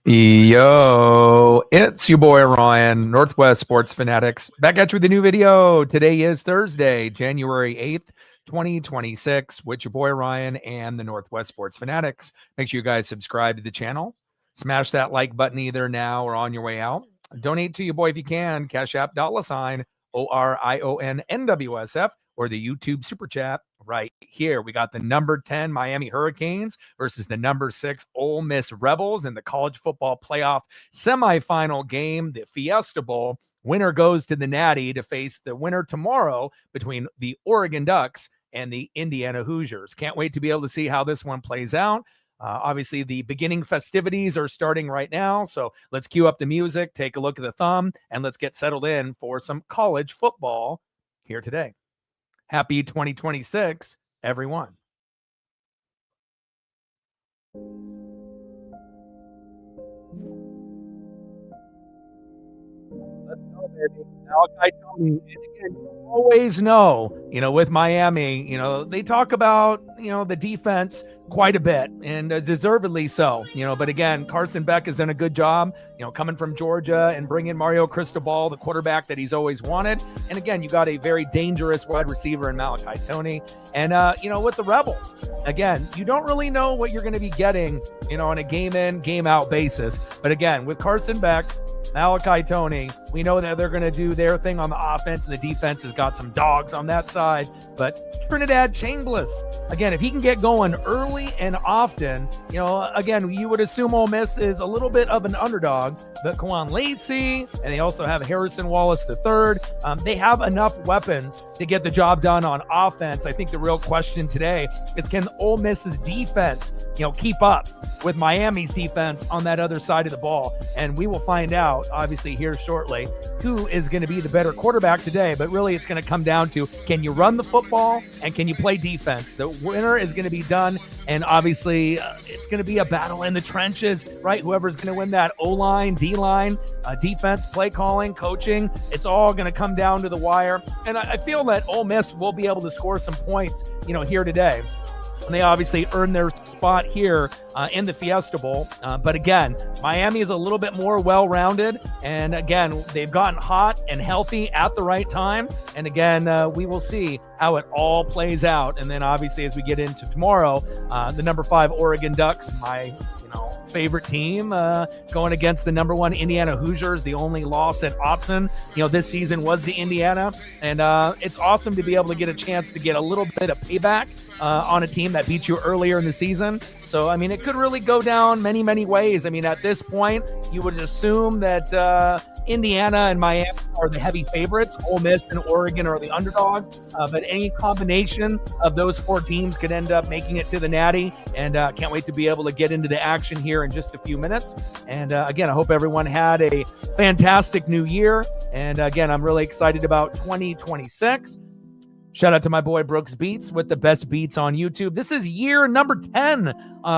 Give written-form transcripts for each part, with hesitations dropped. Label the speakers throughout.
Speaker 1: Yo, it's your boy Ryan, Northwest Sports Fanatics, back at you with a new video. Today is Thursday, January 8th, 2026, with your boy Ryan and the Northwest Sports Fanatics. Make sure you guys subscribe to the channel. Smash that like button either now or on your way out. Donate to your boy if you can. Cash App $OrionNWSF or the YouTube Super Chat right here. We got the number 10 Miami Hurricanes versus the number 6 Ole Miss Rebels in the college football playoff semifinal game, the Fiesta Bowl. Winner goes to the Natty to face the winner tomorrow between the Oregon Ducks and the Indiana Hoosiers. Can't wait to be able to see how this one plays out. Obviously, the beginning festivities are starting right now, so let's cue up the music, take a look at the thumb, and let's get settled in for some college football here today. Happy 2026, everyone. Let's go, baby. Malachi Tony. And again, you always know, with Miami, they talk about, the defense quite a bit, and deservedly so, but again, Carson Beck has done a good job, coming from Georgia and bringing Mario Cristobal, the quarterback that he's always wanted. And again, you got a very dangerous wide receiver in Malachi Tony. And, with the Rebels, again, you don't really know what you're going to be getting, on a game in, game out basis. But again, with Carson Beck, Malachi Tony, we know that they're going to do their thing on the offense, and the defense has got some dogs on that side. But Trinidad Chambliss, again, if he can get going early and often, again, you would assume Ole Miss is a little bit of an underdog, but Kwan Lacy, and they also have Harrison Wallace III. They have enough weapons to get the job done on offense. I think the real question today is, can Ole Miss's defense, keep up with Miami's defense on that other side of the ball? And we will find out, obviously, here shortly, who is going to be the better quarterback today. But really, it's going to come down to, can you run the football and can you play defense? The winner is going to be done. And obviously, it's going to be a battle in the trenches, right? Whoever's going to win that O-line, D-line, defense, play calling, coaching, it's all going to come down to the wire. And I feel that Ole Miss will be able to score some points, here today. And they obviously earned their spot here in the Fiesta Bowl. But again, Miami is a little bit more well-rounded. And again, they've gotten hot and healthy at the right time. And again, we will see how it all plays out. And then obviously, as we get into tomorrow, the number 5 Oregon Ducks, my favorite team, going against the number 1 Indiana Hoosiers. The only loss at Autzen, this season was to Indiana. And it's awesome to be able to get a chance to get a little bit of payback on a team that beat you earlier in the season. So, it could really go down many, many ways. At this point, you would assume that Indiana and Miami are the heavy favorites. Ole Miss and Oregon are the underdogs. But any combination of those 4 teams could end up making it to the Natty. And can't wait to be able to get into the action here in just a few minutes. And again, I hope everyone had a fantastic new year. And again, I'm really excited about 2026. Shout out to my boy Brooks Beats with the best beats on YouTube. This is year number 10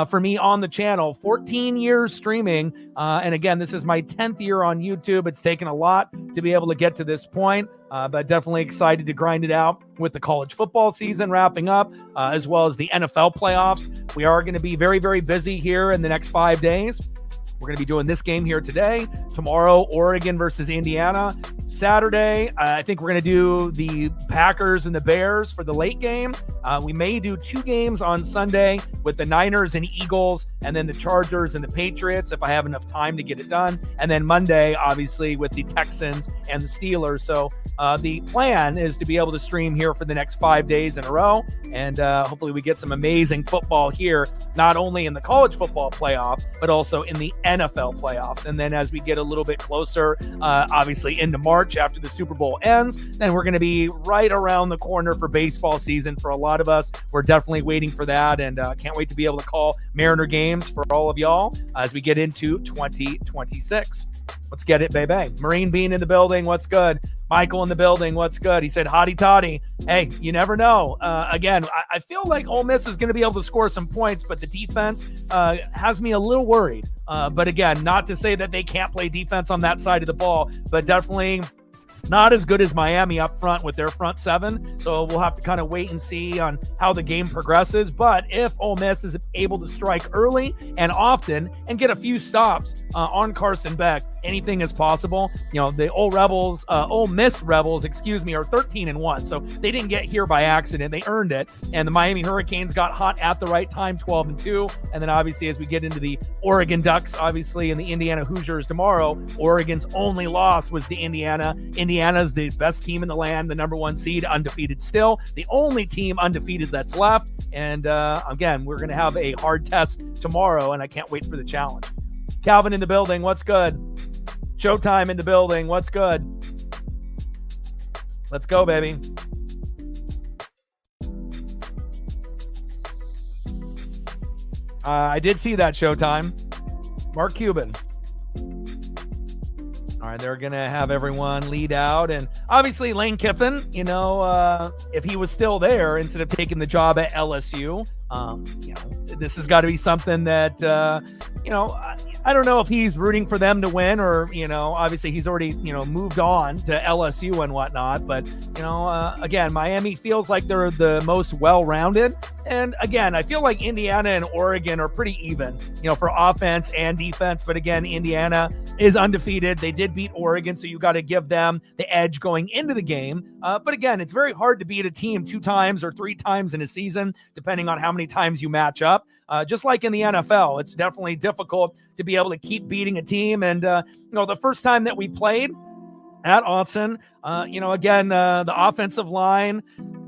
Speaker 1: for me on the channel, 14 years streaming. And again, this is my 10th year on YouTube. It's taken a lot to be able to get to this point, but definitely excited to grind it out with the college football season wrapping up, as well as the NFL playoffs. We are going to be very, very busy here in the next 5 days. We're going to be doing this game here today. Tomorrow, Oregon versus Indiana. Saturday, I think we're going to do the Packers and the Bears for the late game. We may do 2 games on Sunday with the Niners and Eagles, and then the Chargers and the Patriots if I have enough time to get it done. And then Monday, obviously, with the Texans and the Steelers. So the plan is to be able to stream here for the next 5 days in a row. And hopefully we get some amazing football here, not only in the college football playoff, but also in the NFL playoffs. And then as we get a little bit closer, obviously into March after the Super Bowl ends, then we're going to be right around the corner for baseball season for a lot of us. We're definitely waiting for that, and can't wait to be able to call Mariner games for all of y'all as we get into 2026. Let's get it, baby. Marine Bean in the building. What's good? Michael in the building. What's good? He said, hotty toddy. Hey, you never know. Again, I feel like Ole Miss is going to be able to score some points, but the defense has me a little worried. But again, not to say that they can't play defense on that side of the ball, but definitely Not as good as Miami up front with their front seven, so we'll have to kind of wait and see on how the game progresses. But if Ole Miss is able to strike early and often and get a few stops on Carson Beck, anything is possible. The Ole Miss Rebels, are 13-1, so they didn't get here by accident. They earned it, and the Miami Hurricanes got hot at the right time, 12-2, and then obviously as we get into the Oregon Ducks, obviously, and the Indiana Hoosiers tomorrow, Oregon's only loss was to Indiana. Indiana's the best team in the land, the number 1 seed, undefeated still, the only team undefeated that's left. And again, we're going to have a hard test tomorrow, and I can't wait for the challenge. Calvin in the building, what's good? Showtime in the building, what's good? Let's go, baby. I did see that, Showtime. Mark Cuban. All right, they're going to have everyone lead out. And obviously Lane Kiffin, if he was still there instead of taking the job at LSU, this has got to be something that, I don't know if he's rooting for them to win or, obviously he's already, moved on to LSU and whatnot. But, again, Miami feels like they're the most well-rounded. And again, I feel like Indiana and Oregon are pretty even, for offense and defense. But again, Indiana is undefeated. They did beat Oregon, so you got to give them the edge going into the game. But again, it's very hard to beat a team 2 times or 3 times in a season, depending on how many times you match up. Just like in the NFL, it's definitely difficult to be able to keep beating a team. And, the first time that we played at Autzen, again, the offensive line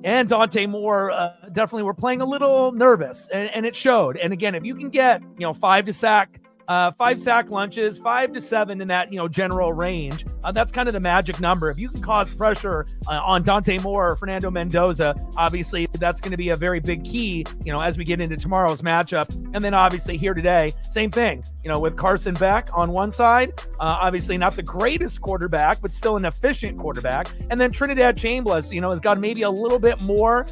Speaker 1: and Dante Moore definitely were playing a little nervous, and it showed. And again, if you can get, 5 sack lunches, 5 to 7 in that, general range, that's kind of the magic number. If you can cause pressure on Dante Moore or Fernando Mendoza, obviously that's going to be a very big key, as we get into tomorrow's matchup. And then obviously here today, same thing, with Carson Beck on one side, obviously not the greatest quarterback, but still an efficient quarterback. And then Trinidad Chambliss, has got maybe a little bit more,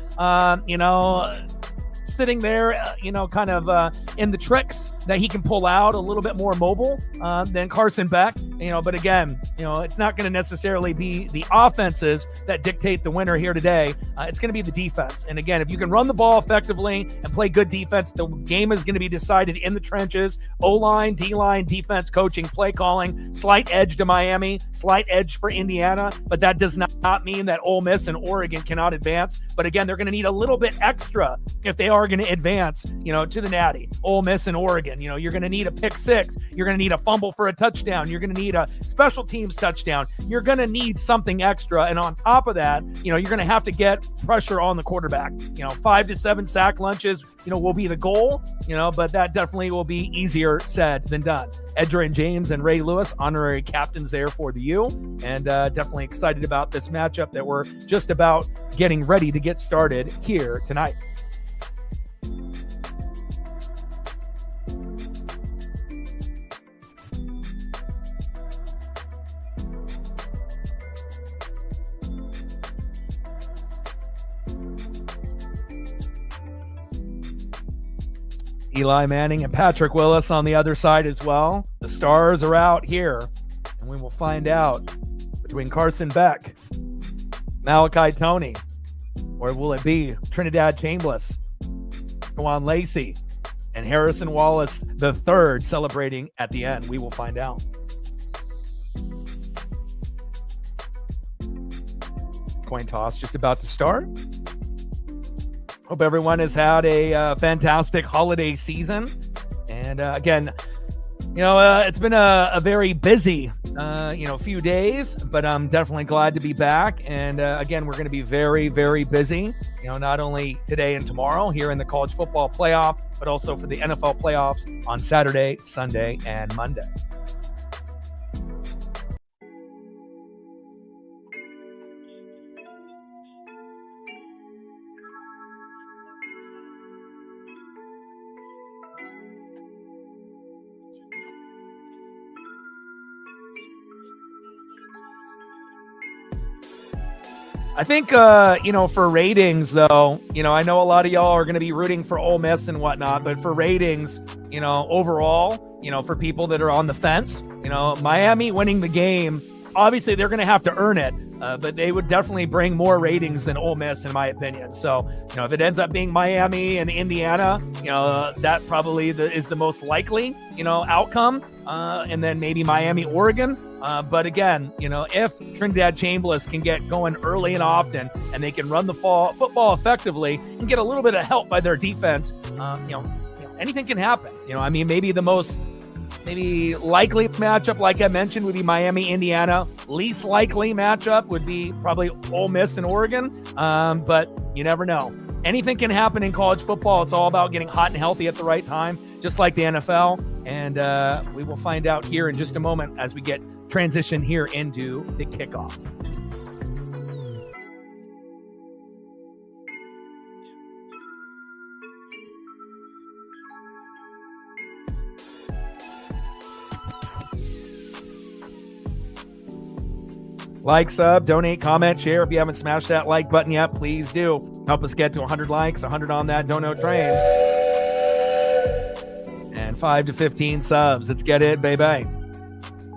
Speaker 1: sitting there, kind of in the tricks that he can pull out, a little bit more mobile than Carson Beck. But again, it's not going to necessarily be the offenses that dictate the winner here today. It's going to be the defense. And again, if you can run the ball effectively and play good defense, the game is going to be decided in the trenches. O-line, D-line, defense, coaching, play calling, slight edge to Miami, slight edge for Indiana. But that does not mean that Ole Miss and Oregon cannot advance. But again, they're going to need a little bit extra if they are going to advance, to the Natty. Ole Miss and Oregon, you're going to need a pick 6. You're going to need a fumble for a touchdown. You're going to need a special teams touchdown. You're going to need something extra. And on top of that, you're going to have to get pressure on the quarterback. 5 to 7 sack lunches, will be the goal, but that definitely will be easier said than done. Edgerrin James and Ray Lewis, honorary captains there for the U, and definitely excited about this matchup that we're just about getting ready to get started here tonight. Eli Manning and Patrick Willis on the other side as well. The stars are out here, and we will find out between Carson Beck, Malachi Toney, or will it be Trinidad Chambliss, Kawan Lacy, and Harrison Wallace the third celebrating at the end? We will find out. Coin toss just about to start. Hope everyone has had a fantastic holiday season. And again, it's been a very busy, few days, but I'm definitely glad to be back. And again, we're going to be very, very busy, not only today and tomorrow here in the college football playoff, but also for the NFL playoffs on Saturday, Sunday, and Monday. I think, for ratings, though, I know a lot of y'all are going to be rooting for Ole Miss and whatnot, but for ratings, overall, for people that are on the fence, Miami winning the game obviously they're going to have to earn it, but they would definitely bring more ratings than Ole Miss, in my opinion. So, if it ends up being Miami and Indiana, that probably is the most likely, outcome. And then maybe Miami, Oregon. But again, if Trinidad Chambliss can get going early and often, and they can run the football effectively and get a little bit of help by their defense, anything can happen. Maybe the most likely matchup, like I mentioned, would be Miami, Indiana. Least likely matchup would be probably Ole Miss and Oregon. But you never know. Anything can happen in college football. It's all about getting hot and healthy at the right time, just like the NFL. And we will find out here in just a moment as we get transition here into the kickoff. Like, sub, donate, comment, share. If you haven't smashed that like button yet, please do. Help us get to 100 likes, 100 on that dono train. And 5 to 15 subs. Let's get it, baby.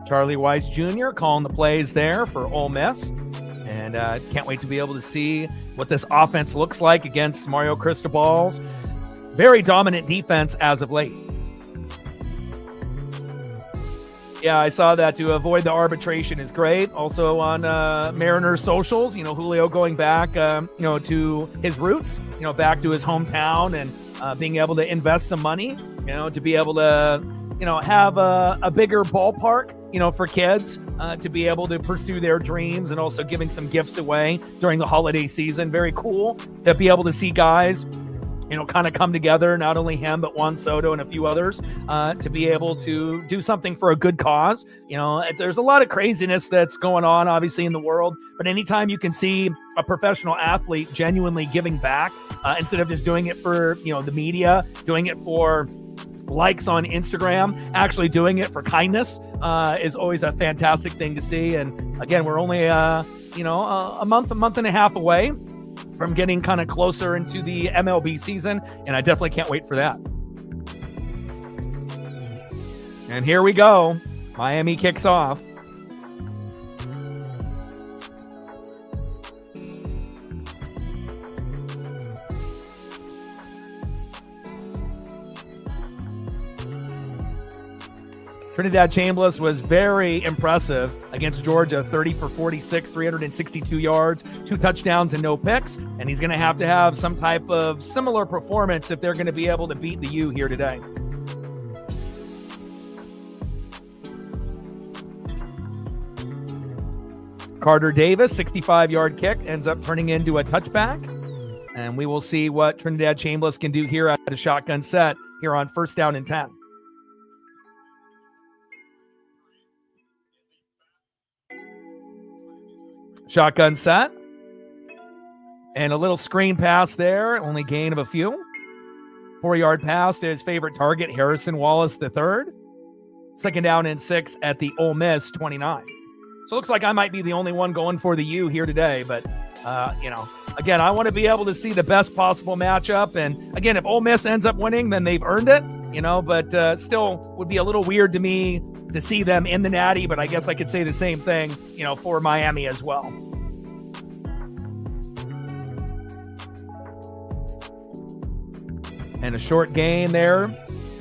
Speaker 1: Charlie Weiss Jr. calling the plays there for Ole Miss. And can't wait to be able to see what this offense looks like against Mario Cristobal's very dominant defense as of late. Yeah, I saw that. To avoid the arbitration is great. Also on Mariners socials, Julio going back, to his roots, back to his hometown, and being able to invest some money, to be able to, have a bigger ballpark, for kids, to be able to pursue their dreams, and also giving some gifts away during the holiday season. Very cool to be able to see guys, kind of come together, not only him, but Juan Soto and a few others, to be able to do something for a good cause. There's a lot of craziness that's going on, obviously, in the world, but anytime you can see a professional athlete genuinely giving back, instead of just doing it for, the media, doing it for likes on Instagram, actually doing it for kindness, is always a fantastic thing to see. And again, we're only, a month and a half away from getting kind of closer into the MLB season, and I definitely can't wait for that. And here we go. Miami kicks off. Trinidad Chambliss was very impressive against Georgia, 30 for 46, 362 yards, 2 touchdowns and no picks. And he's going to have some type of similar performance if they're going to be able to beat the U here today. Carter Davis, 65-yard kick, ends up turning into a touchback. And we will see what Trinidad Chambliss can do here at a shotgun set here on 1st down and 10. Shotgun set. And a little screen pass there. Only gain of a few. 4-yard pass to his favorite target, Harrison Wallace III. 2nd down and 6 at the Ole Miss 29. So it looks like I might be the only one going for the U here today. But, again, I want to be able to see the best possible matchup. And, again, if Ole Miss ends up winning, then they've earned it, but still would be a little weird to me to see them in the Natty. But I guess I could say the same thing, for Miami as well. And a short gain there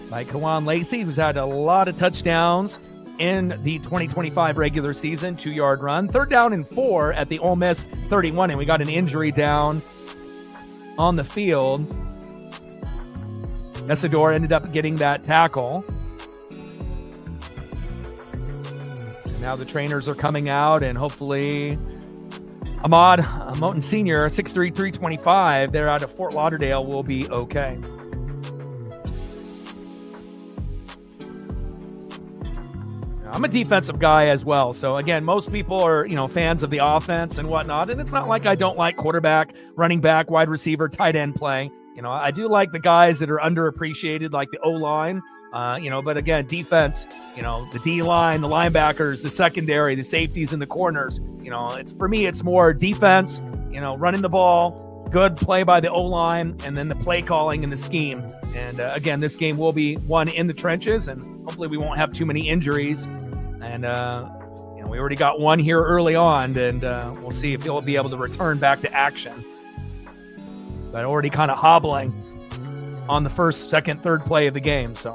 Speaker 1: by Kawan Lacy, who's had a lot of touchdowns in the 2025 regular season. 2-yard run. 3rd down and 4 at the Ole Miss 31. And we got an injury down on the field. Mesidor ended up getting that tackle. And now the trainers are coming out, and hopefully Ahmad Moten Sr., 6'3", 325, they're out of Fort Lauderdale, will be okay. I'm a defensive guy as well. So again, most people are, fans of the offense and whatnot. And it's not like I don't like quarterback, running back, wide receiver, tight end play. I do like the guys that are underappreciated, like the O-line, but again, defense, the D-line, the linebackers, the secondary, the safeties and the corners, for me, it's more defense, running the ball, good play by the O-line, and then the play calling and the scheme. And again, this game will be won in the trenches, and hopefully we won't have too many injuries. And, we already got one here early on, and we'll see if he'll be able to return back to action. But already kind of hobbling on the first, second, third play of the game. So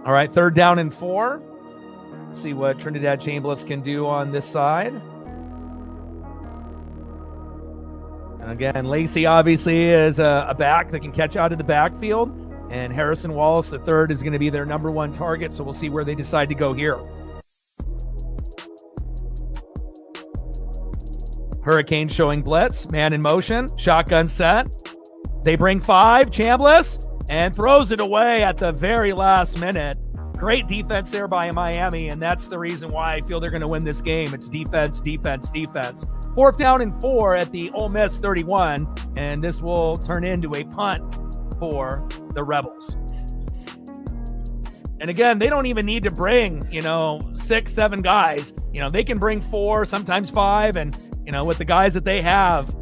Speaker 1: all right, 3rd down and 4. See what Trinidad Chambliss can do on this side. And again, Lacy obviously is a back that can catch out of the backfield. And Harrison Wallace, the third, is going to be their number 1 target. So we'll see where they decide to go here. Hurricanes showing blitz. Man in motion. Shotgun set. They bring 5. Chambliss. And throws it away at the very last minute. Great defense there by Miami, and that's the reason why I feel they're going to win this game. It's defense, defense, defense. 4th down and 4 at the Ole Miss 31, and this will turn into a punt for the Rebels. And again, they don't even need to bring, 6, 7 guys. They can bring 4, sometimes 5, and, with the guys that they have,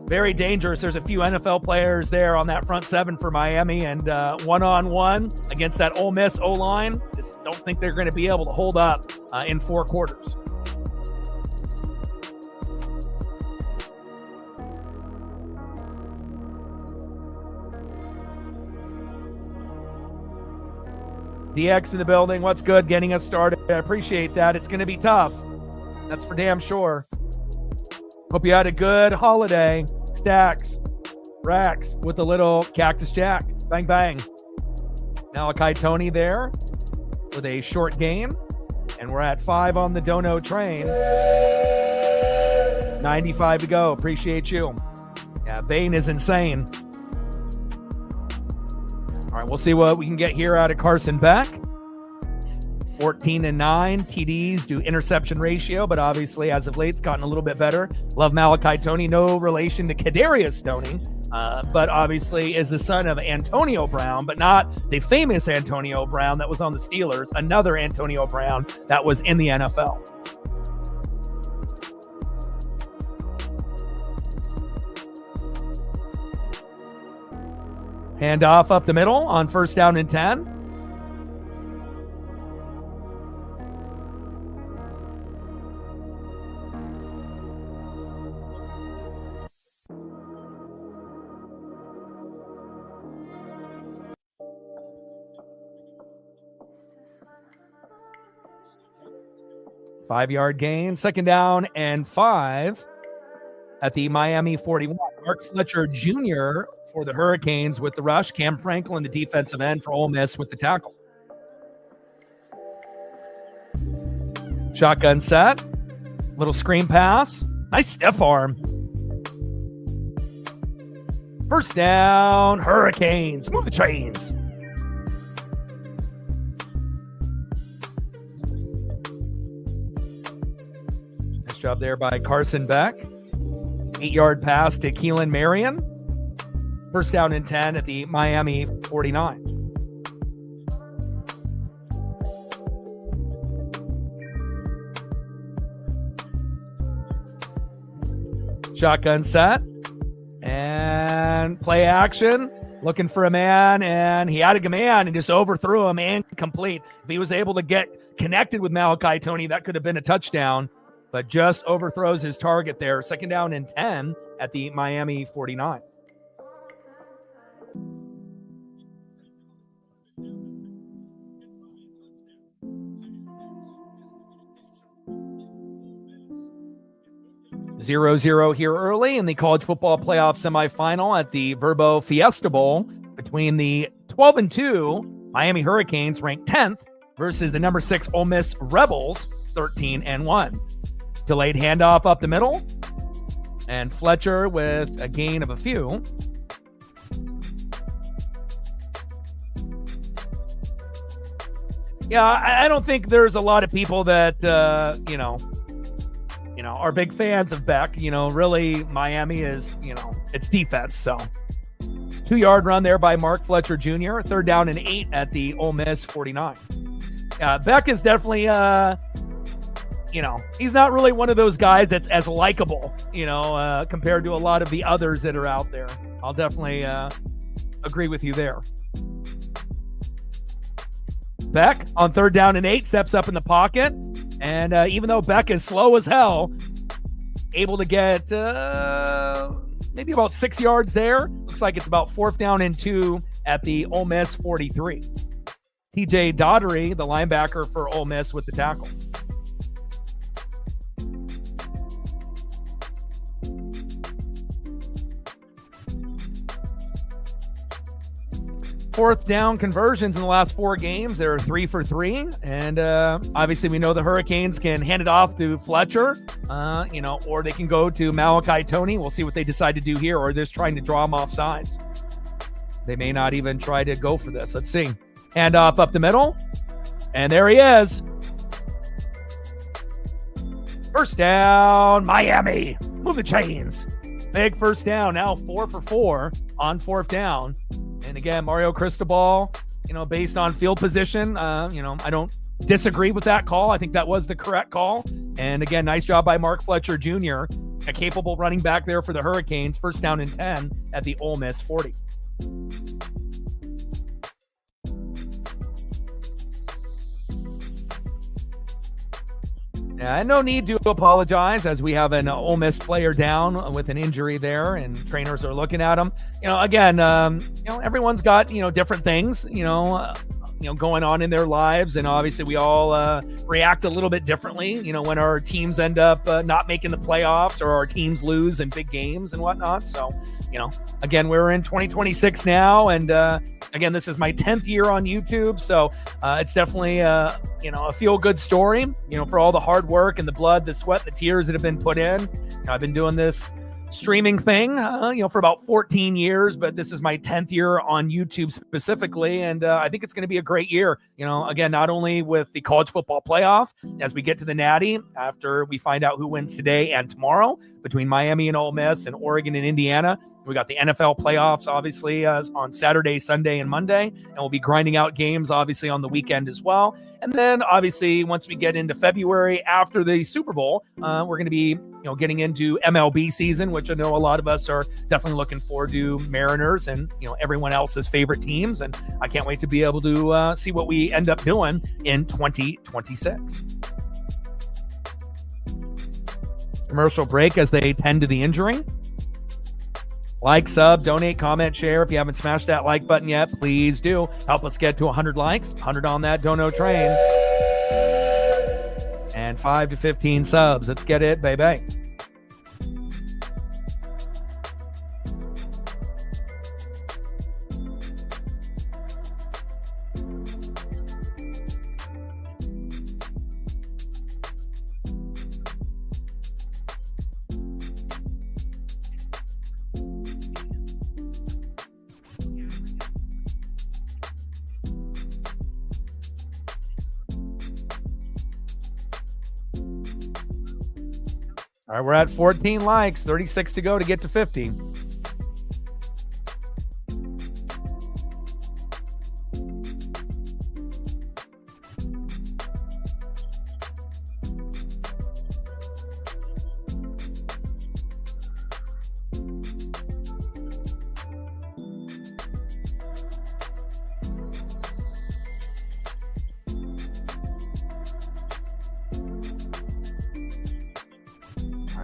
Speaker 1: very dangerous. There's a few NFL players there on that front 7 for Miami, and one-on-one against that Ole Miss O-line, just don't think they're going to be able to hold up in 4 quarters. DX in the building. What's good? Getting us started. I appreciate that. It's going to be tough. That's for damn sure. Hope you had a good holiday. Stacks, racks with a little Cactus Jack. Bang, bang. Malachi Tony there with a short gain. And we're at 5 on the Dono train. 95 to go. Appreciate you. Yeah, Bane is insane. All right, we'll see what we can get here out of Carson Beck. 14 and 9 TDs to interception ratio, but obviously as of late it's gotten a little bit better. Love Malachi Tony, no relation to Kadarius Toney, but obviously is the son of Antonio Brown, but not the famous Antonio Brown that was on the Steelers, another Antonio Brown that was in the NFL. Handoff up the middle on 1st down and 10. Five-yard gain, 2nd down and 5 at the Miami 41. Mark Fletcher Jr. for the Hurricanes with the rush. Cam Franklin, the defensive end for Ole Miss with the tackle. Shotgun set. Little screen pass. Nice stiff arm. 1st down, Hurricanes. Move the chains. Nice job there by Carson Beck. 8-yard pass to Keelan Marion. 1st down and 10 at the Miami 49. Shotgun set. And play action. Looking for a man, and he had a man and just overthrew him, incomplete. If he was able to get connected with Malachi Tony, that could have been a touchdown, but just overthrows his target there. 2nd down and 10 at the Miami 49. Zero here early in the college football playoff semifinal at the Verbo Fiesta Bowl between the 12-2 Miami Hurricanes, ranked 10th, versus the number 6 Ole Miss Rebels, 13-1. Delayed handoff up the middle, and Fletcher with a gain of a few. Yeah, I don't think there's a lot of people that, are big fans of Beck. Really, Miami is, it's defense. So 2-yard run there by Mark Fletcher Jr. 3rd down and 8 at the Ole Miss 49. Beck is definitely, he's not really one of those guys that's as likable, compared to a lot of the others that are out there. I'll definitely agree with you there. Beck on 3rd down and 8 steps up in the pocket. And even though Beck is slow as hell, able to get maybe about 6 yards there. Looks like it's about 4th down and 2 at the Ole Miss 43. TJ Daugherty, the linebacker for Ole Miss, with the tackle. Fourth down conversions in the last 4 games. They're 3 for 3. And obviously we know the Hurricanes can hand it off to Fletcher, or they can go to Malachi Toney. We'll see what they decide to do here, or they're just trying to draw him off sides. They may not even try to go for this. Let's see. Handoff up the middle. And there he is. First down, Miami. Move the chains. Big first down. Now 4 for 4 on 4th down. And again, Mario Cristobal, based on field position, I don't disagree with that call. I think that was the correct call. And again, nice job by Mark Fletcher Jr., a capable running back there for the Hurricanes. First down and 10 at the Ole Miss 40. And no need to apologize, as we have an Ole Miss player down with an injury there, and trainers are looking at him. Everyone's got different things going on in their lives, and obviously we all react a little bit differently. When our teams end up not making the playoffs, or our teams lose in big games and whatnot. So, again, we're in 2026 now, and again, this is my 10th year on YouTube, so it's definitely a feel-good story, for all the hard work and the blood, the sweat, the tears that have been put in. I've been doing this streaming thing, for about 14 years, but this is my 10th year on YouTube specifically, and I think it's going to be a great year. Again, not only with the college football playoff, as we get to the Natty, after we find out who wins today and tomorrow between Miami and Ole Miss and Oregon and Indiana. We got the NFL playoffs, obviously, on Saturday, Sunday, and Monday, and we'll be grinding out games, obviously, on the weekend as well. And then, obviously, once we get into February after the Super Bowl, we're going to be, getting into MLB season, which I know a lot of us are definitely looking forward to. Mariners and everyone else's favorite teams, and I can't wait to be able to see what we end up doing in 2026. Commercial break as they tend to the injury. Like, sub, donate, comment, share. If you haven't smashed that like button yet, please do. Help us get to 100 likes, 100 on that dono train. And 5 to 15 subs. Let's get it, baby. All right, we're at 14 likes, 36 to go to get to 50.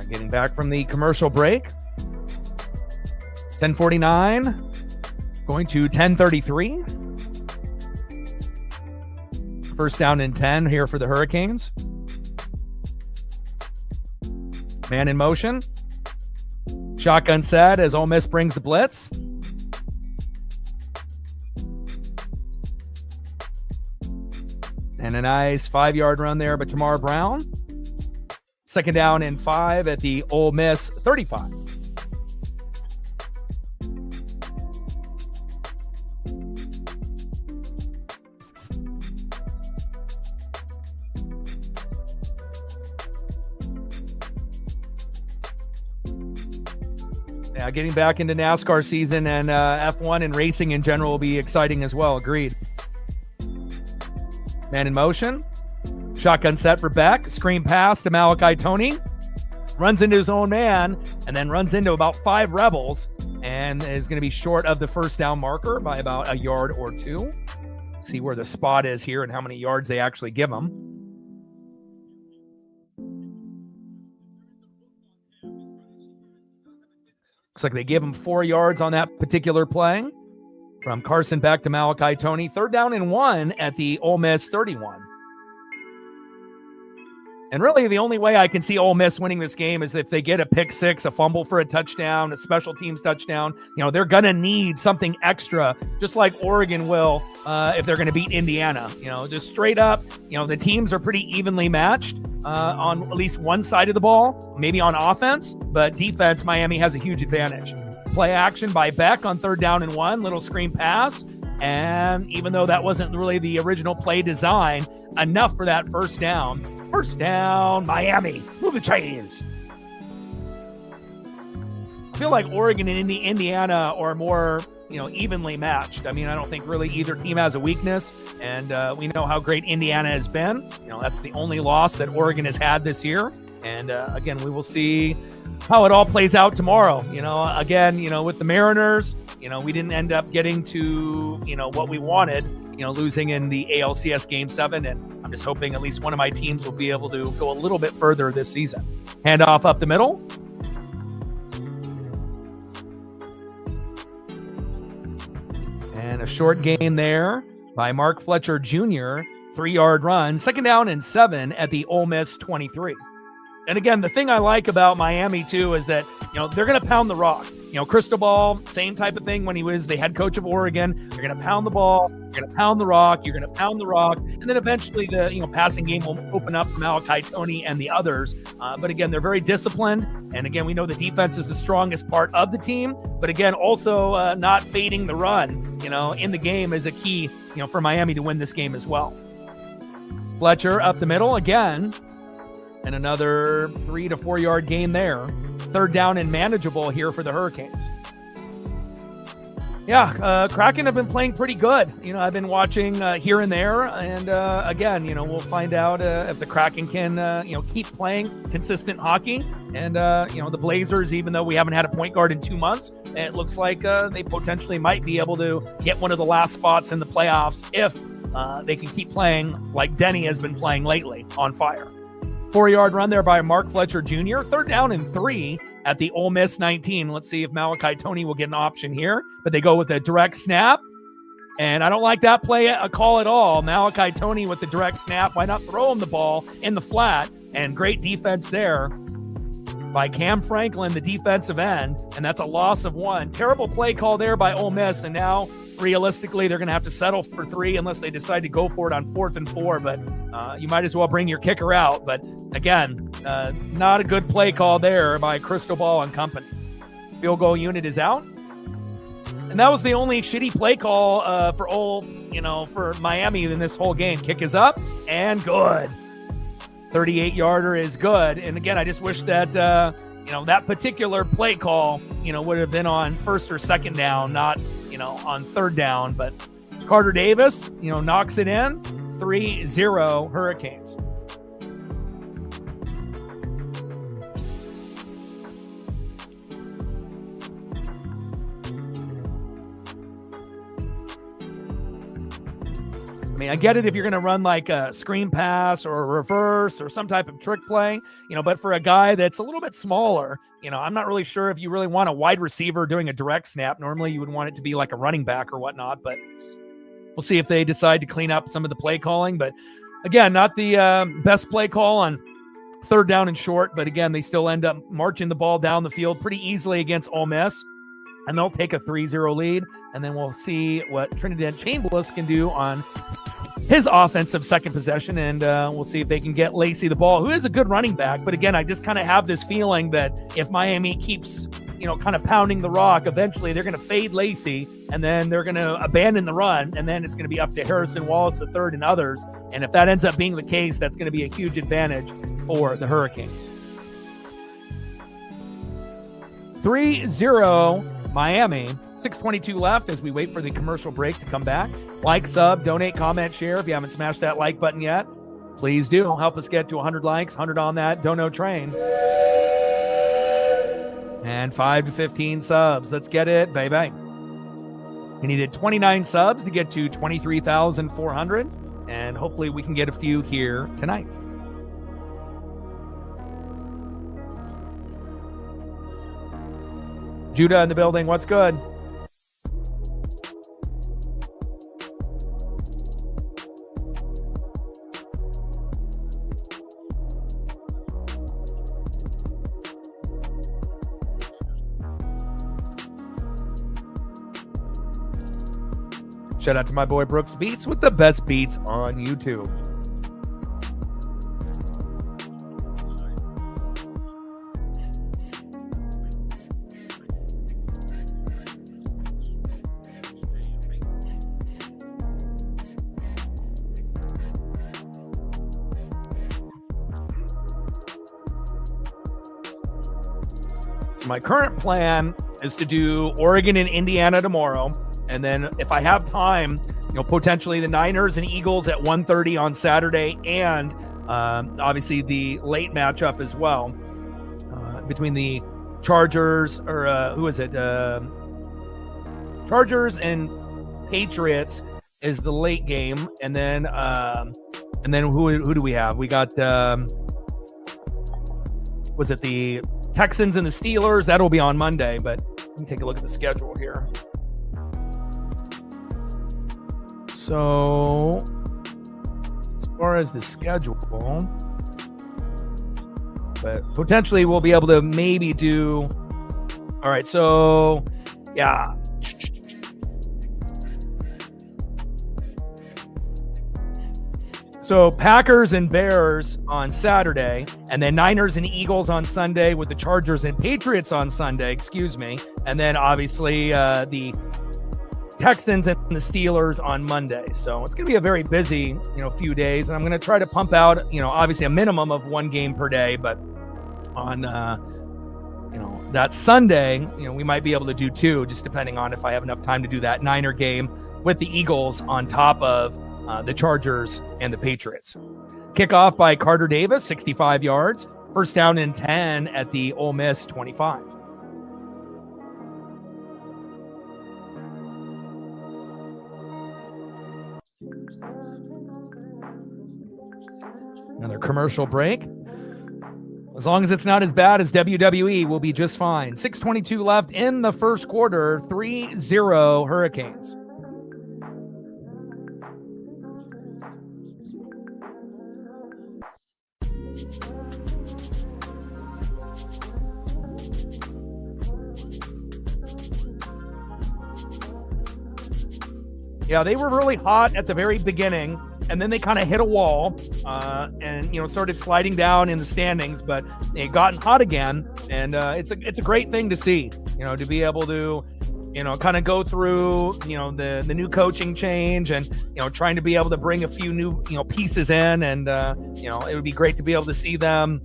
Speaker 1: Getting back from the commercial break. 10:49, going to 10:33. First down and 10 here for the Hurricanes. Man in motion. Shotgun set as Ole Miss brings the blitz. And a nice 5-yard run there by Jamar Brown. Second down and 5 at the Ole Miss 35. Yeah, getting back into NASCAR season and F1 and racing in general will be exciting as well. Agreed. Man in motion. Shotgun set for Beck. Screen pass to Malachi Tony. Runs into his own man and then runs into about 5 Rebels and is going to be short of the first down marker by about a yard or 2. See where the spot is here and how many yards they actually give him. Looks like they give him 4 yards on that particular play. From Carson Beck to Malachi Tony. 3rd down and 1 at the Ole Miss 31. And really, the only way I can see Ole Miss winning this game is if they get a pick 6, a fumble for a touchdown, a special teams touchdown. They're going to need something extra, just like Oregon will if they're going to beat Indiana. Just straight up, the teams are pretty evenly matched on at least one side of the ball, maybe on offense, but defense, Miami has a huge advantage. Play action by Beck on 3rd down and 1, little screen pass. And even though that wasn't really the original play design, enough for that first down. First down, Miami. Move the chains. I feel like Oregon and Indiana are more, evenly matched. I don't think really either team has a weakness, and we know how great Indiana has been. That's the only loss that Oregon has had this year. And again, we will see how it all plays out tomorrow. Again, with the Mariners, we didn't end up getting to, what we wanted, losing in the ALCS Game 7. And I'm just hoping at least one of my teams will be able to go a little bit further this season. Handoff up the middle. And a short gain there by Mark Fletcher Jr. 3-yard run. 2nd down and 7 at the Ole Miss 23. And again, the thing I like about Miami, too, is that, they're going to pound the rock. Cristobal, same type of thing when he was the head coach of Oregon. They're going to pound the ball. You're going to pound the rock. You're going to pound the rock. And then eventually the, passing game will open up for Malachi Tony and the others. But again, they're very disciplined. And again, we know the defense is the strongest part of the team. But again, also not fading the run, in the game is a key, for Miami to win this game as well. Fletcher up the middle again. And another 3 to 4 yard gain there. 3rd down and manageable here for the Hurricanes. Yeah, Kraken have been playing pretty good. I've been watching here and there. And again, we'll find out if the Kraken can, keep playing consistent hockey. And, the Blazers, even though we haven't had a point guard in 2 months, it looks like they potentially might be able to get one of the last spots in the playoffs if they can keep playing like Denny has been playing lately, on fire. 4-yard run there by Mark Fletcher Jr. 3rd down and 3 at the Ole Miss 19. Let's see if Malachi Tony will get an option here. But they go with a direct snap. And I don't like that play a call at all. Malachi Tony with the direct snap. Why not throw him the ball in the flat? And great defense there by Cam Franklin, the defensive end. And that's a loss of 1. Terrible play call there by Ole Miss. And now, realistically, they're going to have to settle for 3 unless they decide to go for it on 4th and 4. But you might as well bring your kicker out. But again, not a good play call there by Cristobal and company. Field goal unit is out. And that was the only shitty play call for Miami in this whole game. Kick is up and good. 38-yarder is good. And again, I just wish that, that particular play call, would have been on 1st or 2nd down, not, on 3rd down. But Carter Davis, knocks it in. 3-0 Hurricanes. I get it if you're going to run like a screen pass or a reverse or some type of trick play, but for a guy that's a little bit smaller, I'm not really sure if you really want a wide receiver doing a direct snap. Normally you would want it to be like a running back or whatnot, but we'll see if they decide to clean up some of the play calling. But again, not the best play call on 3rd down and short, but again, they still end up marching the ball down the field pretty easily against Ole Miss. And they'll take a 3-0 lead, and then we'll see what Trinidad Chambliss can do on his offensive second possession, and we'll see if they can get Lacy the ball, who is a good running back. But again, I just kind of have this feeling that if Miami keeps, kind of pounding the rock, eventually they're going to fade Lacy, and then they're going to abandon the run, and then it's going to be up to Harrison Wallace III and others. And if that ends up being the case, that's going to be a huge advantage for the Hurricanes. 3-0 Miami. 6:22 left as we wait for the commercial break to come back. Like, sub, donate, comment, share. If you haven't smashed that like button yet, please do. Help us get to 100 likes, 100 on that dono train. And 5 to 15 subs. Let's get it, baby. We needed 29 subs to get to 23,400, and hopefully we can get a few here tonight. Judah in the building. What's good? Shout out to my boy Brooks Beats with the best beats on YouTube. My current plan is to do Oregon and Indiana tomorrow. And then if I have time, potentially the Niners and Eagles at 1:30 on Saturday, and obviously the late matchup as well between the Chargers or Chargers and Patriots is the late game, and then who do we have? We got was it the Texans and the Steelers? That'll be on Monday, but let me take a look at the schedule here. So, as far as the schedule, but potentially we'll be able to maybe do. All right, so yeah. So Packers and Bears on Saturday, and then Niners and Eagles on Sunday with the Chargers and Patriots on Sunday, and then obviously the Texans and the Steelers on Monday. So it's going to be a very busy, few days, and I'm going to try to pump out, obviously a minimum of one game per day, but on, that Sunday, we might be able to do two, just depending on if I have enough time to do that Niner game with the Eagles on top of the Chargers and the Patriots. Kickoff by Carter Davis, 65 yards. First down and 10 at the Ole Miss 25. Another commercial break. As long as it's not as bad as WWE, we'll be just fine. 6:22 left in the first quarter, 3-0 Hurricanes. Yeah, they were really hot at the very beginning, and then they kind of hit a wall and started sliding down in the standings, but they had gotten hot again, and it's a great thing to see, to be able to kind of go through the new coaching change and trying to be able to bring a few new pieces in, and it would be great to be able to see them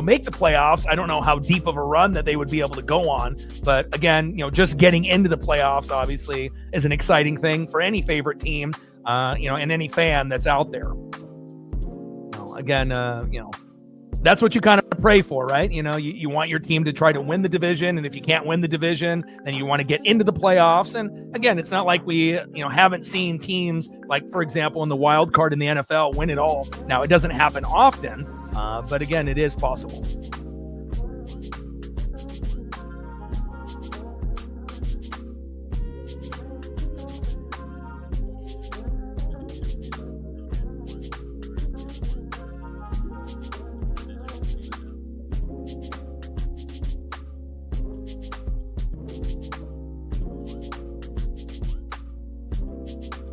Speaker 1: make the playoffs. I don't know how deep of a run that they would be able to go on, but again, just getting into the playoffs obviously is an exciting thing for any favorite team, and any fan that's out there. Again, that's what you kind of pray for, right? You want your team to try to win the division, and if you can't win the division, then you want to get into the playoffs. And again, it's not like we haven't seen teams like, for example, in the wild card in the NFL win it all. Now, it doesn't happen often, but again, it is possible.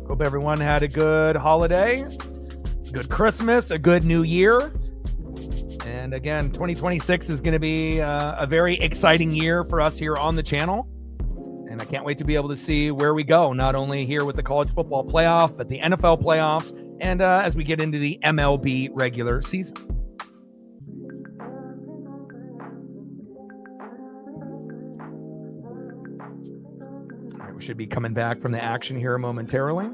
Speaker 1: Hope everyone had a good holiday, a good Christmas, a good New Year. And again, 2026 is going to be a very exciting year for us here on the channel. And I can't wait to be able to see where we go, not only here with the college football playoff, but the NFL playoffs, and as we get into the MLB regular season. should be coming back from the action here momentarily.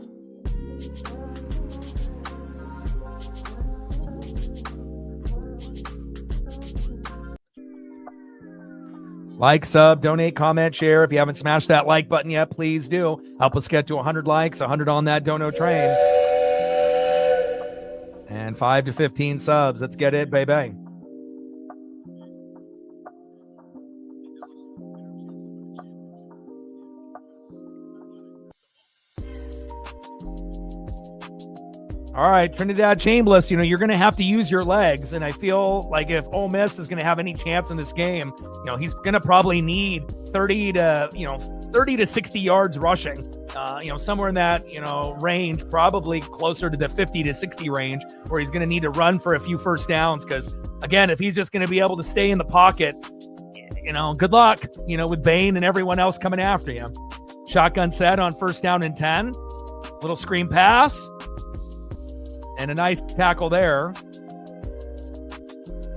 Speaker 1: Like, sub, donate, comment, share. If you haven't smashed that like button yet, please do. Help us get to 100 likes, 100 on that dono train. And 5 to 15 subs. Let's get it, baby. All right, Trinidad Chambliss, you're going to have to use your legs. And I feel like if Ole Miss is going to have any chance in this game, he's going to probably need 30 to 60 yards rushing, somewhere in that, range, probably closer to the 50 to 60 range, where he's going to need to run for a few first downs. Because, again, if he's just going to be able to stay in the pocket, good luck, with Bain and everyone else coming after you. Shotgun set on 1st down and 10. Little screen pass. And a nice tackle there.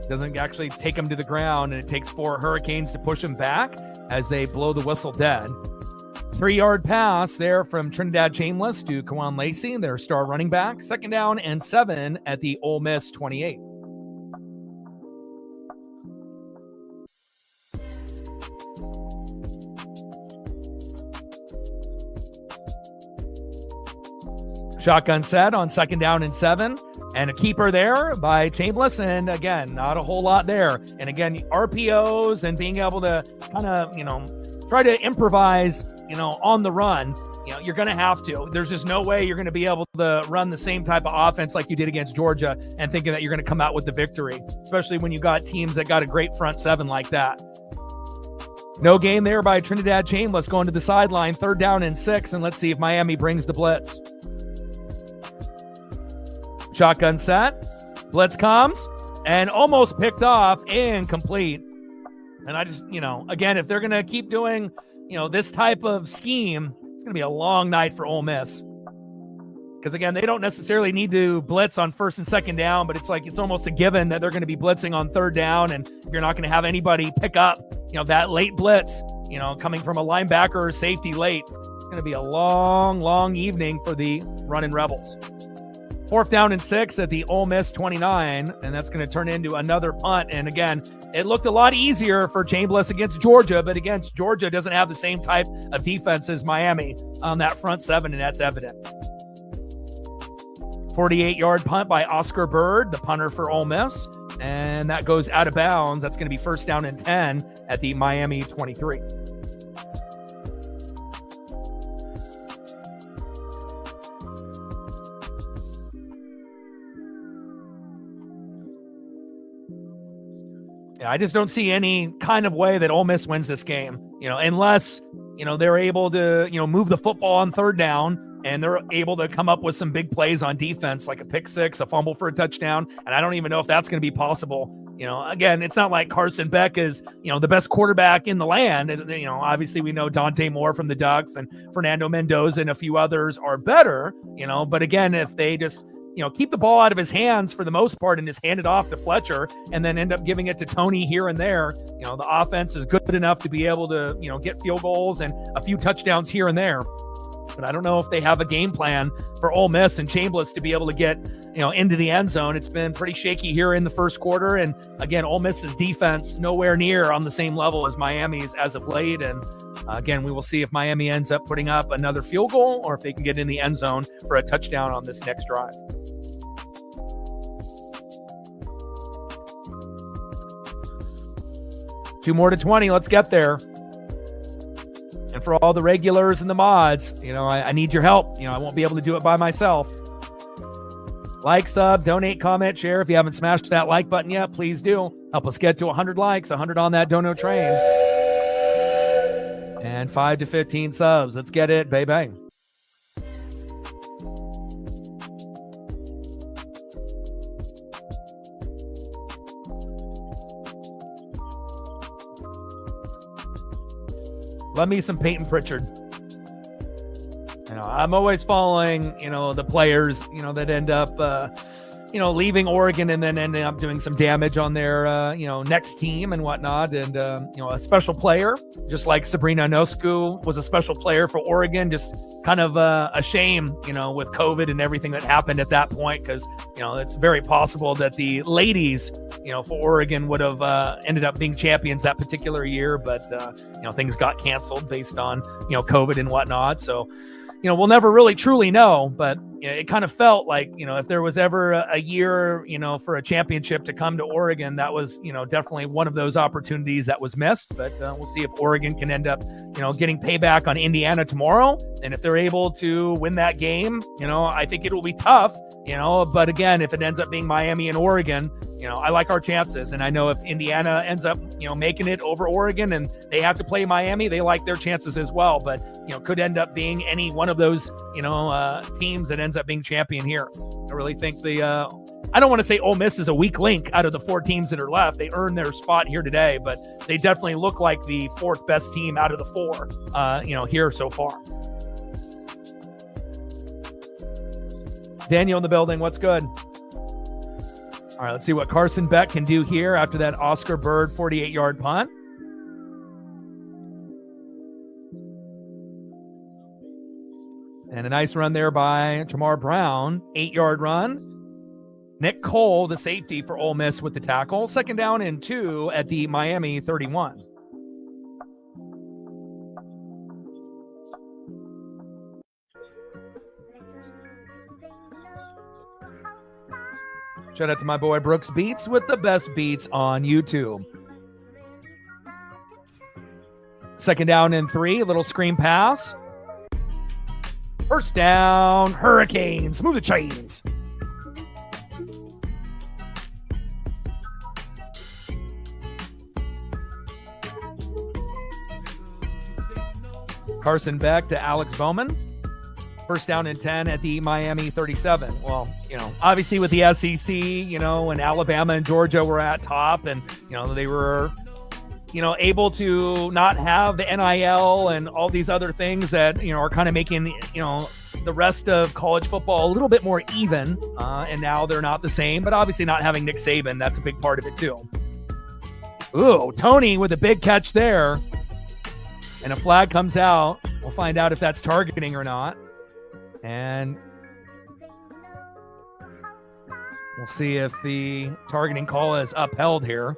Speaker 1: Doesn't actually take him to the ground, and it takes 4 Hurricanes to push him back as they blow the whistle dead. 3-yard pass there from Trinidad Chambliss to Kawan Lacy, their star running back. 2nd down and 7 at the Ole Miss 28. Shotgun set on 2nd down and 7, and a keeper there by Chambliss. And again, not a whole lot there. And again, RPOs and being able to kind of, try to improvise, on the run, you're going to have to. There's just no way you're going to be able to run the same type of offense like you did against Georgia and thinking that you're going to come out with the victory, especially when you got teams that got a great front 7 like that. No gain there by Trinidad Chambliss going to the sideline, 3rd down and 6, and let's see if Miami brings the blitz. Shotgun set, blitz comes, and almost picked off and complete. And I just, again, if they're going to keep doing, this type of scheme, it's going to be a long night for Ole Miss. Because, again, they don't necessarily need to blitz on 1st and 2nd down, but it's like it's almost a given that they're going to be blitzing on 3rd down. And if you're not going to have anybody pick up, that late blitz, coming from a linebacker or safety late, it's going to be a long, long evening for the running Rebels. 4th down and 6 at the Ole Miss 29, and that's going to turn into another punt. And again, it looked a lot easier for Chambliss against Georgia, but against Georgia doesn't have the same type of defense as Miami on that front 7, and that's evident. 48-yard punt by Oscar Bird, the punter for Ole Miss, and that goes out of bounds. That's going to be 1st down and 10 at the Miami 23. I just don't see any kind of way that Ole Miss wins this game, unless, they're able to, move the football on 3rd down and they're able to come up with some big plays on defense, like a pick 6, a fumble for a touchdown. And I don't even know if that's going to be possible. Again, it's not like Carson Beck is, the best quarterback in the land. Obviously we know Dante Moore from the Ducks and Fernando Mendoza and a few others are better, but again, if they just, keep the ball out of his hands for the most part and just hand it off to Fletcher and then end up giving it to Tony here and there, the offense is good enough to be able to, get field goals and a few touchdowns here and there. But I don't know if they have a game plan for Ole Miss and Chambliss to be able to get, into the end zone. It's been pretty shaky here in the first quarter. And again, Ole Miss's defense nowhere near on the same level as Miami's as of late. And again, we will see if Miami ends up putting up another field goal or if they can get in the end zone for a touchdown on this next drive. Two more to 20. Let's get there. And for all the regulars and the mods, I need your help. I won't be able to do it by myself. Like, sub, donate, comment, share. If you haven't smashed that like button yet, please do. Help us get to 100 likes, 100 on that dono train. And 5 to 15 subs. Let's get it, baby. Love me some Peyton Pritchard. I'm always following, the players, that end up leaving Oregon and then ending up doing some damage on their, next team and whatnot. And, a special player, just like Sabrina Ionescu was a special player for Oregon, just kind of a shame, with COVID and everything that happened at that point, because, it's very possible that the ladies, for Oregon would have ended up being champions that particular year. But, things got canceled based on, COVID and whatnot. So, we'll never really truly know, but it kind of felt like, if there was ever a year, for a championship to come to Oregon, that was, definitely one of those opportunities that was missed. But we'll see if Oregon can end up, getting payback on Indiana tomorrow. And if they're able to win that game, I think it will be tough, but again, if it ends up being Miami and Oregon, I like our chances. And I know if Indiana ends up, making it over Oregon and they have to play Miami, they like their chances as well. But, could end up being any one of those, teams that ends up being champion here. I really think I don't want to say Ole Miss is a weak link out of the 4 teams that are left. They earned their spot here today, but they definitely look like the 4th best team out of the 4, here so far. Daniel in the building, what's good? All right, let's see what Carson Beck can do here after that Oscar Bird 48-yard punt. And a nice run there by Jamar Brown, 8-yard run. Nick Cole, the safety for Ole Miss with the tackle. 2nd down and 2 at the Miami 31. Shout out to my boy Brooks Beats with the best beats on YouTube. 2nd down and 3, a little screen pass. 1st down, Hurricanes. Move the chains. Carson Beck to Alex Bowman. 1st down and 10 at the Miami 37. Well, obviously with the SEC, and Alabama and Georgia were at top, and, they were, able to not have the NIL and all these other things that, are kind of making, the rest of college football a little bit more even. And now they're not the same, but obviously not having Nick Saban, that's a big part of it too. Ooh, Tony with a big catch there. And a flag comes out. We'll find out if that's targeting or not. And we'll see if the targeting call is upheld here.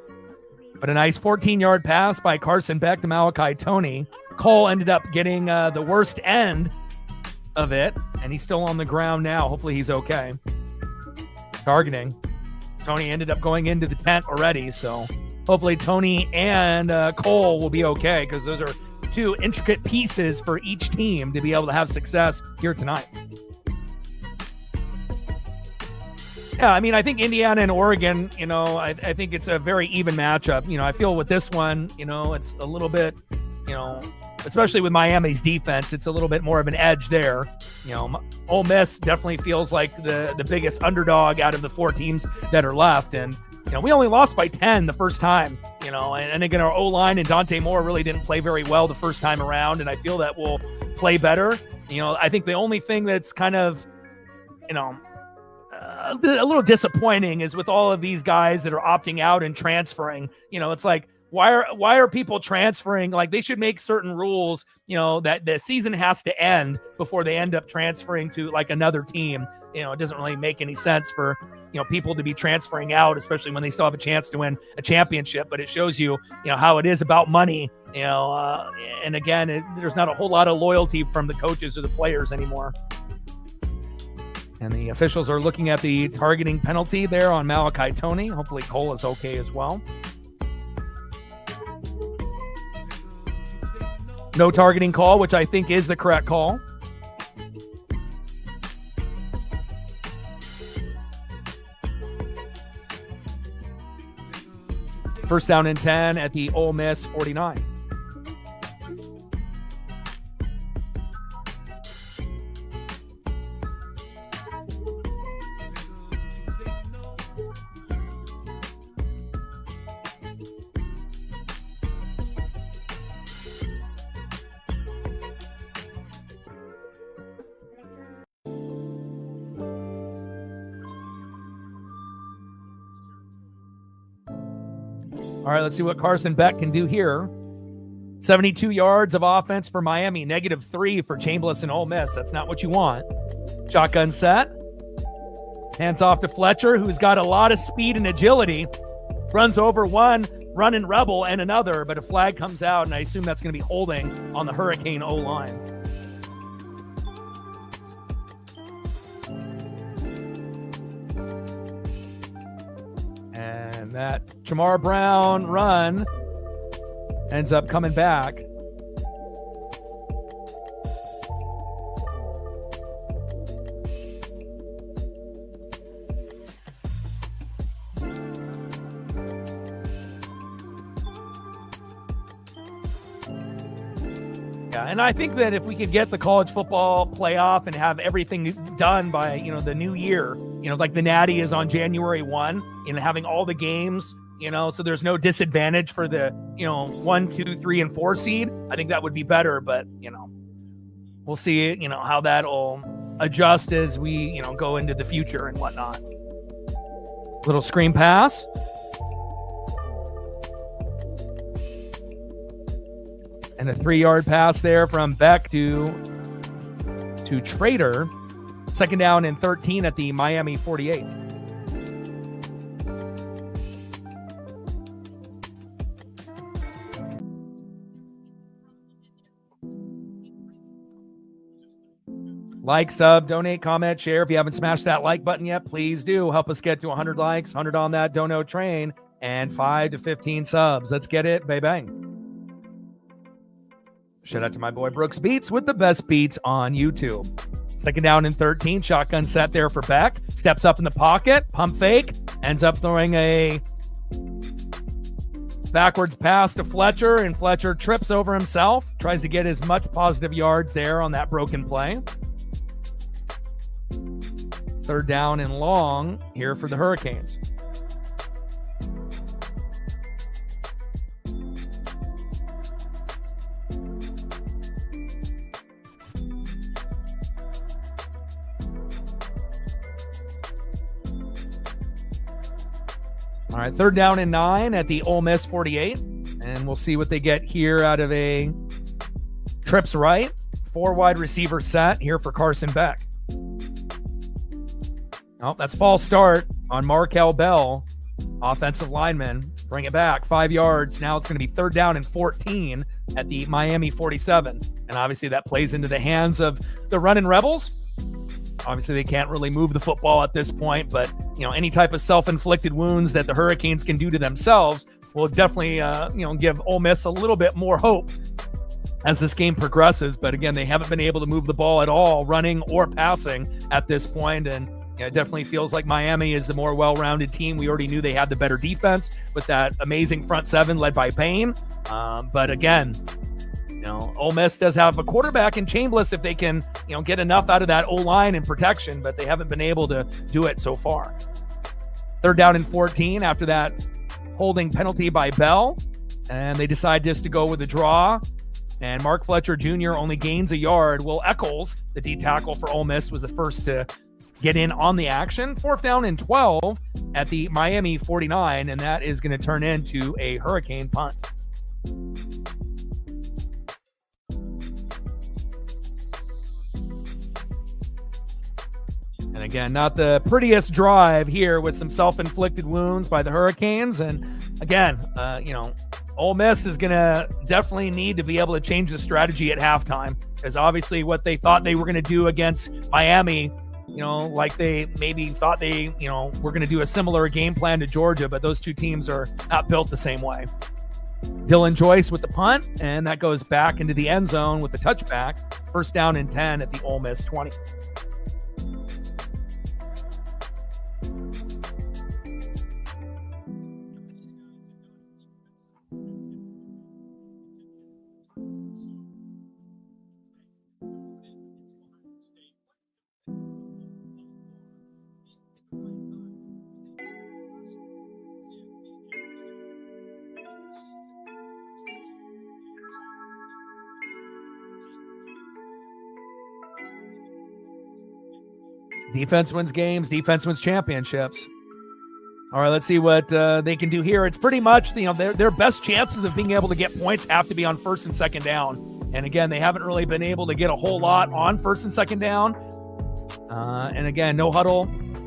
Speaker 1: But a nice 14-yard pass by Carson Beck to Malachi Tony. Cole ended up getting the worst end of it, and he's still on the ground now. Hopefully he's okay. Targeting. Tony ended up going into the tent already, so hopefully Tony and Cole will be okay, because those are 2 intricate pieces for each team to be able to have success here tonight. Yeah, I mean, I think Indiana and Oregon, I think it's a very even matchup. I feel with this one, it's a little bit, especially with Miami's defense, it's a little bit more of an edge there. Ole Miss definitely feels like the biggest underdog out of the 4 teams that are left. And, we only lost by 10 the first time, and again, our O-line and Dante Moore really didn't play very well the first time around. And I feel that we'll play better. I think the only thing that's kind of, a little disappointing is with all of these guys that are opting out and transferring. It's like, why are people transferring? Like, they should make certain rules, that the season has to end before they end up transferring to like another team. It doesn't really make any sense for, people to be transferring out, especially when they still have a chance to win a championship. But it shows you, how it is about money, and again, there's not a whole lot of loyalty from the coaches or the players anymore. And the officials are looking at the targeting penalty there on Malachi Tony. Hopefully Cole is okay as well. No targeting call, which I think is the correct call. First down and 10 at the Ole Miss 49. All right, let's see what Carson Beck can do here. 72 yards of offense for Miami, -3 for Chambliss and Ole Miss. That's not what you want. Shotgun set. Hands off to Fletcher, who's got a lot of speed and agility. Runs over one running Rebel and another, but a flag comes out, and I assume that's going to be holding on the Hurricane O-line. And that Jamar Brown run ends up coming back. Yeah, and I think that if we could get the college football playoff and have everything done by, the new year, like the Natty is on January 1, having all the games, so there's no disadvantage for the, 1, 2, 3, and 4 seed. I think that would be better, but, we'll see, how that'll adjust as we, go into the future and whatnot. Little screen pass. And a 3-yard pass there from Beck to Trader. 2nd down and 13 at the Miami 48. Like, sub, donate, comment, share. If you haven't smashed that like button yet, please do. Help us get to 100 likes, 100 on that dono train, and 5 to 15 subs. Let's get it. Bang. Shout out to my boy Brooks Beats with the best beats on YouTube. 2nd down and 13. Shotgun set there for Beck. Steps up in the pocket. Pump fake. Ends up throwing a backwards pass to Fletcher, and Fletcher trips over himself. Tries to get as much positive yards there on that broken play. 3rd down and long here for the Hurricanes. All right, 3rd down and 9 at the Ole Miss 48. And we'll see what they get here out of a trips right. 4 wide receiver set here for Carson Beck. Oh, that's false start on Markel Bell, offensive lineman. Bring it back, 5 yards. Now it's going to be 3rd down and 14 at the Miami 47. And obviously that plays into the hands of the running Rebels. Obviously, they can't really move the football at this point, but, any type of self-inflicted wounds that the Hurricanes can do to themselves will definitely, give Ole Miss a little bit more hope as this game progresses. But again, they haven't been able to move the ball at all, running or passing at this point. And it definitely feels like Miami is the more well-rounded team. We already knew they had the better defense with that amazing front seven led by Payne. But again, Ole Miss does have a quarterback in Chambliss if they can, get enough out of that O-line and protection, but they haven't been able to do it so far. 3rd down and 14 after that holding penalty by Bell, and they decide just to go with a draw, and Mark Fletcher Jr. only gains a yard. Will Eccles, the D tackle for Ole Miss, was the first to get in on the action. 4th down and 12 at the Miami 49, and that is going to turn into a Hurricane punt. And again, not the prettiest drive here with some self-inflicted wounds by the Hurricanes. And again, Ole Miss is going to definitely need to be able to change the strategy at halftime, because obviously what they thought they were going to do against Miami, like they maybe thought they, were going to do a similar game plan to Georgia, but those two teams are not built the same way. Dylan Joyce with the punt, and that goes back into the end zone with the touchback. 1st down and 10 at the Ole Miss 20. Defense wins games. Defense wins championships. All right, let's see what they can do here. It's pretty much, their best chances of being able to get points have to be on first and second down. And again, they haven't really been able to get a whole lot on first and second down. And again, no huddle.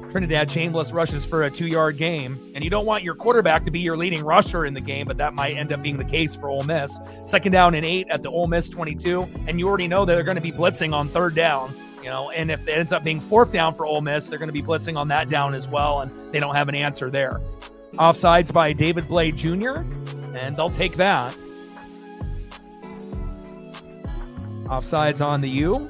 Speaker 1: Trinidad Chambliss rushes for a 2-yard gain. And you don't want your quarterback to be your leading rusher in the game, but that might end up being the case for Ole Miss. Second down and 8 at the Ole Miss 22. And you already know that they're going to be blitzing on third down. And if it ends up being fourth down for Ole Miss, they're going to be blitzing on that down as well, and they don't have an answer there. Offsides by David Blade Jr., and they'll take that. Offsides on the U.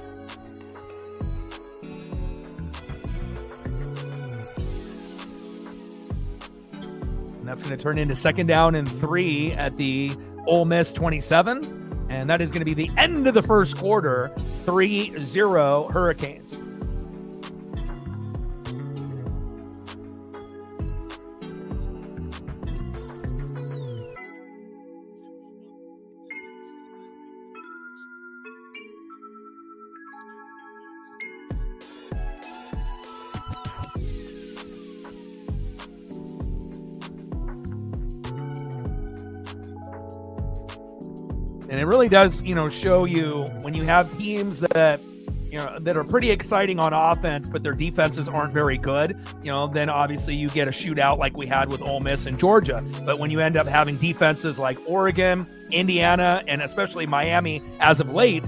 Speaker 1: And that's going to turn into second down and 3 at the Ole Miss 27. And that is going to be the end of the first quarter, 3-0 Hurricanes. And it really does, show you when you have teams that, that are pretty exciting on offense, but their defenses aren't very good, then obviously you get a shootout like we had with Ole Miss and Georgia. But when you end up having defenses like Oregon, Indiana, and especially Miami as of late,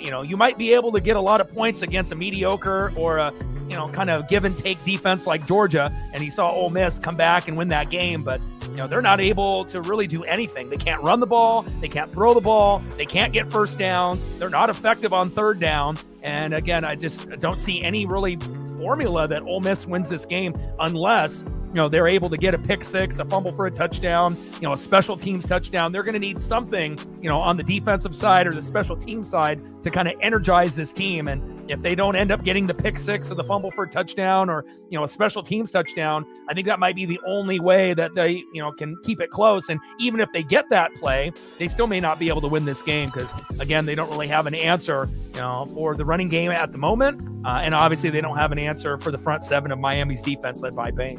Speaker 1: you might be able to get a lot of points against a mediocre or a, kind of give and take defense like Georgia. And you saw Ole Miss come back and win that game, but they're not able to really do anything. They can't run the ball. They can't throw the ball. They can't get first downs. They're not effective on third down. And again, I just don't see any really formula that Ole Miss wins this game unless they're able to get a pick six, a fumble for a touchdown, a special teams touchdown. They're going to need something, on the defensive side or the special team side to kind of energize this team. And if they don't end up getting the pick six or the fumble for a touchdown or, a special teams touchdown, I think that might be the only way that they, can keep it close. And even if they get that play, they still may not be able to win this game because, again, they don't really have an answer, for the running game at the moment. And obviously they don't have an answer for the front seven of Miami's defense led by Payne.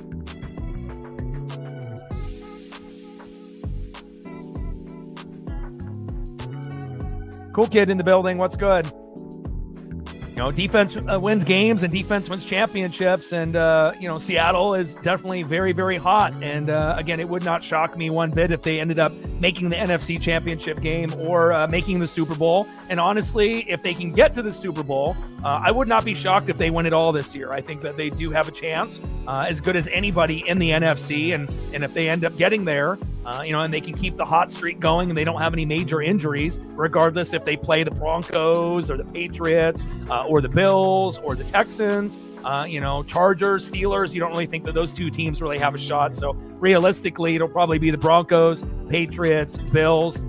Speaker 1: Cool kid in the building. What's good? Defense wins games and defense wins championships. And, Seattle is definitely very, very hot. And, again, it would not shock me one bit if they ended up making the NFC championship game or making the Super Bowl. And honestly, if they can get to the Super Bowl, I would not be shocked if they win it all this year. I think that they do have a chance, as good as anybody in the NFC. And if they end up getting there, and they can keep the hot streak going and they don't have any major injuries, regardless if they play the Broncos or the Patriots or the Bills or the Texans, Chargers, Steelers, you don't really think that those two teams really have a shot. So realistically, it'll probably be the Broncos, Patriots, Bills,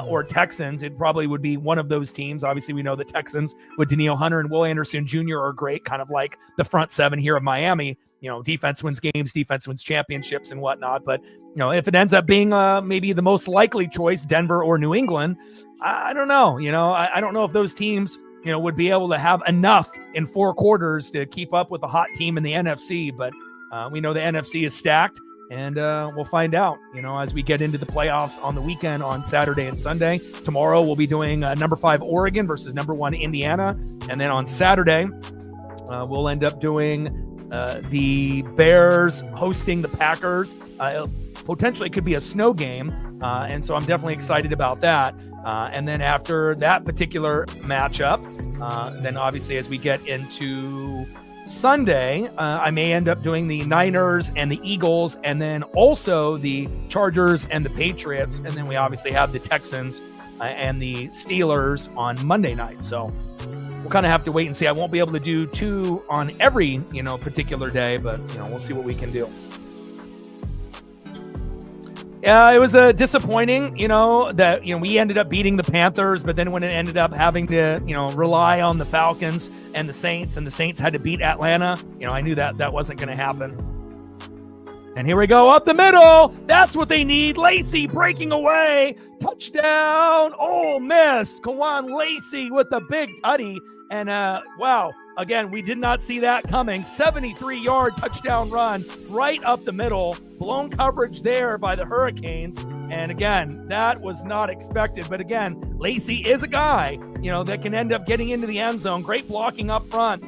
Speaker 1: or Texans. It probably would be one of those teams. Obviously, we know the Texans with Danielle Hunter and Will Anderson Jr. are great, kind of like the front seven here of Miami. Defense wins games, defense wins championships and whatnot. But, if it ends up being maybe the most likely choice, Denver or New England, I don't know. I don't know if those teams, would be able to have enough in 4 quarters to keep up with the hot team in the NFC. But we know the NFC is stacked. And we'll find out, as we get into the playoffs on the weekend on Saturday and Sunday. Tomorrow we'll be doing number 5 Oregon versus number 1 Indiana. And then on Saturday, we'll end up doing the Bears hosting the Packers. Potentially could be a snow game. And so I'm definitely excited about that. And then after that particular matchup, then obviously as we get into Sunday, I may end up doing the Niners and the Eagles, and then also the Chargers and the Patriots. And then we obviously have the Texans and the Steelers on Monday night. So we'll kind of have to wait and see. I won't be able to do 2 on every, particular day, but, we'll see what we can do. Yeah, it was disappointing, that, we ended up beating the Panthers, but then when it ended up having to, rely on the Falcons and the Saints had to beat Atlanta, I knew that wasn't going to happen. And here we go up the middle. That's what they need. Lacy breaking away. Touchdown, Ole Miss. Kawan Lacy with the big tutty. And, wow, again, we did not see that coming. 73-yard touchdown run right up the middle. Blown coverage there by the Hurricanes. And again, that was not expected. But again, Lacy is a guy, that can end up getting into the end zone. Great blocking up front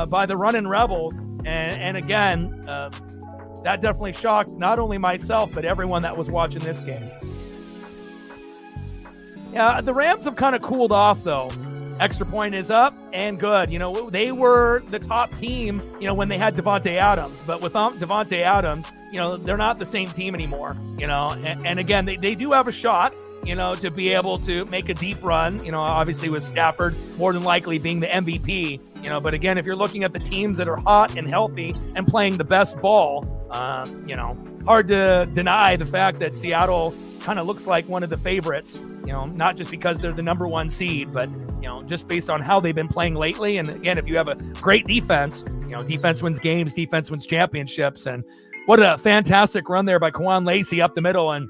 Speaker 1: by the running Rebels. And again, that definitely shocked not only myself, but everyone that was watching this game. Yeah, the Rams have kind of cooled off, though. Extra point is up and good. They were the top team, when they had Devontae Adams. But without Devontae Adams, they're not the same team anymore, And again, they do have a shot, to be able to make a deep run, obviously with Stafford more than likely being the MVP, But again, if you're looking at the teams that are hot and healthy and playing the best ball, hard to deny the fact that Seattle kind of looks like one of the favorites, not just because they're the number one seed, but, just based on how they've been playing lately. And again, if you have a great defense, defense wins games, defense wins championships. And what a fantastic run there by Kwan Lacy up the middle. And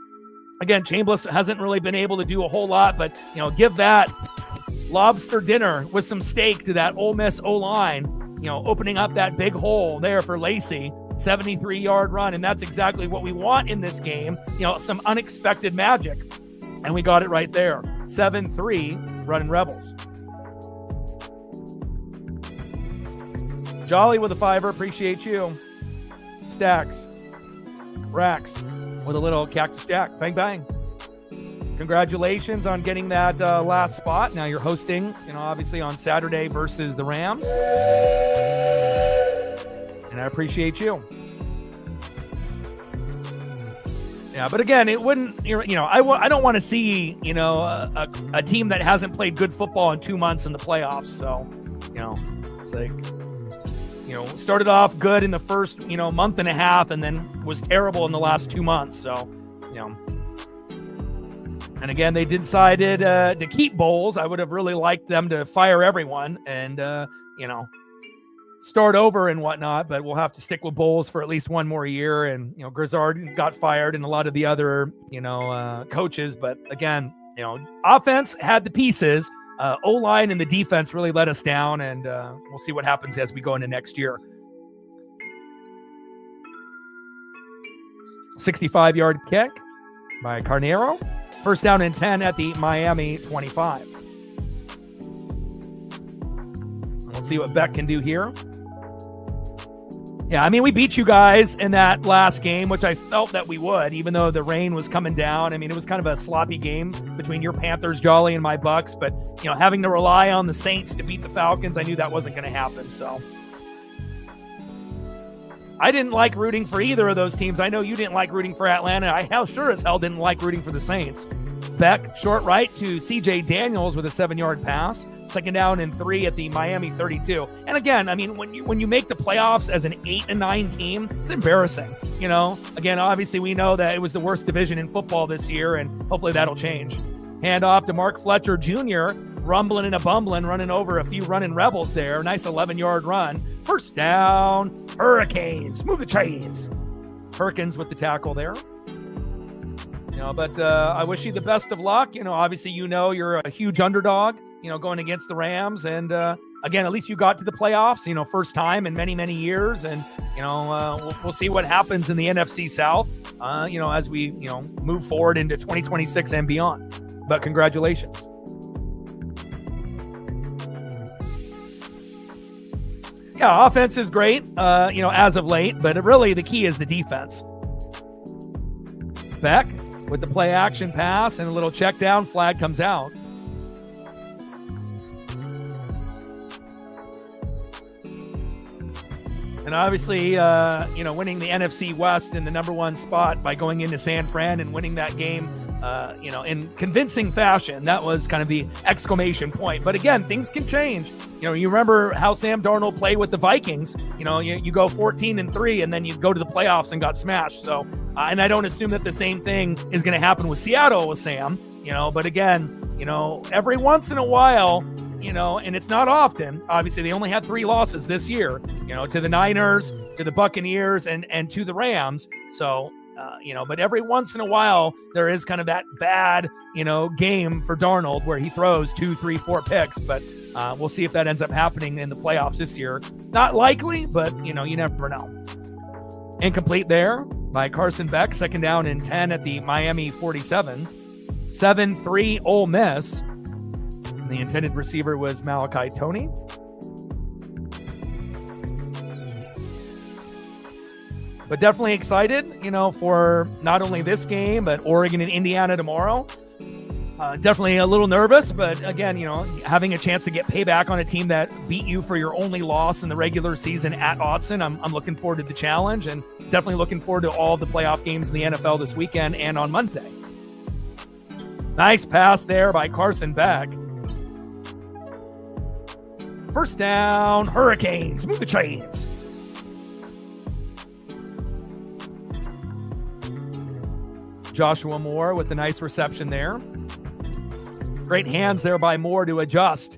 Speaker 1: again, Chambliss hasn't really been able to do a whole lot, but, give that lobster dinner with some steak to that Ole Miss O-line, opening up that big hole there for Lacy. 73-yard run, and that's exactly what we want in this game, some unexpected magic. And we got it right there. 7-3, running Rebels. Jolly with a $5, appreciate you. Stacks. Rax with a little cactus jack. Bang, bang. Congratulations on getting that last spot. Now you're hosting, obviously on Saturday versus the Rams. And I appreciate you. Yeah, but again, it wouldn't, I don't want to see, a team that hasn't played good football in 2 months in the playoffs. So, it's like, started off good in the first, month and a half and then was terrible in the last 2 months. So, and again, they decided to keep Bowles. I would have really liked them to fire everyone and, start over and whatnot, but we'll have to stick with Bowles for at least one more year. And, Grizzard got fired and a lot of the other, coaches. But again, offense had the pieces. O-line and the defense really let us down, and we'll see what happens as we go into next year. 65-yard kick by Carnero. First down and 10 at the Miami 25. We'll see what Beck can do here. Yeah, we beat you guys in that last game, which I felt that we would, even though the rain was coming down. It was kind of a sloppy game between your Panthers, Jolly, and my Bucks. But, having to rely on the Saints to beat the Falcons, I knew that wasn't going to happen. So I didn't like rooting for either of those teams. I know you didn't like rooting for Atlanta. I sure as hell didn't like rooting for the Saints. Beck, short right to C.J. Daniels with a 7-yard pass. Second down and 3 at the Miami 32. And again, when you make the playoffs as an 8-9 team, it's embarrassing. Again, obviously we know that it was the worst division in football this year, and hopefully that'll change. Hand off to Mark Fletcher Jr., rumbling and a bumbling, running over a few running Rebels there. Nice 11-yard run. First down, Hurricanes. Move the chains. Perkins with the tackle there. But I wish you the best of luck. Obviously, you're a huge underdog, going against the Rams. And again, at least you got to the playoffs, first time in many, many years. And, we'll see what happens in the NFC South, as we, move forward into 2026 and beyond. But congratulations. Yeah, offense is great, as of late. But really, the key is the defense. Beck with the play action pass and a little check down, flag comes out. And obviously, winning the NFC West in the number one spot by going into San Fran and winning that game, in convincing fashion, that was kind of the exclamation point. But again, things can change. You remember how Sam Darnold played with the Vikings. You go 14-3 and then you go to the playoffs and got smashed. So, and I don't assume that the same thing is going to happen with Seattle with Sam, but again, every once in a while, and it's not often. Obviously, they only had 3 losses this year, to the Niners, to the Buccaneers, and to the Rams. So, but every once in a while, there is kind of that bad, game for Darnold where he throws 2, 3, 4 picks. But We'll see if that ends up happening in the playoffs this year. Not likely, but, you never know. Incomplete there by Carson Beck. Second down and 10 at the Miami 47. 7-3 Ole Miss. And the intended receiver was Malachi Toney. But definitely excited, for not only this game, but Oregon and Indiana tomorrow. Definitely a little nervous, but again, having a chance to get payback on a team that beat you for your only loss in the regular season at Autzen, I'm looking forward to the challenge, and definitely looking forward to all the playoff games in the NFL this weekend and on Monday. Nice pass there by Carson Beck. First down, Hurricanes. Move the chains. Joshua Moore with the nice reception there. Great hands there by Moore to adjust.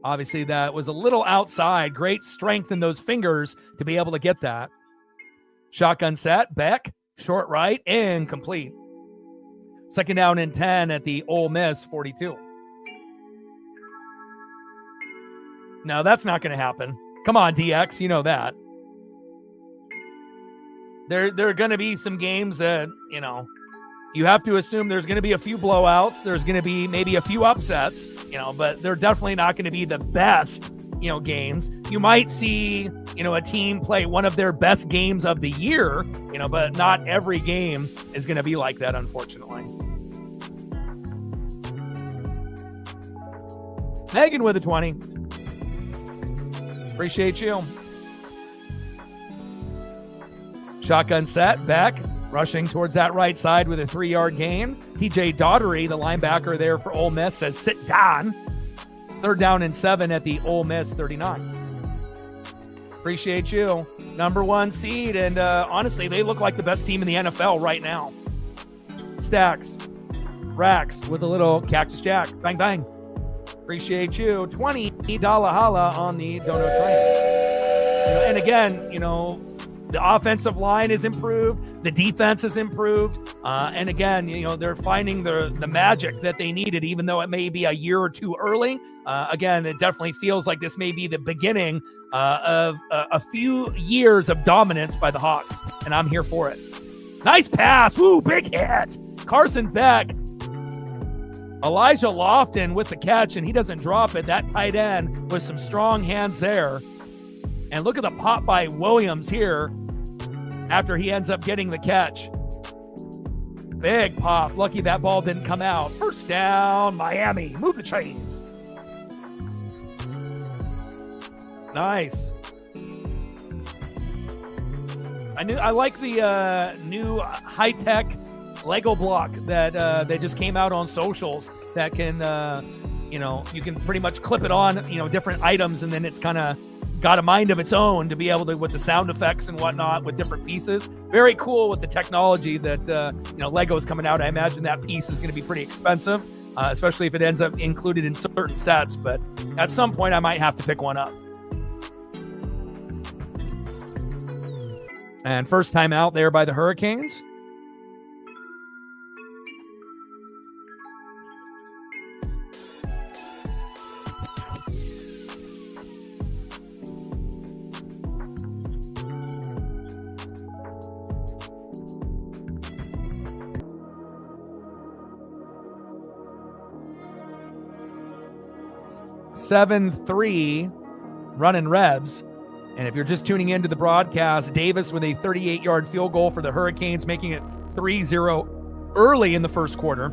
Speaker 1: Obviously, that was a little outside. Great strength in those fingers to be able to get that. Shotgun set, Beck, short right, incomplete. Second down and 10 at the Ole Miss 42. No, that's not going to happen. Come on, DX, you know that. There are going to be some games that, you have to assume there's going to be a few blowouts. There's going to be maybe a few upsets, but they're definitely not going to be the best, games. You might see, a team play one of their best games of the year, but not every game is going to be like that, unfortunately. Megan with a 20. Appreciate you. Shotgun set, Beck. Rushing towards that right side with a 3-yard gain. TJ Daughtery, the linebacker there for Ole Miss, says sit down. Third down and 7 at the Ole Miss 39. Appreciate you. Number 1 seed, and honestly, they look like the best team in the NFL right now. Stacks. Rax with a little Cactus Jack. Bang, bang. Appreciate you. $20 holla on the dono train. And again, the offensive line is improved. The defense is improved. And again, they're finding the magic that they needed, even though it may be a year or two early. Again, it definitely feels like this may be the beginning of a few years of dominance by the Hawks, and I'm here for it. Nice pass. Woo, big hit. Carson Beck. Elijah Lofton with the catch, and he doesn't drop it. That tight end with some strong hands there. And look at the pop by Williams here after he ends up getting the catch. Big pop. Lucky that ball didn't come out. First down, Miami. Move the chains. Nice. I like the new high-tech Lego block that they just came out on socials that can, you can pretty much clip it on, different items, and then it's kind of got a mind of its own to be able to, with the sound effects and whatnot, with different pieces. Very cool with the technology that, Lego's coming out. I imagine that piece is going to be pretty expensive, especially if it ends up included in certain sets. But at some point, I might have to pick one up. And first time out there by the Hurricanes. (7-3) running Rebs. And if you're just tuning into the broadcast, Davis with a 38-yard field goal for the Hurricanes, making it 3-0 early in the first quarter.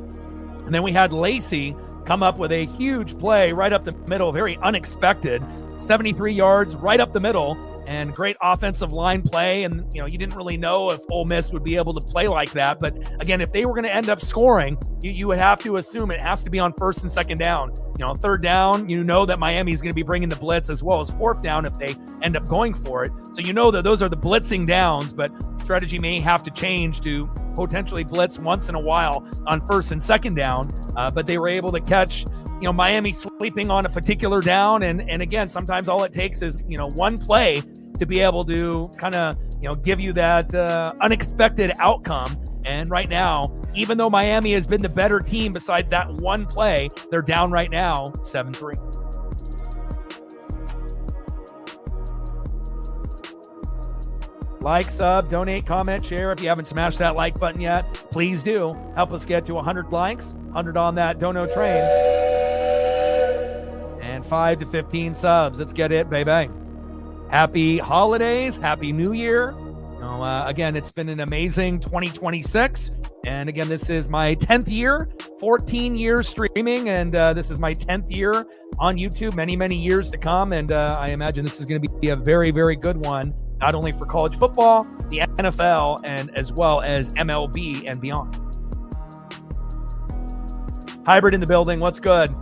Speaker 1: And then we had Lacy come up with a huge play right up the middle, very unexpected, 73 yards right up the middle, and great offensive line play. And, you didn't really know if Ole Miss would be able to play like that. But again, if they were going to end up scoring, you would have to assume it has to be on first and second down. Third down, that Miami is going to be bringing the blitz, as well as fourth down if they end up going for it. So that those are the blitzing downs, but strategy may have to change to potentially blitz once in a while on first and second down. But they were able to catch Miami sleeping on a particular down. And again, sometimes all it takes is, one play to be able to kind of, give you that unexpected outcome. And right now, even though Miami has been the better team besides that one play, they're down right now 7-3. Like, sub, donate, comment, share. If you haven't smashed that like button yet, please do. Help us get to 100 likes, 100 on that dono train, and 5 to 15 subs. Let's get it, baby. Happy holidays. Happy New Year. Again, it's been an amazing 2026. And again, this is my 10th year, 14 years streaming, and this is my 10th year on YouTube, many, many years to come. And I imagine this is going to be a very, very good one, not only for college football, the NFL, and as well as MLB and beyond. Hybrid in the building. What's good?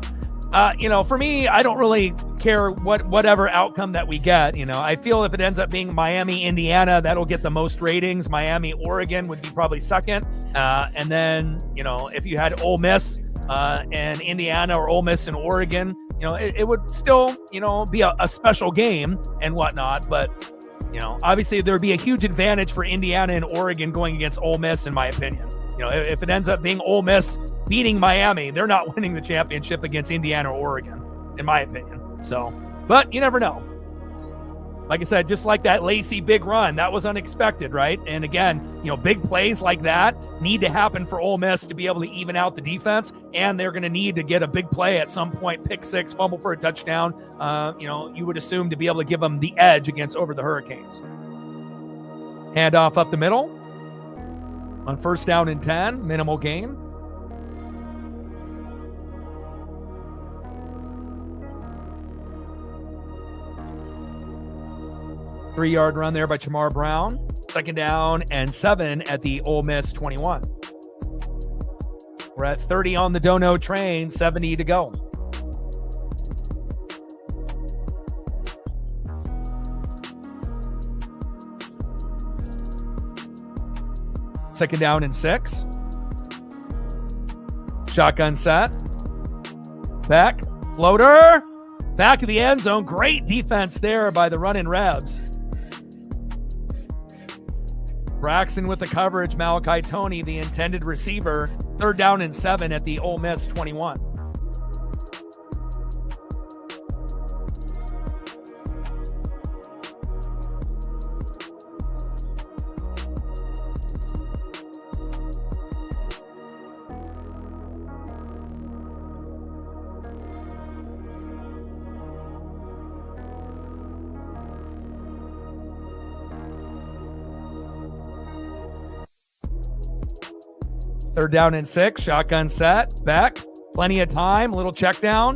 Speaker 1: For me, I don't really care whatever outcome that we get. I feel if it ends up being Miami, Indiana, that'll get the most ratings. Miami, Oregon would be probably second. And then, if you had Ole Miss and Indiana, or Ole Miss and Oregon, it would still, be a special game and whatnot. But, obviously there'd be a huge advantage for Indiana and Oregon going against Ole Miss, in my opinion. If it ends up being Ole Miss beating Miami, they're not winning the championship against Indiana or Oregon, in my opinion. So, but you never know. Like I said, just like that Lacy big run, that was unexpected, right? And again, big plays like that need to happen for Ole Miss to be able to even out the defense, and they're going to need to get a big play at some point, pick six, fumble for a touchdown. You would assume to be able to give them the edge over the Hurricanes. Handoff up the middle on 1st down and 10, minimal gain. Three-yard run there by Chamar Brown. 2nd down and 7 at the Ole Miss 21. We're at 30 on the dono train, 70 to go. Second down and 6. Shotgun set. Back. Floater. Back of the end zone. Great defense there by the running Rebs. Braxton with the coverage. Malachi Toney, the intended receiver. 3rd down and 7 at the Ole Miss 21. Third down and 6, shotgun set, back, plenty of time, little check down.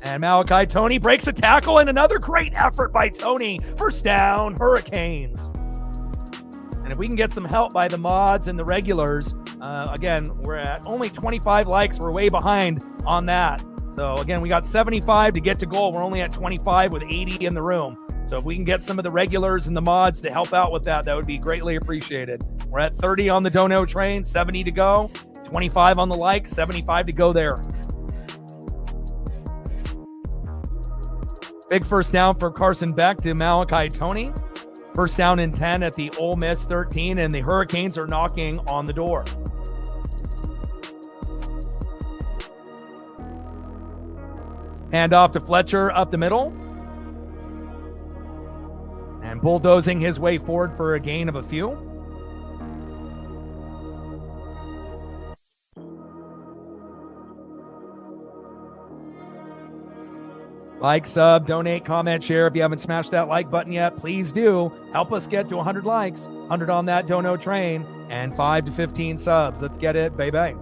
Speaker 1: And Malachi Toney breaks a tackle, and another great effort by Toney. 1st down, Hurricanes. And if we can get some help by the mods and the regulars, again, we're at only 25 likes. We're way behind on that. So again, we got 75 to get to goal. We're only at 25 with 80 in the room. So if we can get some of the regulars and the mods to help out with that, that would be greatly appreciated. We're at 30 on the dono train, 70 to go, 25 on the likes, 75 to go there. Big 1st down for Carson Beck to Malachi Toney. 1st down and 10 at the Ole Miss 13, and the Hurricanes are knocking on the door. Handoff to Fletcher up the middle. And bulldozing his way forward for a gain of a few. Like, sub, donate, comment, share. If you haven't smashed that like button yet, please do. Help us get to 100 likes, 100 on that dono train, and 5 to 15 subs. Let's get it, baby.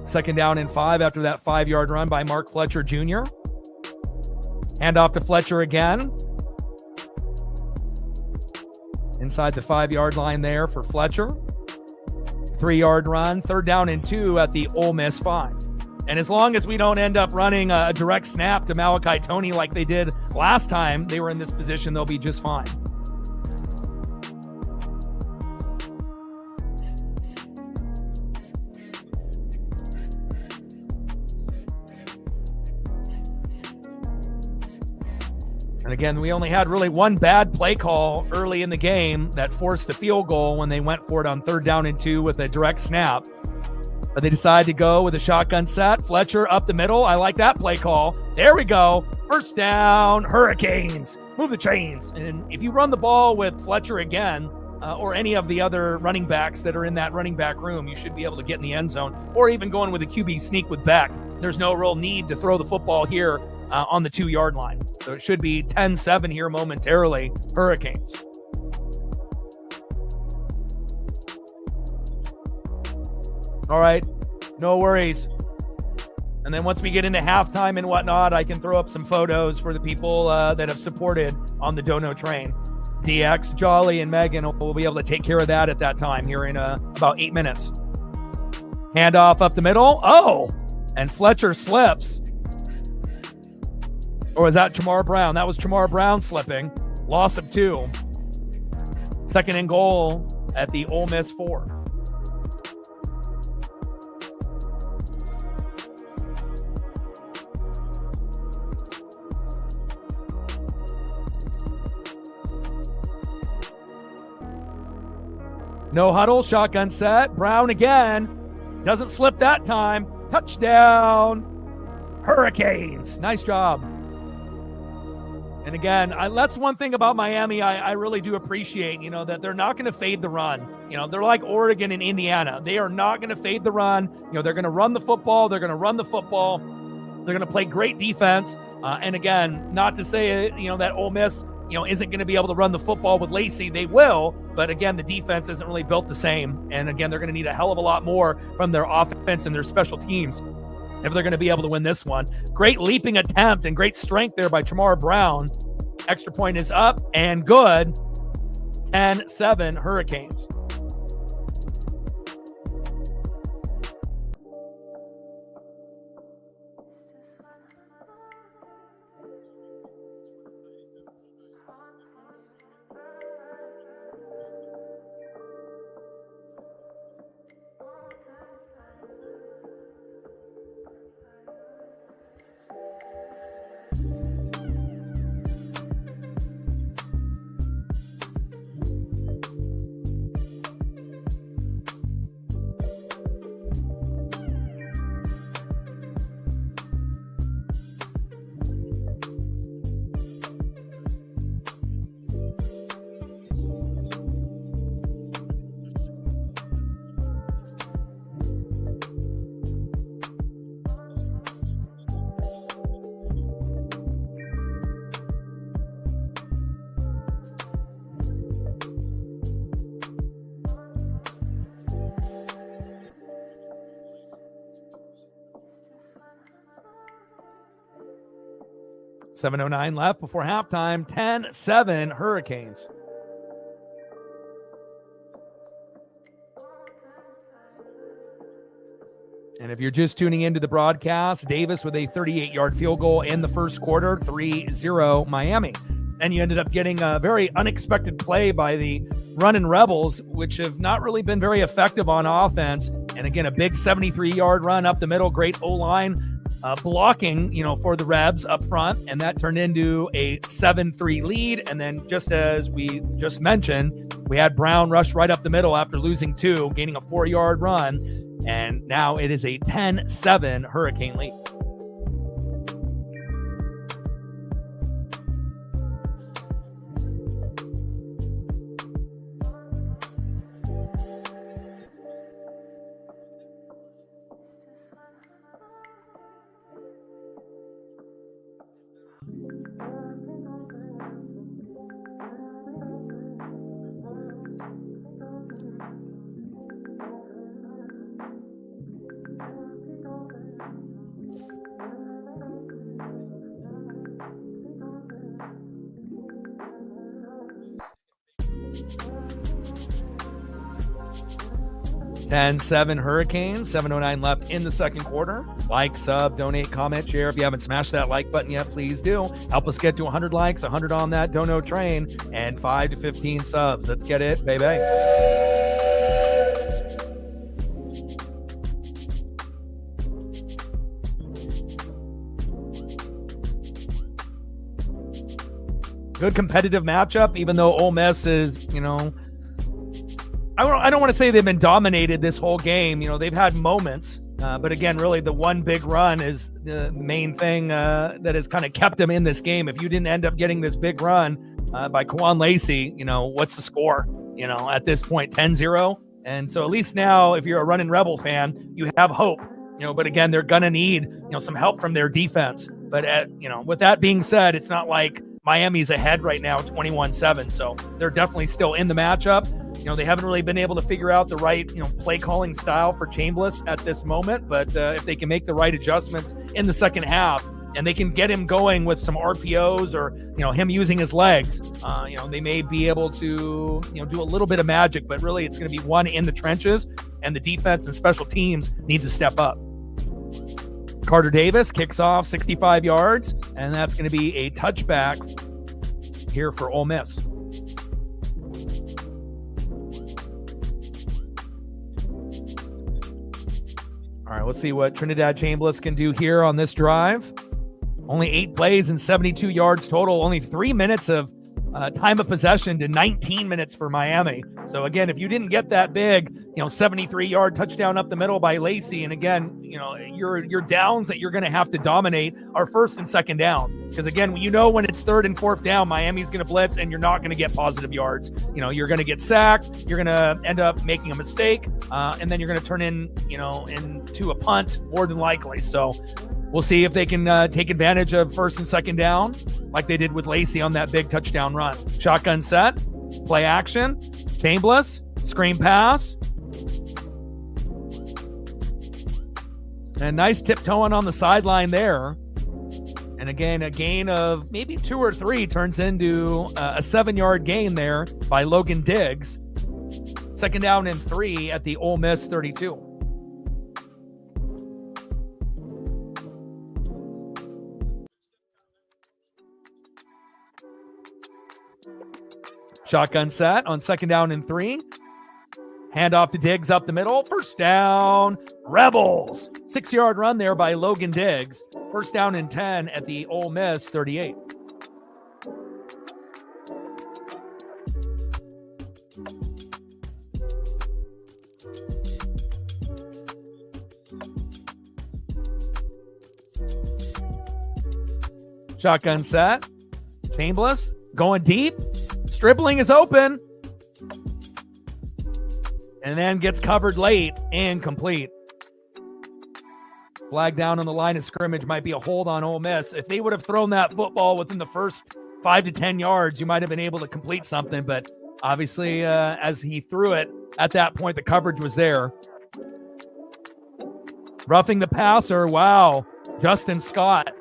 Speaker 1: Second down and 5 after that 5-yard run by Mark Fletcher Jr. Handoff to Fletcher again. Inside the 5-yard line there for Fletcher. 3-yard run, 3rd down and 2 at the Ole Miss 5. And as long as we don't end up running a direct snap to Malachi Toney like they did last time they were in this position, they'll be just fine. And again, we only had really one bad play call early in the game that forced the field goal when they went for it on 3rd down and 2 with a direct snap. but they decide to go with a shotgun set. Fletcher up the middle. I like that play call. There we go. First down, Hurricanes. Move the chains. And if you run the ball with Fletcher again, or any of the other running backs that are in that running back room, you should be able to get in the end zone, or even going with a QB sneak with Beck. There's no real need to throw the football here on the 2-yard line. So it should be 10-7 here momentarily, Hurricanes. All right, no worries. And then once we get into halftime and whatnot, I can throw up some photos for the people that have supported on the Dono train. DX, Jolly, and Megan will be able to take care of that at that time here in about 8 minutes. Handoff up the middle. Oh, and Fletcher slips. Or was that Chamar Brown? That was Chamar Brown slipping. Loss of 2. Second and goal at the Ole Miss 4. No huddle, shotgun set. Brown again. Doesn't slip that time. Touchdown, Hurricanes. Nice job. And again, that's one thing about Miami I really do appreciate, that they're not going to fade the run. They're like Oregon and Indiana. They are not going to fade the run. They're going to run the football. They're going to run the football. They're going to play great defense. And again, not to say, that Ole Miss, isn't going to be able to run the football with Lacy. They will, but again, the defense isn't really built the same. And again, they're going to need a hell of a lot more from their offense and their special teams if they're going to be able to win this one. Great leaping attempt and great strength there by Chamar Brown. Extra point is up and good. 10-7 Hurricanes. .709 left before halftime. 10-7 Hurricanes. And if you're just tuning into the broadcast, Davis with a 38-yard field goal in the first quarter, 3-0 Miami. And you ended up getting a very unexpected play by the running Rebels, which have not really been very effective on offense. And again, a big 73-yard run up the middle, great O-line blocking, for the Rebs up front, and that turned into a 7-3 lead. And then, just as we just mentioned, we had Brown rush right up the middle after losing 2, gaining a 4-yard run, and now it is a 10-7 Hurricane lead. .7 Hurricanes, 7:09 left in the second quarter. Like, sub, donate, comment, share. If you haven't smashed that like button yet, please do. Help us get to 100 likes, 100 on that Dono train, and 5 to 15 subs. Let's get it, baby. Good competitive matchup, even though Ole Miss is, I don't want to say they've been dominated this whole game. They've had moments, but again, really the one big run is the main thing that has kind of kept them in this game. If you didn't end up getting this big run by Kwan Lacy, what's the score? At this point, 10-0. And so at least now, if you're a running Rebel fan, you have hope. But again, they're going to need, some help from their defense. But, with that being said, it's not like Miami's ahead right now, 21-7. So they're definitely still in the matchup. They haven't really been able to figure out the right, play calling style for Chambliss at this moment. But if they can make the right adjustments in the second half, and they can get him going with some RPOs or, him using his legs, they may be able to, do a little bit of magic. But really, it's going to be one in the trenches, and the defense and special teams needs to step up. Carter Davis kicks off 65 yards, and that's going to be a touchback here for Ole Miss. All right, let's see what Trinidad Chambliss can do here on this drive. Only 8 plays and 72 yards total. Only 3 minutes of time of possession to 19 minutes for Miami. So again, if you didn't get that big, 73-yard touchdown up the middle by Lacy, and again, your downs that you're going to have to dominate are first and second down. Because again, when it's third and fourth down, Miami's going to blitz, and you're not going to get positive yards. You're going to get sacked. You're going to end up making a mistake, and then you're going to turn into a punt more than likely. So we'll see if they can take advantage of first and second down like they did with Lacy on that big touchdown run. Shotgun set, play action, Chambliss, screen pass. And nice tiptoeing on the sideline there. And again, a gain of maybe 2 or 3 turns into a 7-yard gain there by Logan Diggs. Second down and 3 at the Ole Miss 32. Shotgun set on second down and 3. Handoff to Diggs up the middle. First down, Rebels. 6-yard run there by Logan Diggs. First down and 10 at the Ole Miss 38. Shotgun set. Chambliss going deep. Stribling is open. And then gets covered late and complete. Flag down on the line of scrimmage might be a hold on Ole Miss. If they would have thrown that football within the first 5 to 10 yards, you might have been able to complete something. But obviously, as he threw it, at that point, the coverage was there. Roughing the passer. Wow. Justin Scott.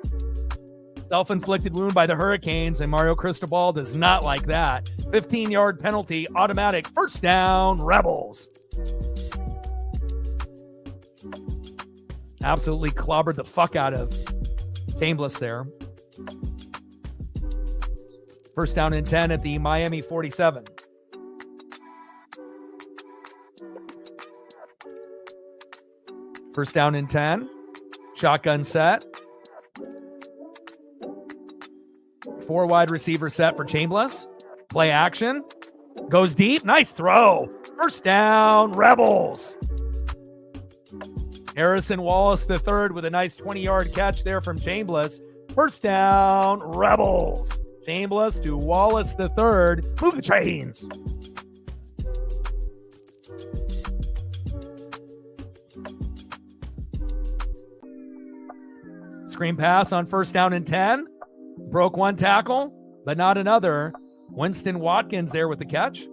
Speaker 1: Self-inflicted wound by the Hurricanes, and Mario Cristobal does not like that. 15-yard penalty, automatic first down, Rebels. Absolutely clobbered the fuck out of Chambliss there. First down and 10 at the Miami 47. First down and 10. Shotgun set. 4 wide receiver set for Chambliss. Play action. Goes deep. Nice throw. First down, Rebels. Harrison Wallace III with a nice 20-yard catch there from Chambliss. First down, Rebels. Chambliss to Wallace III. Move the chains. Screen pass on first down and 10. Broke one tackle, but not another. Winston Watkins there with the catch.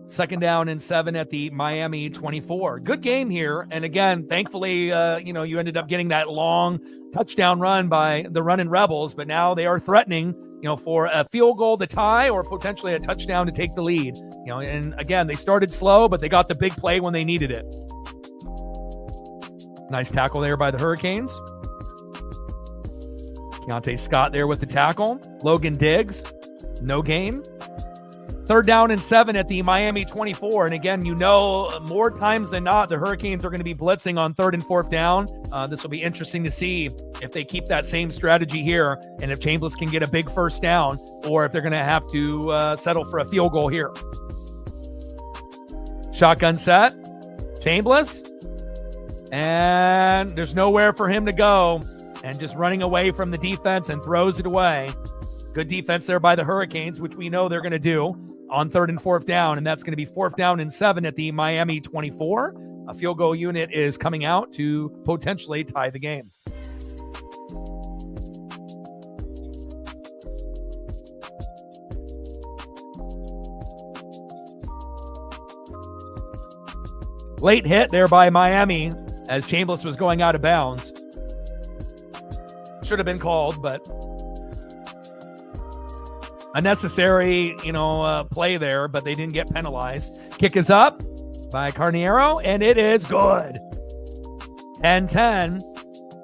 Speaker 1: Second down and 7 at the Miami 24. Good game here. And again, thankfully, you ended up getting that long touchdown run by the running Rebels, but now they are threatening, for a field goal to tie or potentially a touchdown to take the lead. And again, they started slow, but they got the big play when they needed it. Nice tackle there by the Hurricanes. Keontae Scott there with the tackle. Logan Diggs, no gain. Third down and 7 at the Miami 24. And again, more times than not, the Hurricanes are going to be blitzing on third and fourth down. This will be interesting to see if they keep that same strategy here and if Chambliss can get a big first down or if they're going to have to settle for a field goal here. Shotgun set. Chambliss. And there's nowhere for him to go. And just running away from the defense and throws it away. Good defense there by the Hurricanes, which we know they're going to do on 3rd and 4th down. And that's going to be 4th down and 7 at the Miami 24. A field goal unit is coming out to potentially tie the game. Late hit there by Miami as Chambliss was going out of bounds. Should have been called, but unnecessary, play there, but they didn't get penalized. Kick is up by Carniero, and it is good. 10-10,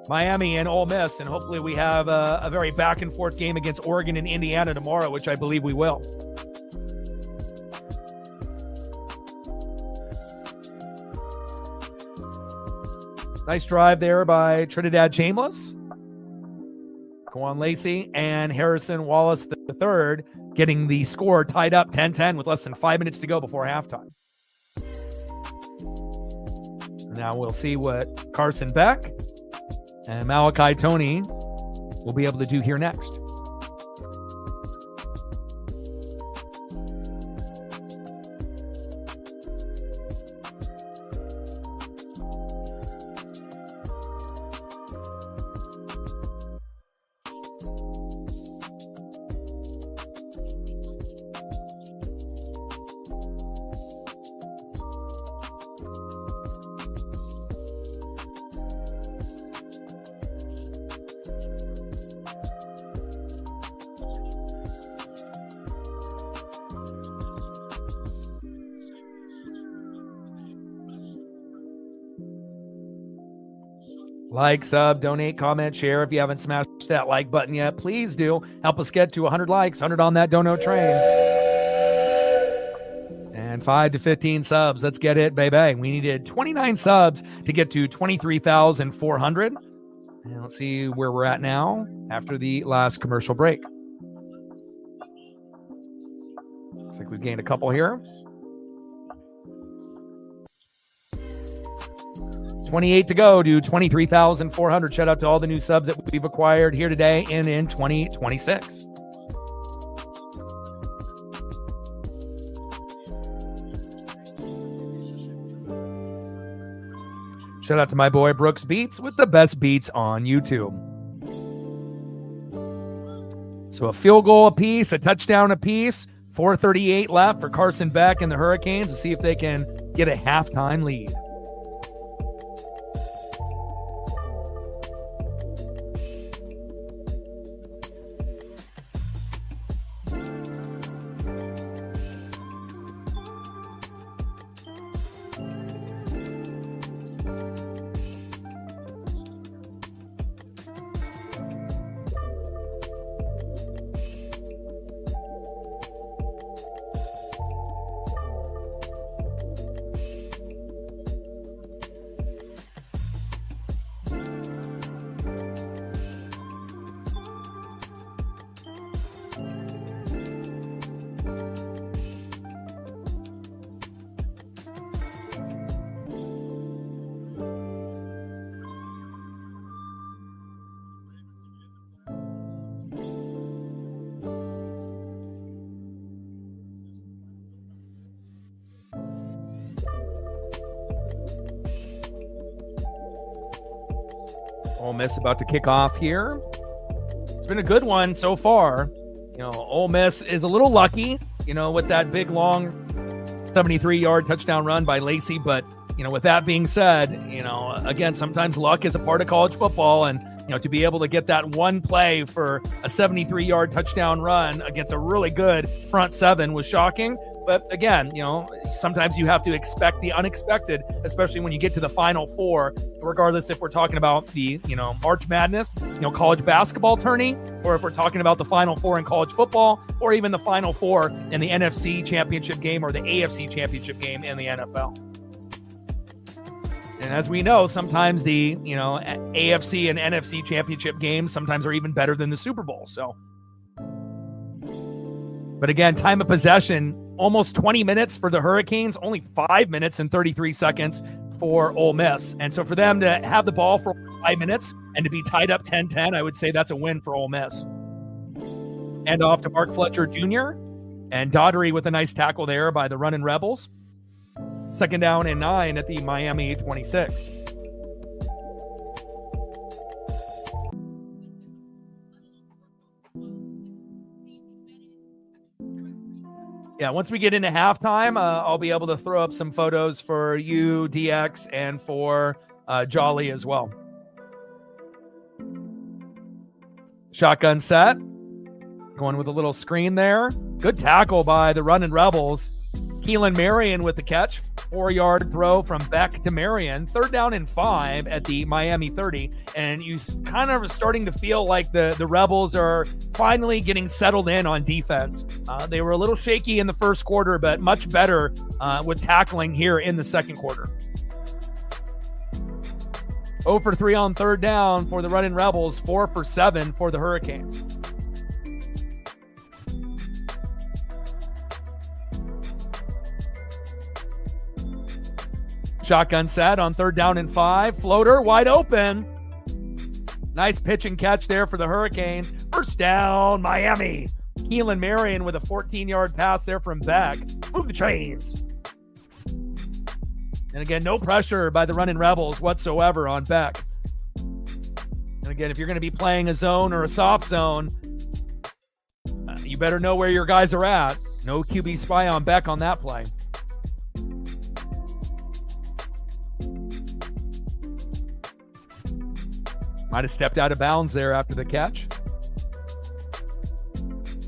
Speaker 1: Miami and Ole Miss, and hopefully we have a very back-and-forth game against Oregon and Indiana tomorrow, which I believe we will. Nice drive there by Trinidad Chambliss. Go on Lacy and Harrison Wallace III getting the score tied up 10-10 with less than 5 minutes to go before halftime. Now we'll see what Carson Beck and Malachi Toney will be able to do here next. Like, sub, donate, comment, share. If you haven't smashed that like button yet, please do. Help us get to 100 likes, 100 on that dono train. And 5 to 15 subs. Let's get it, baby. We needed 29 subs to get to 23,400. And let's see where we're at now after the last commercial break. Looks like we've gained a couple here. 28 to go to 23,400. Shout out to all the new subs that we've acquired here today and in 2026. Shout out to my boy Brooks Beats with the best beats on YouTube. So a field goal apiece, a touchdown apiece, 4:38 left for Carson Beck and the Hurricanes to see if they can get a halftime lead. Ole Miss about to kick off here. It's been a good one so far. Ole Miss is a little lucky, with that big, long 73-yard touchdown run by Lacy. But, with that being said, again, sometimes luck is a part of college football. And, to be able to get that one play for a 73-yard touchdown run against a really good front seven was shocking. But again, sometimes you have to expect the unexpected, especially when you get to the Final Four, regardless if we're talking about the, March Madness, college basketball tourney, or if we're talking about the Final Four in college football, or even the Final Four in the NFC championship game or the AFC championship game in the NFL. And as we know, sometimes the, AFC and NFC championship games sometimes are even better than the Super Bowl. So But again, time of possession, almost 20 minutes for the Hurricanes, only 5 minutes and 33 seconds for Ole Miss. And so for them to have the ball for 5 minutes and to be tied up 10-10, I would say that's a win for Ole Miss. And off to Mark Fletcher Jr. and Daugherty with a nice tackle there by the running Rebels. 2nd down and 9 at the Miami 26. Yeah, once we get into halftime, I'll be able to throw up some photos for you, DX, and for Jolly as well. Shotgun set. Going with a little screen there. Good tackle by the running Rebels. Keelan Marion with the catch. 4-yard throw from Beck to Marion. 3rd down and 5 at the Miami 30. And you kind of are starting to feel like the Rebels are finally getting settled in on defense. They were a little shaky in the first quarter, but much better with tackling here in the second quarter. 0 for 3 on 3rd down for the running Rebels. 4 for 7 for the Hurricanes. Shotgun set on 3rd down and 5. Floater wide open. Nice pitch and catch there for the Hurricanes. 1st down, Miami. Keelan Marion with a 14-yard pass there from Beck. Move the chains. And again, no pressure by the running Rebels whatsoever on Beck. And again, if you're going to be playing a zone or a soft zone, you better know where your guys are at. No QB spy on Beck on that play. Might have stepped out of bounds there after the catch.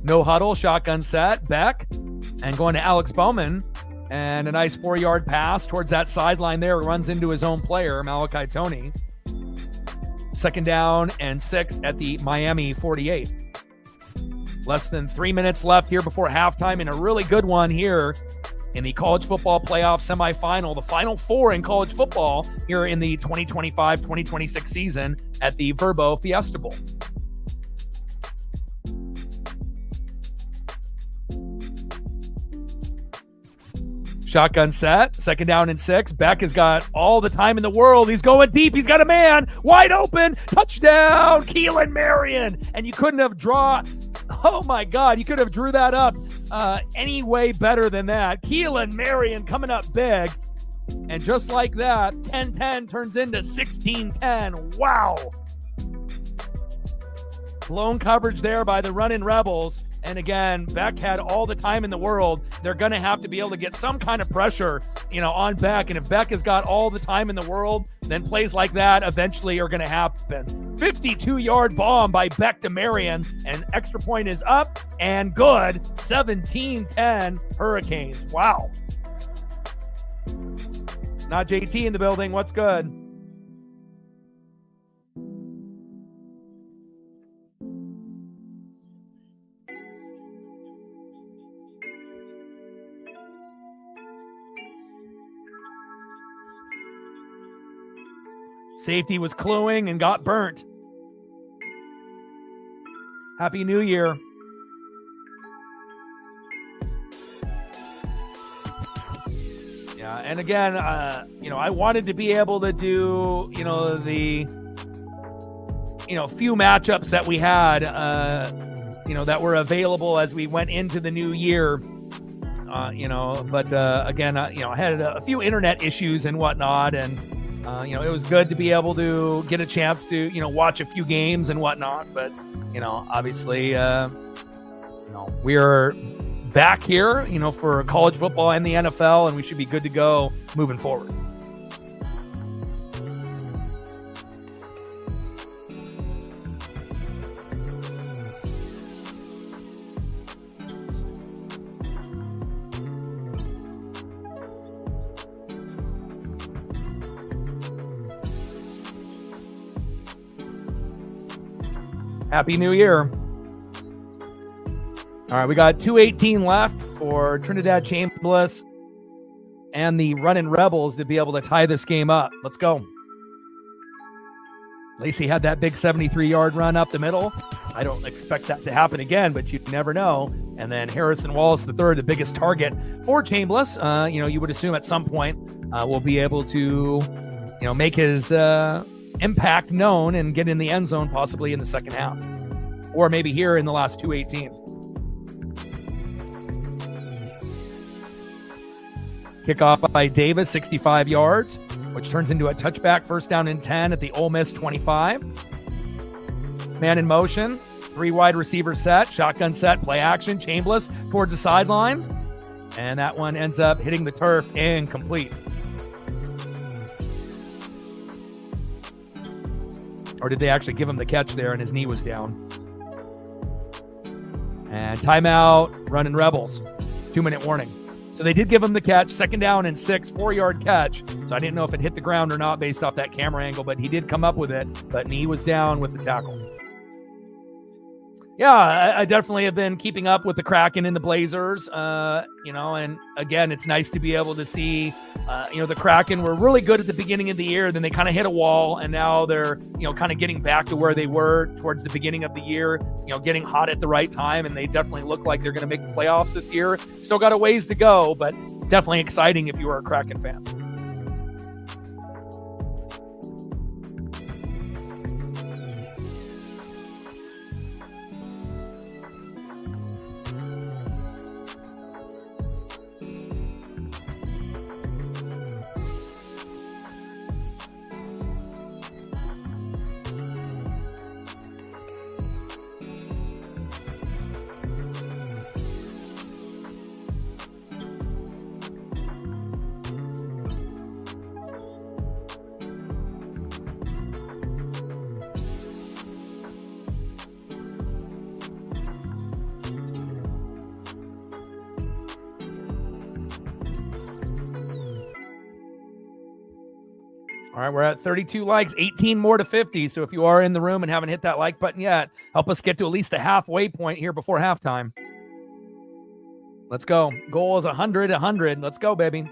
Speaker 1: No huddle, shotgun set, Beck, and going to Alex Bowman. And a nice 4-yard pass towards that sideline there. Runs into his own player, Malachi Toney. 2nd down and 6 at the Miami 48. Less than 3 minutes left here before halftime, and a really good one here in the college football playoff semifinal, the Final Four in college football here in the 2025-2026 season at the Verbo Fiesta Bowl. Shotgun set, 2nd down and 6. Beck has got all the time in the world. He's going deep. He's got a man wide open. Touchdown, Keelan Marion. And you couldn't have oh my God, you could have drew that up any way better than that. Keelan Marion coming up big. And just like that, 10-10 turns into 16-10. Wow. Blown coverage there by the running Rebels. And again, Beck had all the time in the world. They're going to have to be able to get some kind of pressure, on Beck. And if Beck has got all the time in the world, then plays like that eventually are going to happen. 52-yard bomb by Beck to Marion. And extra point is up and good. 17-10 Hurricanes. Wow. Not JT in the building. What's good? Safety was cluing and got burnt. Happy New Year. Yeah, and again, I wanted to be able to do, the, few matchups that we had, that were available as we went into the new year, but again, I had a few internet issues and whatnot, and it was good to be able to get a chance to, watch a few games and whatnot. But, obviously, we're back here, for college football and the NFL, and we should be good to go moving forward. Happy New Year. All right, we got 2:18 left for Trinidad Chambliss and the running Rebels to be able to tie this game up. Let's go. Lacy had that big 73-yard run up the middle. I don't expect that to happen again, but you never know. And then Harrison Wallace III, the biggest target for Chambliss. You would assume at some point will be able to, make his impact known and get in the end zone possibly in the second half. Or maybe here in the last 2:18. Kickoff by Davis, 65 yards, which turns into a touchback, first down and 10 at the Ole Miss 25. Man in motion, 3 wide receiver set, shotgun set, play action, Chambliss towards the sideline. And that one ends up hitting the turf incomplete. Or did they actually give him the catch there and his knee was down? And timeout, running Rebels. 2-minute warning. So they did give him the catch, second down and 6, 4-yard catch. So I didn't know if it hit the ground or not based off that camera angle, but he did come up with it. But knee was down with the tackle. Yeah, I definitely have been keeping up with the Kraken and the Blazers, and again, it's nice to be able to see, the Kraken were really good at the beginning of the year, then they kind of hit a wall, and now they're, kind of getting back to where they were towards the beginning of the year, getting hot at the right time, and they definitely look like they're going to make the playoffs this year. Still got a ways to go, but definitely exciting if you are a Kraken fan. All right, we're at 32 likes, 18 more to 50. So if you are in the room and haven't hit that like button yet, help us get to at least the halfway point here before halftime. Let's go. Goal is 100. Let's go, baby.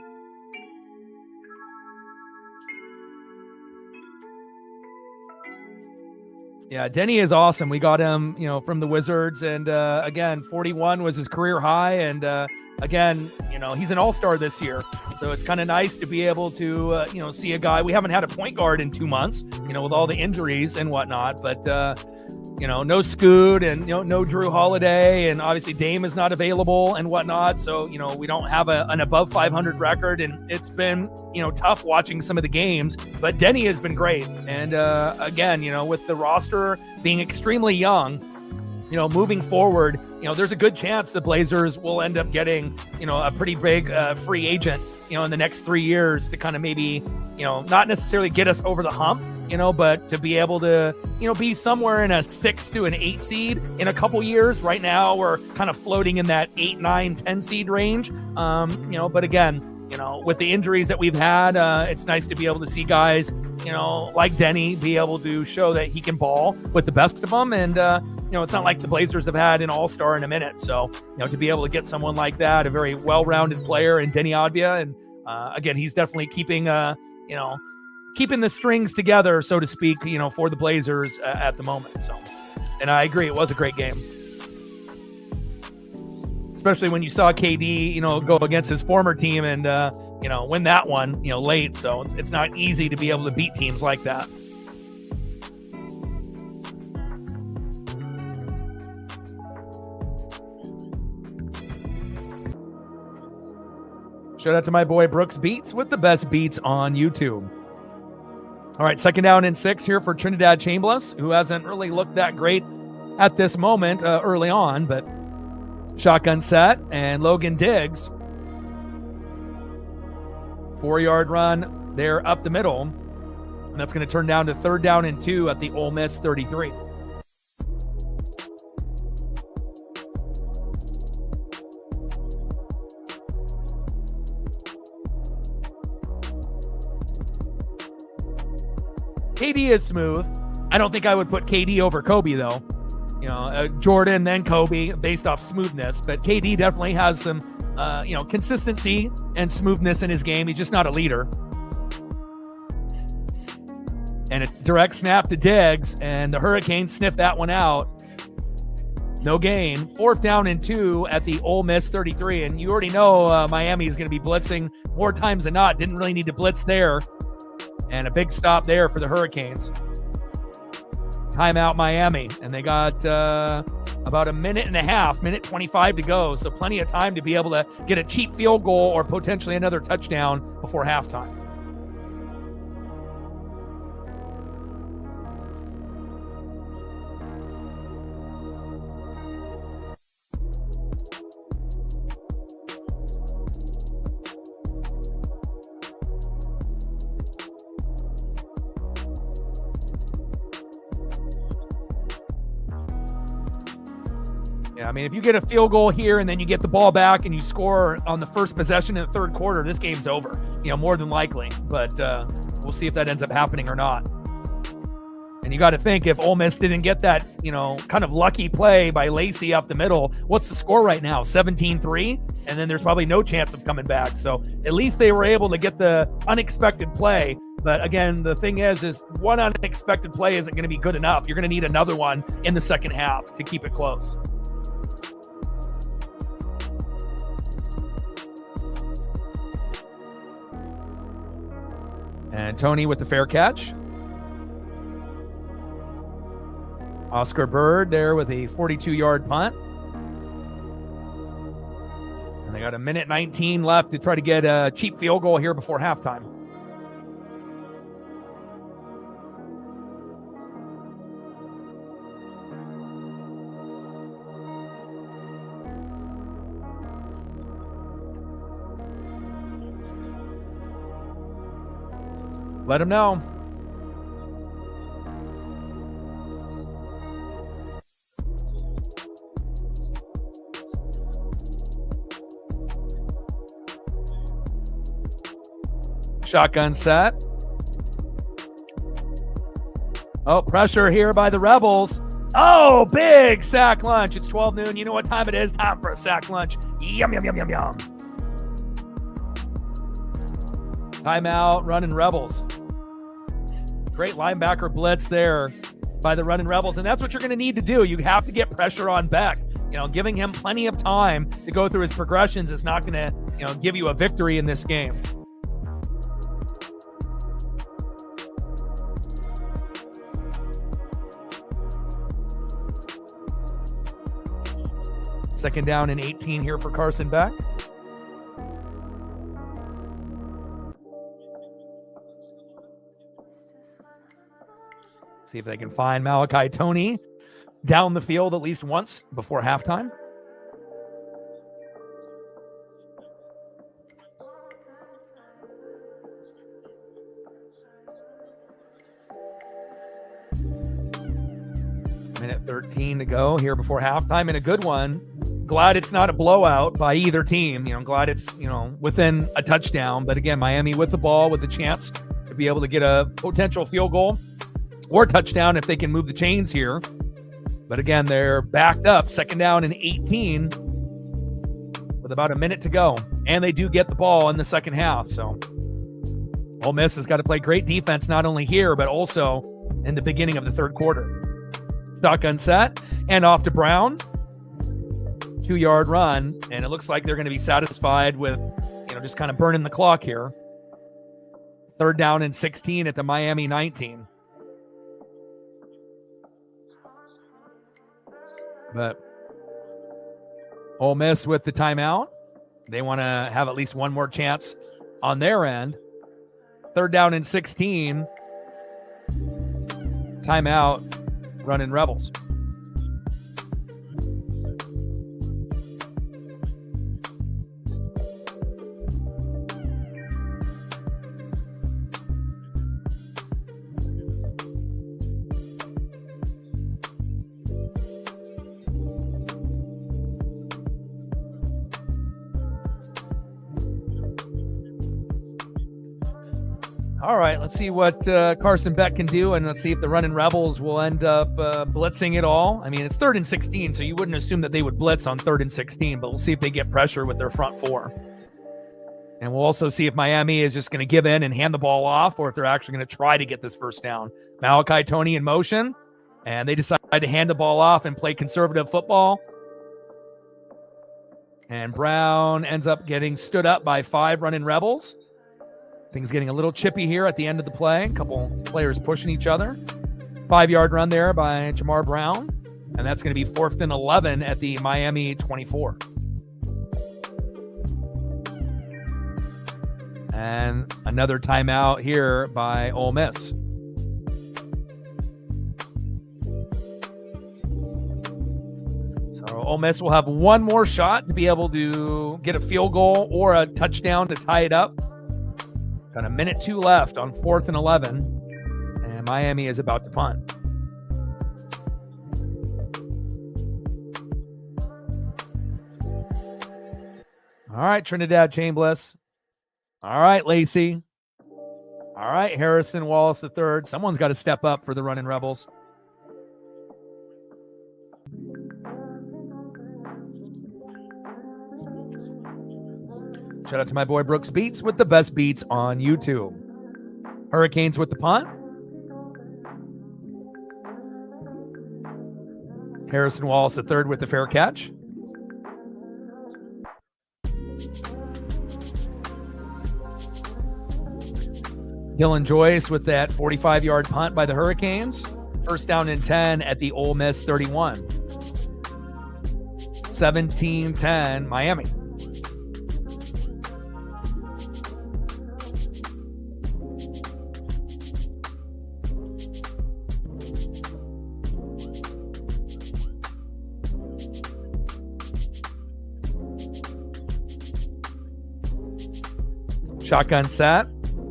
Speaker 1: Yeah, Denny is awesome. We got him, from the Wizards. And again, 41 was his career high. And again, he's an all-star this year. So it's kind of nice to be able to, see a guy. We haven't had a point guard in 2 months, with all the injuries and whatnot. But, no Scoot and, no Drew Holiday. And obviously Dame is not available and whatnot. So, we don't have an above 500 record. And it's been, tough watching some of the games. But Denny has been great. And, again, with the roster being extremely young, moving forward, there's a good chance the Blazers will end up getting, a pretty big free agent, in the next 3 years to kind of maybe, not necessarily get us over the hump, but to be able to, be somewhere in a 6 to an 8 seed in a couple years. Right now, we're kind of floating in that 8, 9, 10 seed range. But again, with the injuries that we've had, it's nice to be able to see guys, like Denny be able to show that he can ball with the best of them. And, it's not like the Blazers have had an all-star in a minute. So, to be able to get someone like that, a very well-rounded player in Denny Advia. And again, he's definitely keeping the strings together, so to speak, for the Blazers at the moment. So, and I agree, it was a great game. Especially when you saw KD, go against his former team and, win that one, late. So it's not easy to be able to beat teams like that. Shout out to my boy Brooks Beats with the best beats on YouTube. All right, second down and 6 here for Trinidad Chambliss, who hasn't really looked that great at this moment early on, but shotgun set and Logan Diggs. 4-yard run there up the middle, and that's going to turn down to third down and 2 at the Ole Miss 33. KD is smooth. I don't think I would put KD over Kobe, though. Jordan, then Kobe, based off smoothness. But KD definitely has some, consistency and smoothness in his game. He's just not a leader. And a direct snap to Diggs, and the Hurricanes sniff that one out. No gain. 4th down and 2 at the Ole Miss 33. And you already know Miami is going to be blitzing more times than not. Didn't really need to blitz there. And a big stop there for the Hurricanes. Timeout Miami. And they got about a minute and a half, minute 25 to go. So plenty of time to be able to get a cheap field goal or potentially another touchdown before halftime. Yeah, I mean, if you get a field goal here and then you get the ball back and you score on the first possession in the third quarter, this game's over, more than likely. But we'll see if that ends up happening or not. And you got to think, if Ole Miss didn't get that, kind of lucky play by Lacy up the middle, what's the score right now? 17-3? And then there's probably no chance of coming back. So at least they were able to get the unexpected play. But again, the thing is one unexpected play isn't going to be good enough. You're going to need another one in the second half to keep it close. And Tony with the fair catch. Oscar Bird there with a 42-yard punt. And they got a minute 19 left to try to get a cheap field goal here before halftime. Let him know. Shotgun set. Oh, pressure here by the Rebels. Oh, big sack lunch. It's 12 noon. You know what time it is? Time for a sack lunch. Yum, yum, yum, yum, yum. Timeout, running Rebels. Great linebacker blitz there by the running Rebels, and that's what you're going to need to do. You have to get pressure on Beck. Giving him plenty of time to go through his progressions is not going to, give you a victory in this game. Second down and 18 here for Carson Beck. See if they can find Malachi Toney down the field at least once before halftime. Minute 13 to go here before halftime, and a good one. Glad it's not a blowout by either team. Glad it's, within a touchdown. But again, Miami with the ball with the chance to be able to get a potential field goal or touchdown if they can move the chains here. But again, they're backed up. Second down and 18 with about a minute to go. And they do get the ball in the second half. So Ole Miss has got to play great defense, not only here, but also in the beginning of the third quarter. Shotgun set and off to Brown. 2-yard run. And it looks like they're going to be satisfied with, just kind of burning the clock here. Third down and 16 at the Miami 19. But Ole Miss with the timeout. They want to have at least one more chance on their end. Third down and 16. Timeout, running Rebels. All right, let's see what Carson Beck can do, and let's see if the running Rebels will end up blitzing it all. I mean, it's 3rd and 16, so you wouldn't assume that they would blitz on 3rd and 16, but we'll see if they get pressure with their front four. And we'll also see if Miami is just going to give in and hand the ball off, or if they're actually going to try to get this first down. Malachi Tony in motion, and they decide to hand the ball off and play conservative football. And Brown ends up getting stood up by 5 running Rebels. Things getting a little chippy here at the end of the play. A couple players pushing each other. 5-yard run there by Jamar Brown. And that's going to be 4th and 11 at the Miami 24. And another timeout here by Ole Miss. So Ole Miss will have one more shot to be able to get a field goal or a touchdown to tie it up. Got a minute 2 left on 4th and 11. And Miami is about to punt. All right, Trinidad Chambliss. All right, Lacy. All right, Harrison Wallace III. Someone's got to step up for the running Rebels. Shout out to my boy Brooks Beats with the best beats on YouTube. Hurricanes with the punt. Harrison Wallace III with the fair catch. Dylan Joyce with that 45-yard punt by the Hurricanes. First down and 10 at the Ole Miss 31. 17-10 Miami. Shotgun set.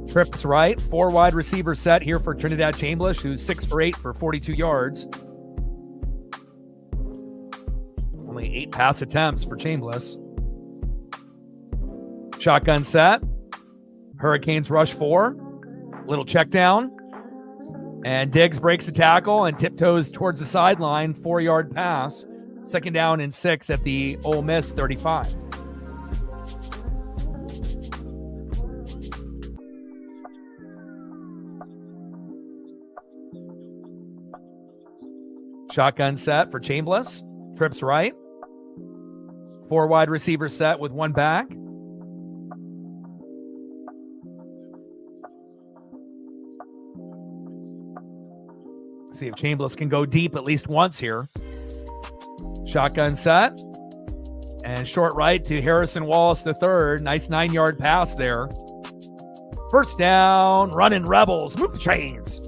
Speaker 1: Trips right. 4 wide receiver set here for Trinidad Chambliss, who's 6 for 8 for 42 yards. Only 8 pass attempts for Chambliss. Shotgun set. Hurricanes rush 4. Little check down. And Diggs breaks the tackle and tiptoes towards the sideline. 4-yard pass. 2nd down and 6 at the Ole Miss 35. Shotgun set for Chambliss. Trips right. 4 wide receiver set with 1 back. See if Chambliss can go deep at least once here. Shotgun set. And short right to Harrison Wallace III. Nice 9-yard pass there. First down, running Rebels. Move the chains.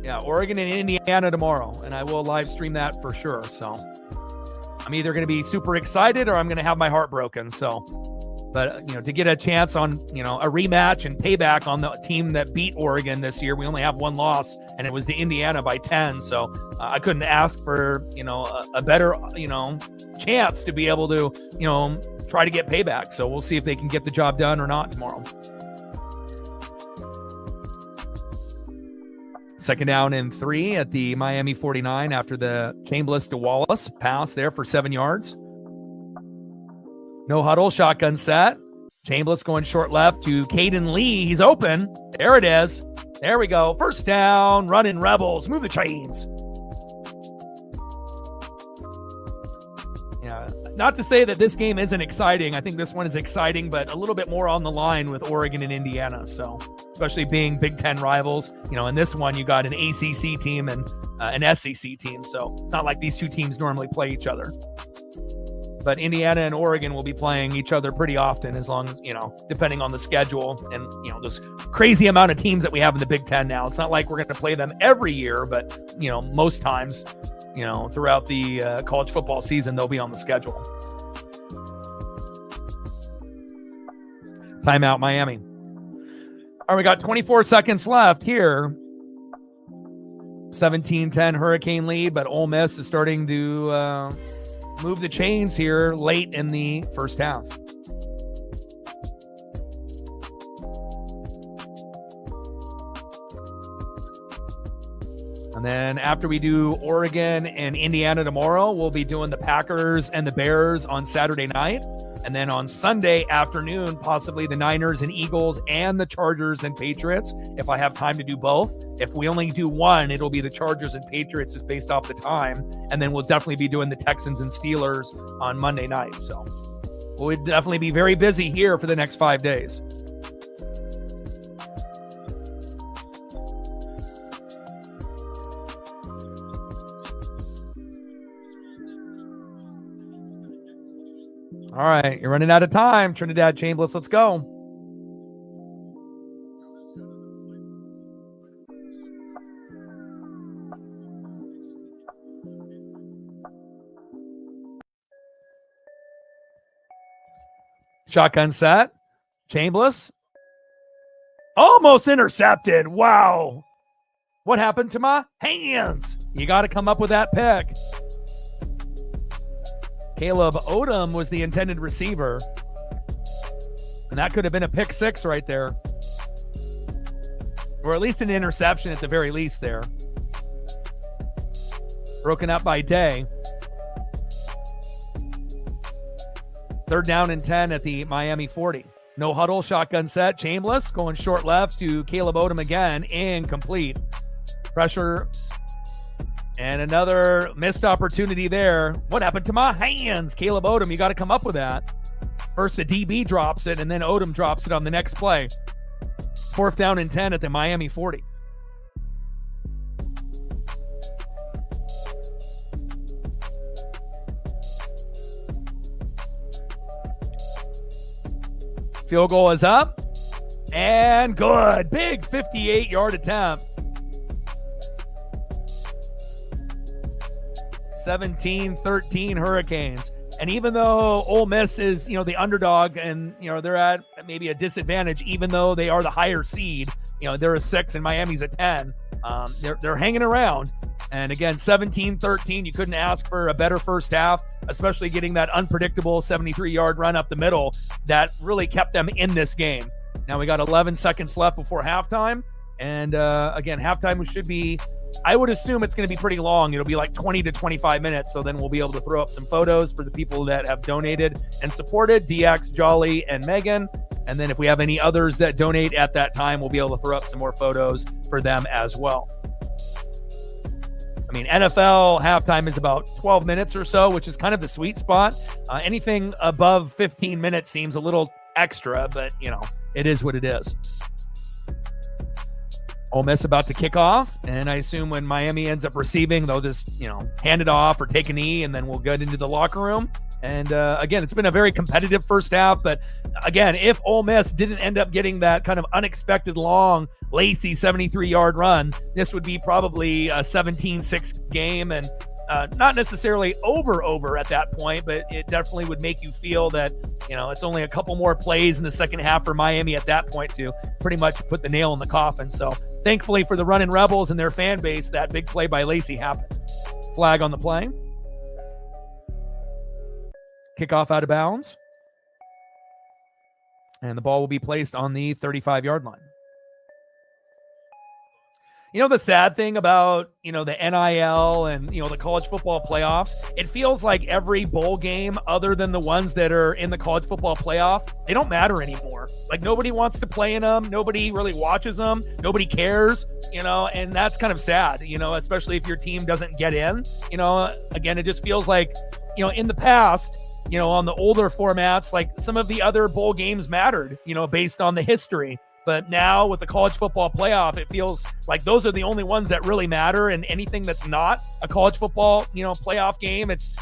Speaker 1: Yeah, Oregon and Indiana tomorrow, and I will live stream that for sure. So I'm either going to be super excited or I'm going to have my heart broken. So, but to get a chance on a rematch and payback on the team that beat Oregon this year, we only have 1 loss, and it was to Indiana by 10. So I couldn't ask for a better chance to be able to try to get payback. So we'll see if they can get the job done or not tomorrow. 2nd down and 3 at the Miami 49 after the Chambliss to Wallace pass there for 7 yards. No huddle, shotgun set. Chambliss going short left to Caden Lee. He's open. There it is. There we go. First down, running Rebels. Move the chains. Yeah, not to say that this game isn't exciting. I think this one is exciting, but a little bit more on the line with Oregon and Indiana. So, especially being Big Ten rivals, in this one you got an ACC team and an SEC team. So it's not like these two teams normally play each other. But Indiana and Oregon will be playing each other pretty often, as long as, depending on the schedule and, those crazy amount of teams that we have in the Big Ten now. It's not like we're going to play them every year, but, most times, throughout the college football season, they'll be on the schedule. Timeout, Miami. All right, we got 24 seconds left here. 17-10 Hurricane lead, but Ole Miss is starting to move the chains here late in the first half. And then after we do Oregon and Indiana tomorrow, we'll be doing the Packers and the Bears on Saturday night. And then on Sunday afternoon, possibly the Niners and Eagles and the Chargers and Patriots, if I have time to do both. If we only do one, it'll be the Chargers and Patriots just based off the time. And then we'll definitely be doing the Texans and Steelers on Monday night. So we'll definitely be very busy here for the next 5 days. All right, you're running out of time. Trinidad Chambliss, let's go. Shotgun set. Chambliss. Almost intercepted. Wow. What happened to my hands? You got to come up with that pick. Caleb Odom was the intended receiver. And that could have been a pick six right there. Or at least an interception at the very least there. Broken up by Day. 3rd down and 10 at the Miami 40. No huddle, shotgun set. Chambliss going short left to Caleb Odom again. Incomplete. Pressure. And another missed opportunity there. What happened to my hands? Caleb Odom, you got to come up with that. First the DB drops it, and then Odom drops it on the next play. 4th down and 10 at the Miami 40. Field goal is up. And good. Big 58-yard attempt. 17-13 Hurricanes. And even though Ole Miss is, the underdog and, they're at maybe a disadvantage, even though they are the higher seed, they're a 6 and Miami's a 10. They're hanging around. And again, 17-13, you couldn't ask for a better first half, especially getting that unpredictable 73-yard run up the middle that really kept them in this game. Now we got 11 seconds left before halftime. And again, halftime should be, I would assume it's going to be pretty long. It'll be like 20 to 25 minutes. So then we'll be able to throw up some photos for the people that have donated and supported, DX, Jolly, and Megan. And then if we have any others that donate at that time, we'll be able to throw up some more photos for them as well. I mean, NFL halftime is about 12 minutes or so, which is kind of the sweet spot. Anything above 15 minutes seems a little extra, but, it is what it is. Ole Miss about to kick off, and I assume when Miami ends up receiving, they'll just, hand it off or take a knee, and then we'll get into the locker room. And again, it's been a very competitive first half, but again, if Ole Miss didn't end up getting that kind of unexpected long Lacy 73-yard run, this would be probably a 17-6 game, and not necessarily over at that point, but it definitely would make you feel that, it's only a couple more plays in the second half for Miami at that point to pretty much put the nail in the coffin. So thankfully for the Runnin' Rebels and their fan base, that big play by Lacy happened. Flag on the play. Kickoff out of bounds. And the ball will be placed on the 35-yard line. The sad thing about, the NIL and, the college football playoffs, it feels like every bowl game other than the ones that are in the college football playoff, they don't matter anymore. Like nobody wants to play in them. Nobody really watches them. Nobody cares, and that's kind of sad, especially if your team doesn't get in. Again, it just feels like, in the past, on the older formats, like some of the other bowl games mattered, based on the history. But now with the college football playoff, it feels like those are the only ones that really matter. And anything that's not a college football, playoff game, it's,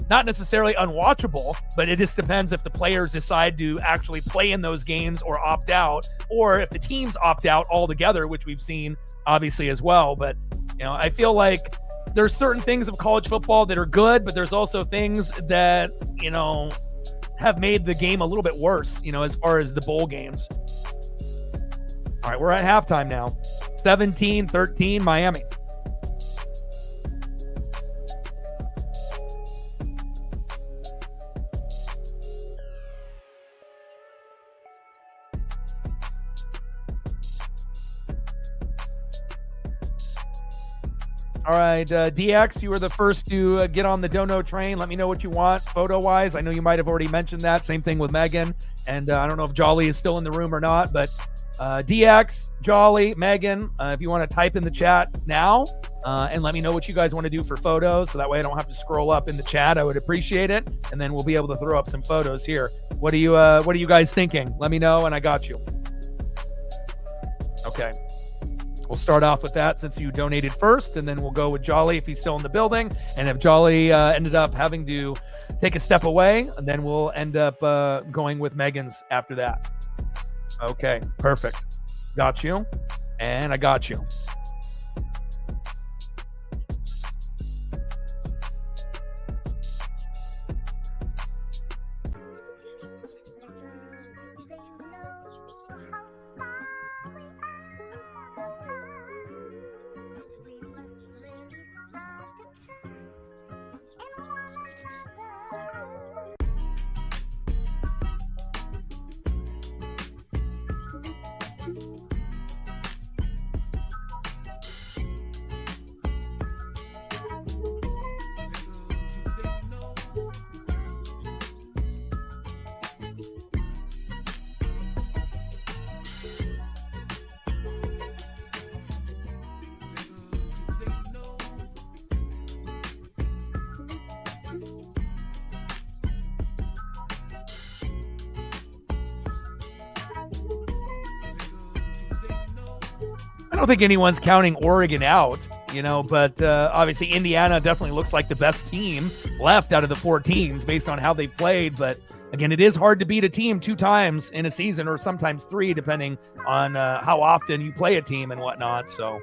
Speaker 1: not necessarily unwatchable, but it just depends if the players decide to actually play in those games or opt out, or if the teams opt out altogether, which we've seen obviously as well. But, I feel like there's certain things of college football that are good, but there's also things that, have made the game a little bit worse, as far as the bowl games. All right, we're at halftime now. 17-13 Miami. All right, DX, you were the first to get on the Dono train. Let me know what you want photo-wise. I know you might have already mentioned that. Same thing with Megan. And I don't know if Jolly is still in the room or not, but DX, Jolly, Megan, if you want to type in the chat now and let me know what you guys want to do for photos, so that way I don't have to scroll up in the chat. I would appreciate it, and then we'll be able to throw up some photos here. What are you guys thinking? Let me know, and I got you. Okay. We'll start off with that since you donated first, and then we'll go with Jolly if he's still in the building. And if Jolly ended up having to take a step away, and then we'll end up going with Megan's after that. Okay, perfect. Got you. And I got you. I don't think anyone's counting Oregon out, but obviously Indiana definitely looks like the best team left out of the 4 teams based on how they played. But again, it is hard to beat a team 2 times in a season, or sometimes 3, depending on how often you play a team and whatnot. So,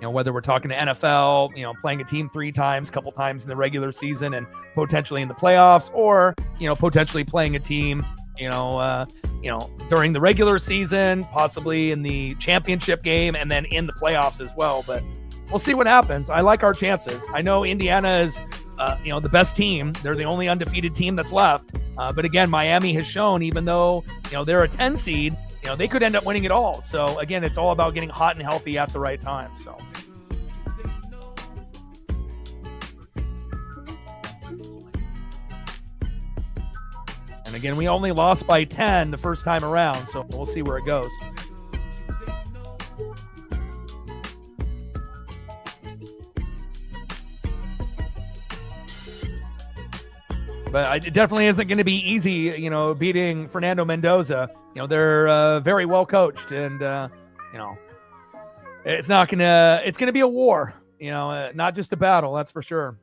Speaker 1: whether we're talking to NFL, playing a team 3 times, a couple times in the regular season and potentially in the playoffs, or, potentially playing a team, during the regular season, possibly in the championship game, and then in the playoffs as well. But we'll see what happens. I like our chances. I know Indiana is, the best team. They're the only undefeated team that's left. But again, Miami has shown, even though, they're a 10 seed, they could end up winning it all. So again, it's all about getting hot and healthy at the right time. So. And again, we only lost by 10 the first time around, so we'll see where it goes. But it definitely isn't going to be easy, beating Fernando Mendoza. They're very well coached, and it's going to be a war, not just a battle, that's for sure.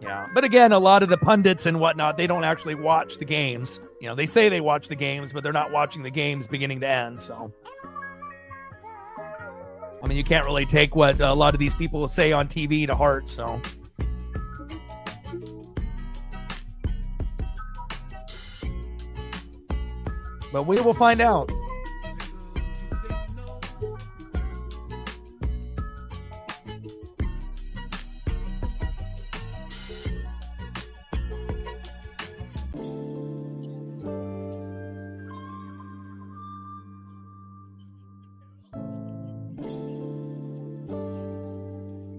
Speaker 1: Yeah, but again, a lot of the pundits and whatnot, they don't actually watch the games. They say they watch the games, but they're not watching the games beginning to end. So, I mean, you can't really take what a lot of these people say on TV to heart. So, but we will find out.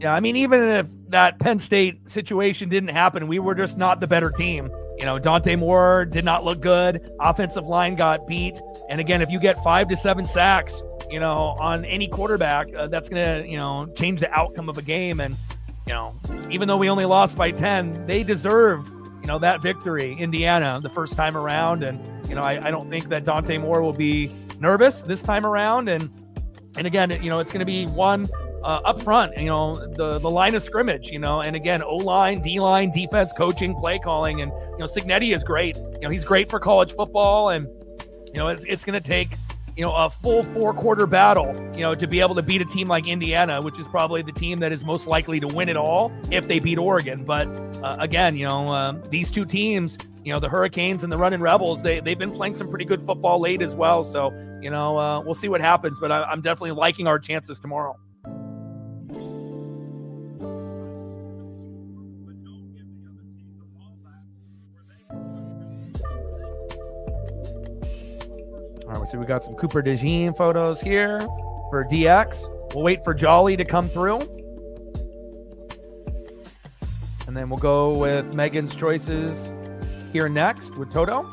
Speaker 1: Yeah, I mean, even if that Penn State situation didn't happen, we were just not the better team. Dante Moore did not look good. Offensive line got beat. And again, if you get 5 to 7 sacks, on any quarterback, that's going to, change the outcome of a game. And, even though we only lost by 10, they deserved, that victory, Indiana, the first time around. And, I don't think that Dante Moore will be nervous this time around. And again, it's going to be one up front, the line of scrimmage, and again, O-line, D-line, defense, coaching, play calling, and, Cignetti is great. He's great for college football, and, it's going to take, a full 4-quarter battle, to be able to beat a team like Indiana, which is probably the team that is most likely to win it all if they beat Oregon. But again, these 2 teams, the Hurricanes and the Runnin' Rebels, they've been playing some pretty good football late as well. So, we'll see what happens, but I'm definitely liking our chances tomorrow. All right, so we got some Cooper DeJean photos here for DX. We'll wait for Jolly to come through. And then we'll go with Megan's choices here next with Toto.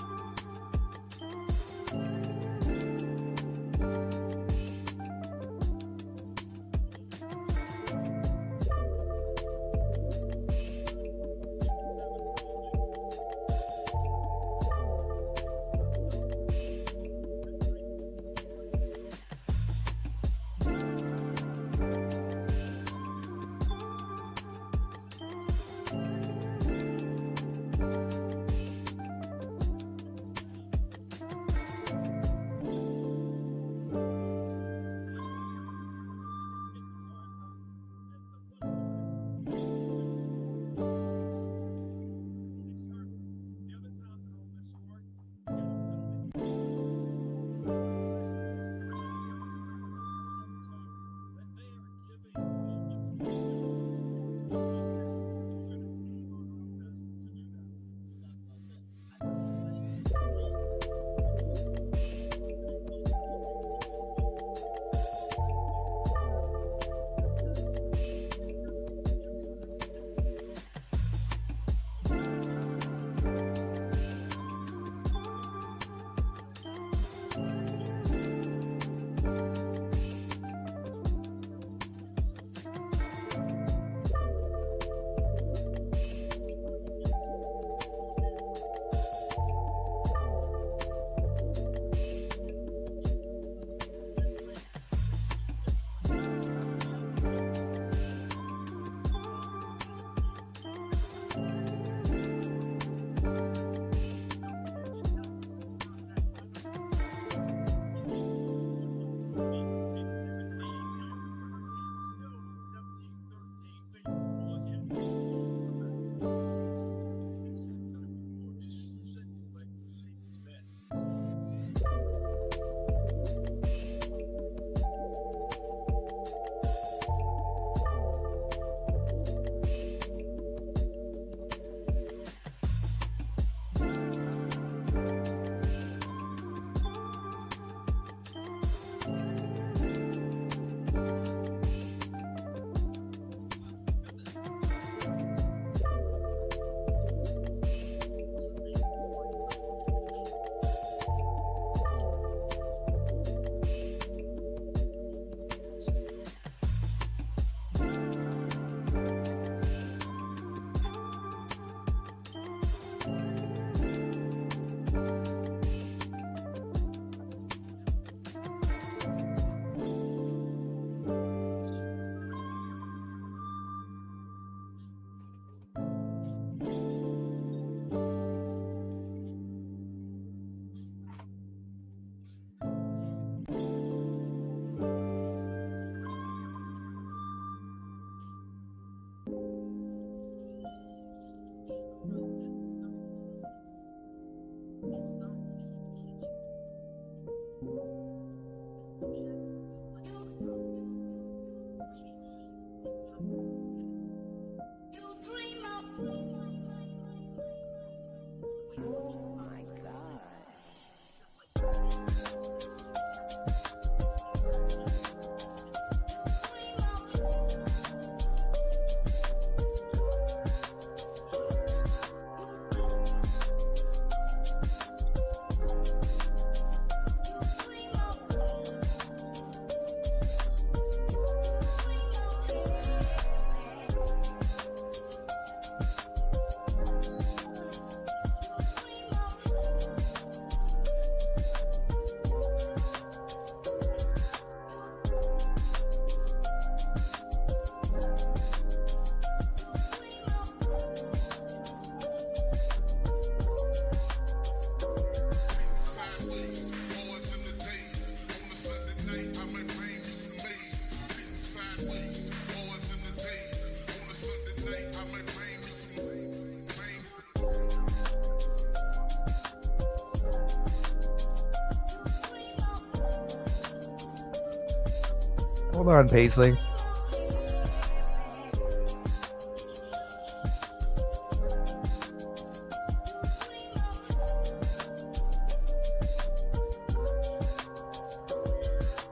Speaker 1: Hold on, Paisley.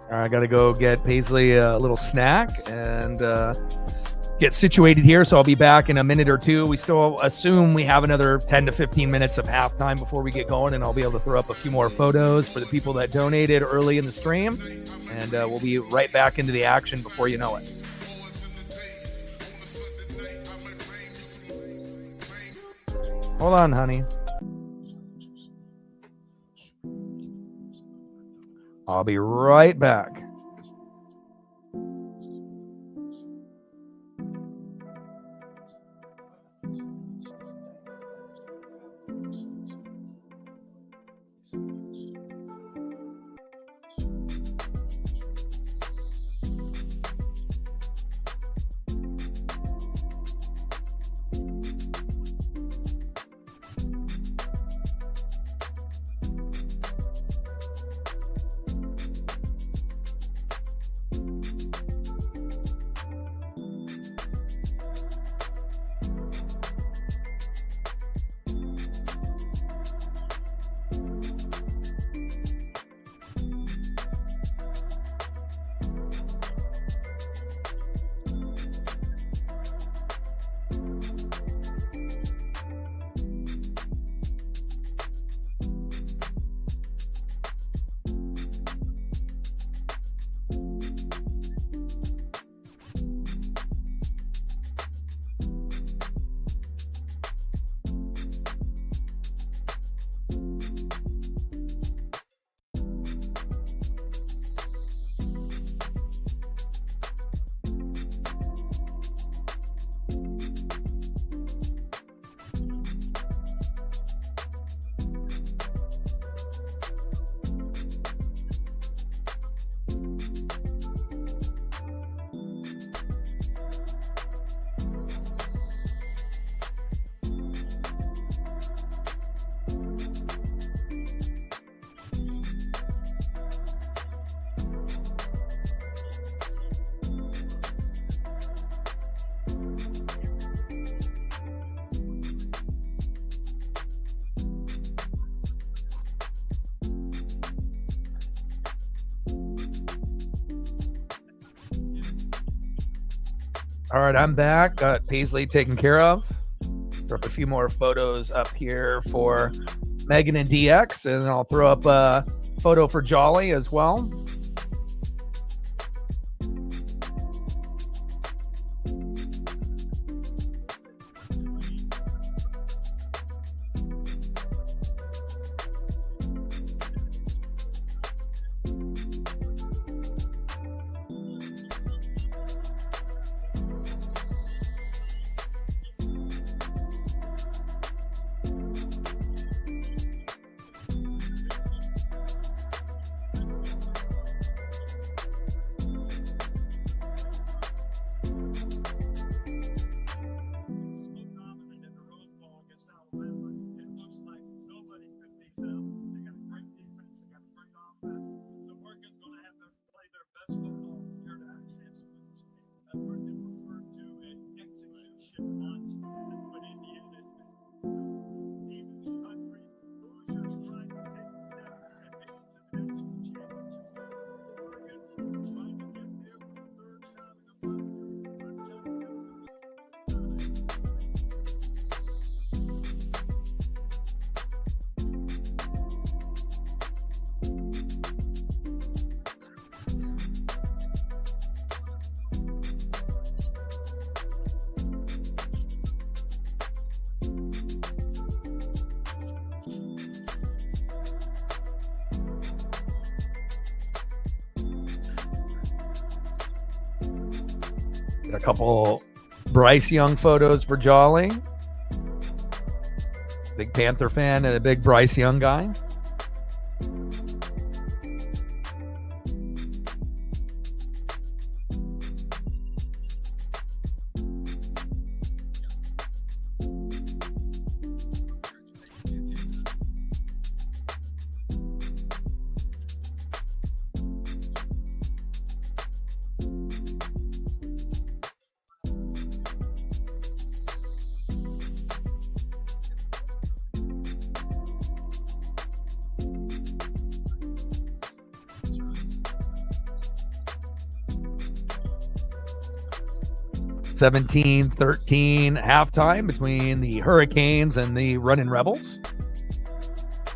Speaker 1: All right, I got to go get Paisley a little snack and get situated here. So I'll be back in a minute or two. We still assume we have another 10 to 15 minutes of halftime before we get going, and I'll be able to throw up a few more photos for the people that donated early in the stream. And we'll be right back into the action before you know it. Hold on, honey. I'll be right back. All right, I'm back. Got Paisley taken care of. Throw up a few more photos up here for Megan and DX, and I'll throw up a photo for Jolly as well. Got a couple Bryce Young photos for Jolly. Big Panther fan and a big Bryce Young guy. 17-13 halftime between the Hurricanes and the Runnin' Rebels.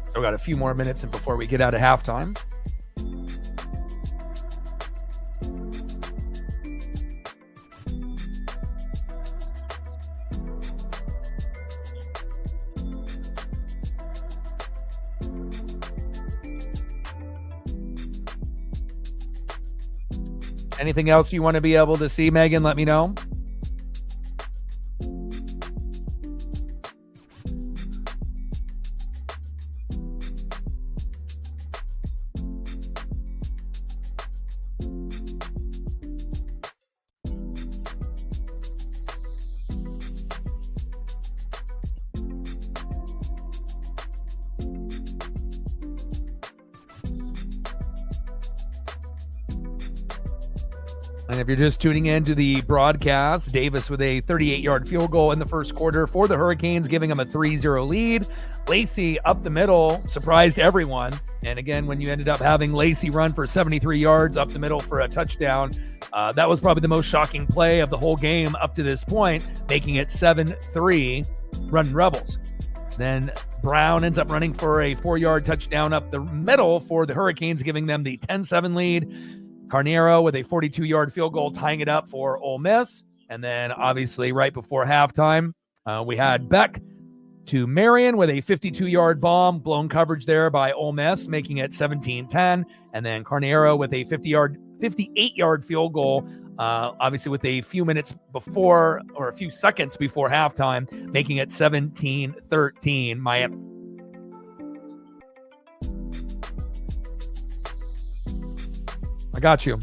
Speaker 1: Still got a few more minutes before we get out of halftime. Anything else you want to be able to see, Megan? Let me know. And if you're just tuning in to the broadcast, Davis with a 38-yard field goal in the first quarter for the Hurricanes, giving them a 3-0 lead. Lacy up the middle surprised everyone. And again, when you ended up having Lacy run for 73 yards up the middle for a touchdown, that was probably the most shocking play of the whole game up to this point, making it 7-3 Runnin' Rebels. Then Brown ends up running for a 4-yard touchdown up the middle for the Hurricanes, giving them the 10-7 lead. Carneiro with a 42-yard field goal tying it up for Ole Miss. And then obviously right before halftime, we had Beck to Marion with a 52-yard bomb, blown coverage there by Ole Miss, making it 17-10. And then Carneiro with a 58-yard field goal, obviously with a few minutes before or a few seconds before halftime, making it 17-13 Miami. I got you.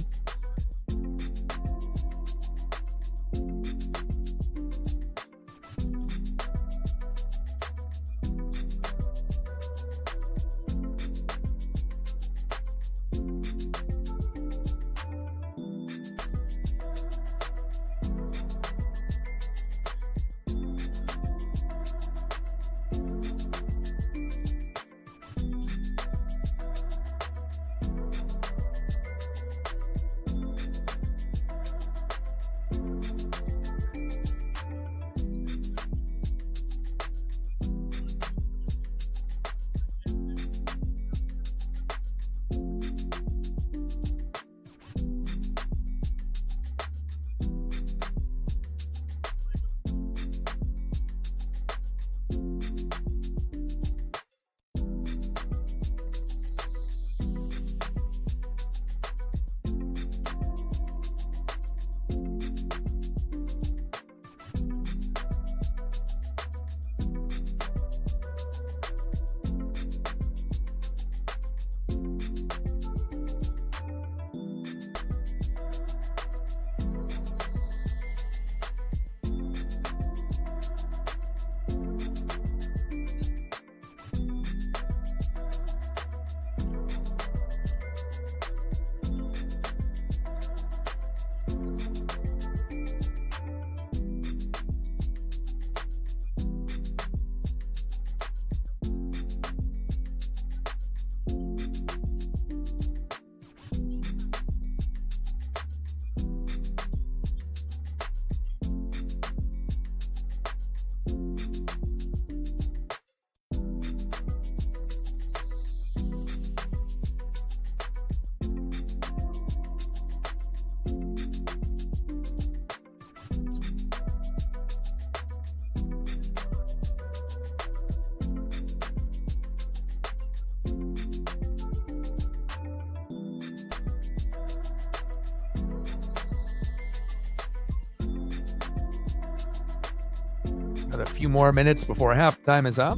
Speaker 1: Got a few more minutes before halftime is up.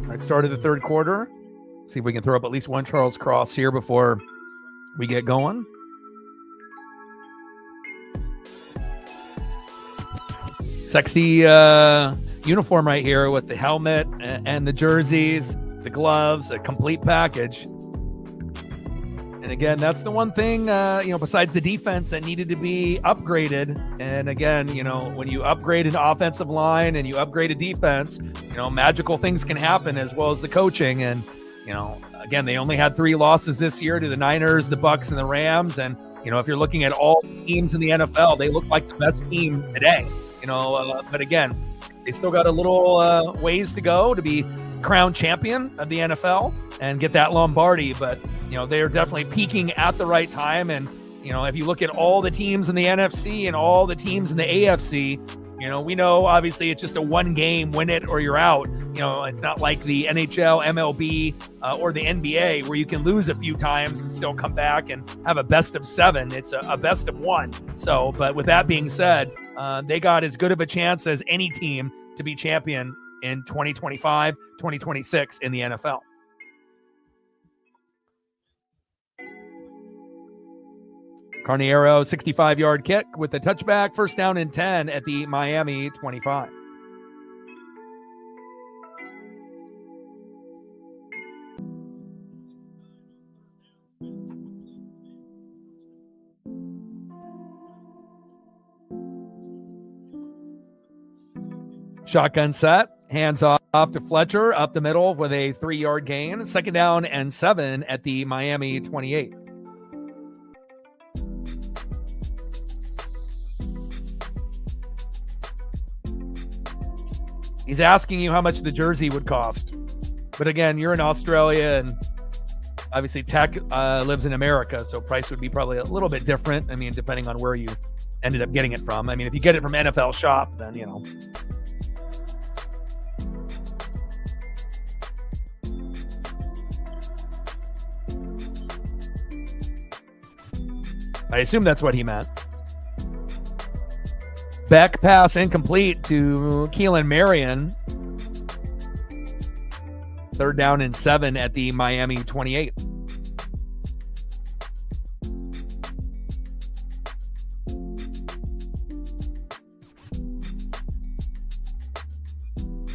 Speaker 1: Right, started the third quarter. See if we can throw up at least one Charles Cross here before we get going. Sexy uniform right here with the helmet and the jerseys, the gloves, a complete package. And again, that's the one thing, besides the defense that needed to be upgraded. And again, when you upgrade an offensive line and you upgrade a defense, magical things can happen, as well as the coaching. And, again, they only had 3 losses this year to the Niners, the Bucks, and the Rams. And, if you're looking at all teams in the NFL, they look like the best team today. But again, they still got a little ways to go to be crowned champion of the NFL and get that Lombardi. But, they're definitely peaking at the right time. And, if you look at all the teams in the NFC and all the teams in the AFC, we know obviously it's just a one game, win it or you're out. It's not like the NHL, MLB, or the NBA where you can lose a few times and still come back and have a best of 7. It's a best of 1. So, but with that being said, they got as good of a chance as any team to be champion in 2025, 2026 in the NFL. Carniero, 65-yard kick with the touchback, first down and 10 at the Miami 25. Shotgun set, hands off to Fletcher, up the middle with a 3-yard gain. Second down and 7 at the Miami 28. He's asking you how much the jersey would cost. But again, you're in Australia, and obviously Tech lives in America, so price would be probably a little bit different. I mean, depending on where you ended up getting it from. I mean, if you get it from NFL Shop, then, I assume that's what he meant. Beck pass incomplete to Keelan Marion. Third down and 7 at the Miami 28.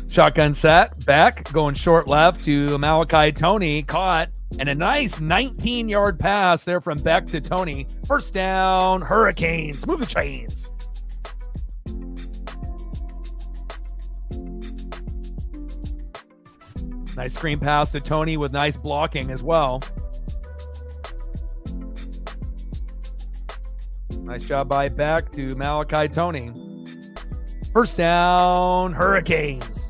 Speaker 1: Shotgun set, Beck going short left to Malachi Toney, caught, and a nice 19-yard pass there from Beck to Toney. First down, Hurricanes, move the chains. Nice screen pass to Toney with nice blocking as well. Nice job by Beck to Malachi Toney. First down, Hurricanes.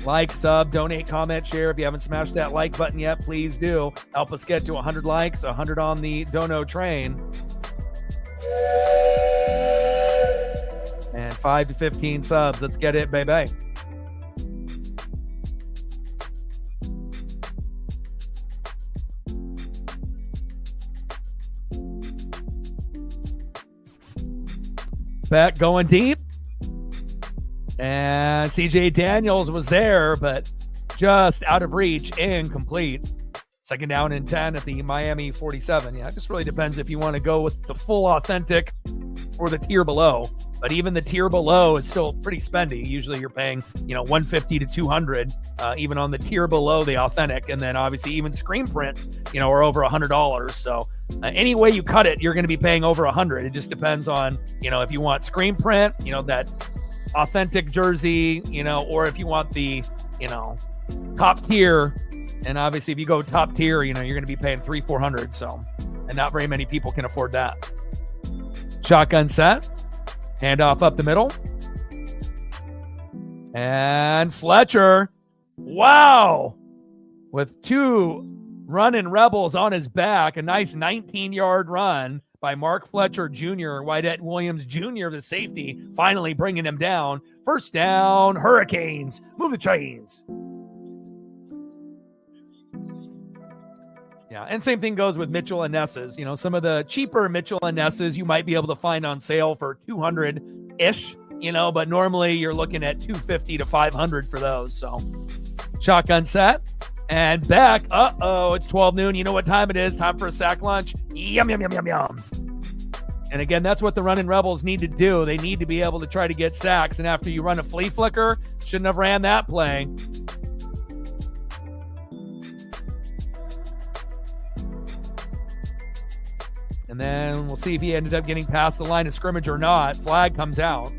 Speaker 1: Like, sub, donate, comment, share. If you haven't smashed that like button yet, please do. Help us get to 100 likes, 100 on the dono train. And 5 to 15 subs. Let's get it, baby. Beck going deep. And CJ Daniels was there, but just out of reach, incomplete. Second down and 10 at the Miami 47. Yeah, it just really depends if you want to go with the full authentic or the tier below. But even the tier below is still pretty spendy. Usually you're paying, $150 to $200, even on the tier below the authentic. And then obviously even screen prints, are over $100. So any way you cut it, you're going to be paying over $100. It just depends on, if you want screen print, that authentic jersey, or if you want the, top tier. And obviously if you go top tier, you're going to be paying $300-$400. So, and not very many people can afford that. Shotgun set, handoff up the middle. And Fletcher, wow, with 2 running Rebels on his back, a nice 19-yard run by Mark Fletcher Jr., Wydett Williams Jr., the safety, finally bringing him down. First down, Hurricanes, move the chains. Yeah, and same thing goes with Mitchell and Ness's. Some of the cheaper Mitchell and Ness's you might be able to find on sale for $200-ish, but normally you're looking at 250 to 500 for those. So shotgun set and back. It's 12 noon. You know what time it is? Time for a sack lunch. Yum, yum, yum, yum, yum. And again, that's what the running Rebels need to do. They need to be able to try to get sacks. And after you run a flea flicker, shouldn't have ran that play. And then we'll see if he ended up getting past the line of scrimmage or not. Flag comes out.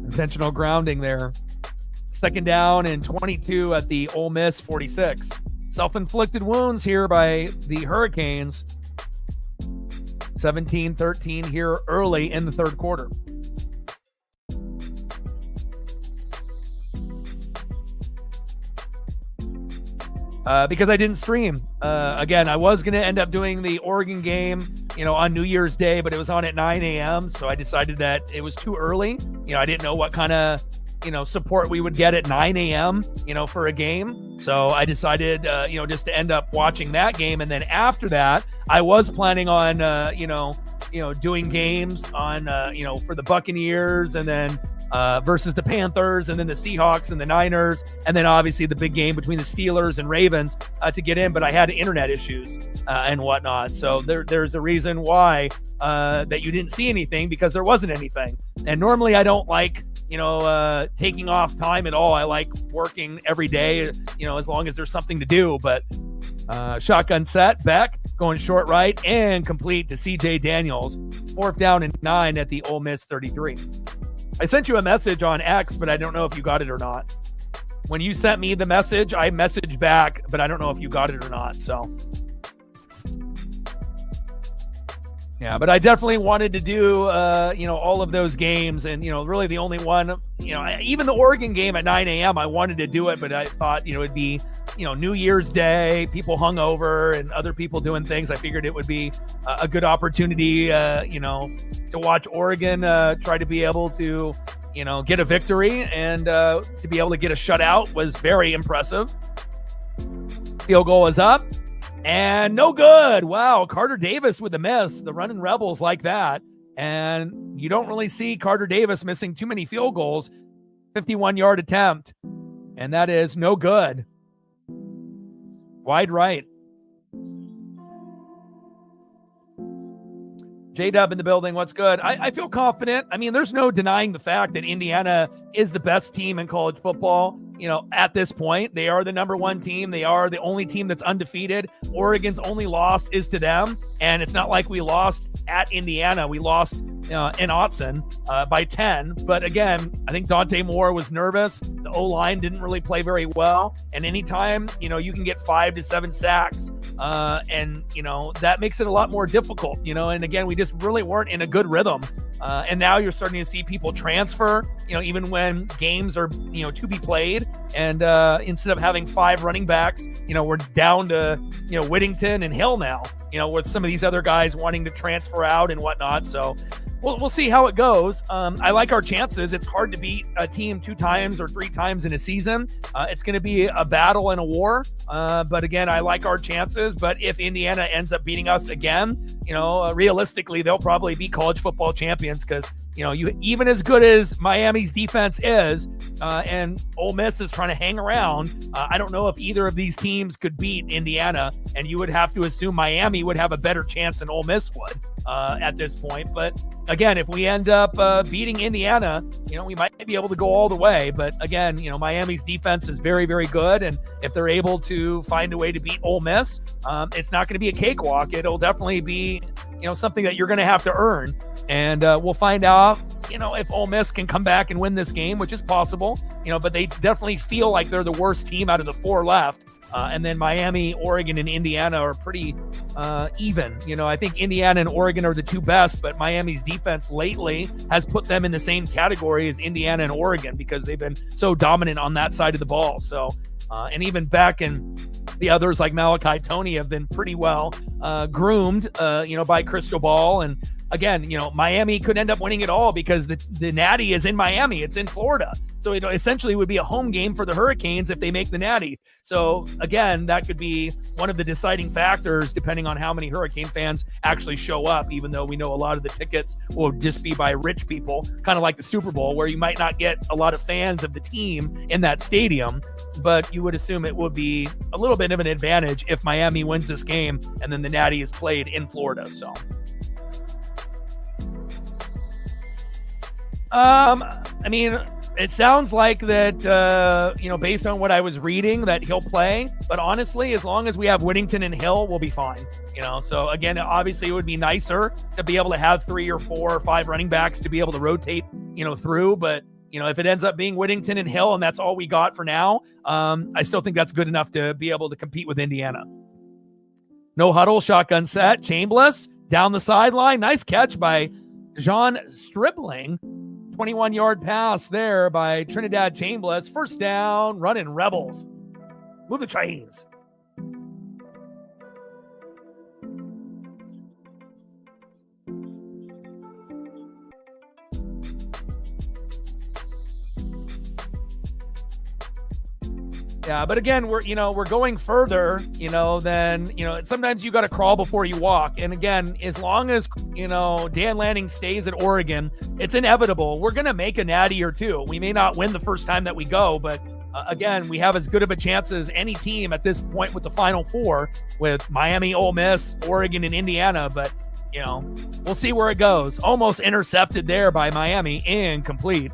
Speaker 1: Intentional grounding there. Second down and 22 at the Ole Miss 46. Self-inflicted wounds here by the Hurricanes. 17-13 here early in the third quarter. Because I didn't stream. Again, I was going to end up doing the Oregon game, on New Year's Day, but it was on at 9 a.m. So I decided that it was too early. I didn't know what kind of, support we would get at 9 a.m., for a game. So I decided, just to end up watching that game. And then after that, I was planning on, doing games on, for the Buccaneers and then versus the Panthers and then the Seahawks and the Niners. And then obviously the big game between the Steelers and Ravens to get in. But I had internet issues and whatnot. So there's a reason why that you didn't see anything, because there wasn't anything. And normally I don't like, taking off time at all. I like working every day, as long as there's something to do. But shotgun set, Beck going short right and complete to CJ Daniels. 4th down and 9 at the Ole Miss 33. I sent you a message on X, but I don't know if you got it or not. When you sent me the message, I messaged back, but I don't know if you got it or not. So yeah, but I definitely wanted to do, all of those games. And, really the only one, even the Oregon game at 9 a.m., I wanted to do it, but I thought, it'd be, New Year's Day, people hung over and other people doing things. I figured it would be a good opportunity, to watch Oregon try to be able to, get a victory, and to be able to get a shutout was very impressive. Field goal is up. And no good. Wow, Carter Davis with a miss. The running Rebels like that. And you don't really see Carter Davis missing too many field goals. 51-yard attempt. And that is no good. Wide right. J-Dub in the building. What's good? I feel confident. I mean, there's no denying the fact that Indiana is the best team in college football. At this point, they are the number one team. They are the only team that's undefeated. Oregon's only loss is to them. And it's not like we lost at Indiana. We lost in Autzen by 10. But again, I think Dante Moore was nervous. The O-line didn't really play very well. And anytime, you can get 5 to 7 sacks, and, that makes it a lot more difficult, and again, we just really weren't in a good rhythm. And now you're starting to see people transfer, even when games are, to be played. And instead of having 5 running backs, we're down to, Whittington and Hill now, with some of these other guys wanting to transfer out and whatnot. So we'll see how it goes. I like our chances. It's hard to beat a team 2 times or 3 times in a season. It's going to be a battle and a war. But again, I like our chances. But if Indiana ends up beating us again, realistically, they'll probably be college football champions, because you even as good as Miami's defense is, and Ole Miss is trying to hang around, I don't know if either of these teams could beat Indiana, and you would have to assume Miami would have a better chance than Ole Miss would at this point. But again, if we end up beating Indiana, we might be able to go all the way. But again, Miami's defense is very, very good, and if they're able to find a way to beat Ole Miss, it's not going to be a cakewalk. It'll definitely be something that you're going to have to earn. And we'll find out, if Ole Miss can come back and win this game, which is possible, but they definitely feel like they're the worst team out of the 4 left. And then Miami, Oregon, and Indiana are pretty even. I think Indiana and Oregon are the 2 best, but Miami's defense lately has put them in the same category as Indiana and Oregon, because they've been so dominant on that side of the ball. So, and even Beck and the others like Malachi Tony have been pretty well groomed, by Cristobal and again, Miami could end up winning it all because the Natty is in Miami. It's in Florida. So it essentially would be a home game for the Hurricanes if they make the Natty. So again, that could be one of the deciding factors depending on how many Hurricane fans actually show up, even though we know a lot of the tickets will just be by rich people, kind of like the Super Bowl, where you might not get a lot of fans of the team in that stadium, but you would assume it would be a little bit of an advantage if Miami wins this game and then the Natty is played in Florida. So I mean, it sounds like that, based on what I was reading, that he'll play. But honestly, as long as we have Whittington and Hill, we'll be fine. So again, obviously it would be nicer to be able to have 3 or 4 or 5 running backs to be able to rotate, through. But, if it ends up being Whittington and Hill and that's all we got for now, I still think that's good enough to be able to compete with Indiana. No huddle, shotgun set. Chambliss down the sideline. Nice catch by John Stribling. 21-yard pass there by Trinidad Chambliss. First down, running Rebels. Move the chains. Yeah, but again, we're going further, than, sometimes you got to crawl before you walk. And again, as long as, Dan Lanning stays at Oregon, it's inevitable. We're going to make a natty or two. We may not win the first time that we go, but again, we have as good of a chance as any team at this point with the Final Four with Miami, Ole Miss, Oregon, and Indiana. But, we'll see where it goes. Almost intercepted there by Miami, incomplete.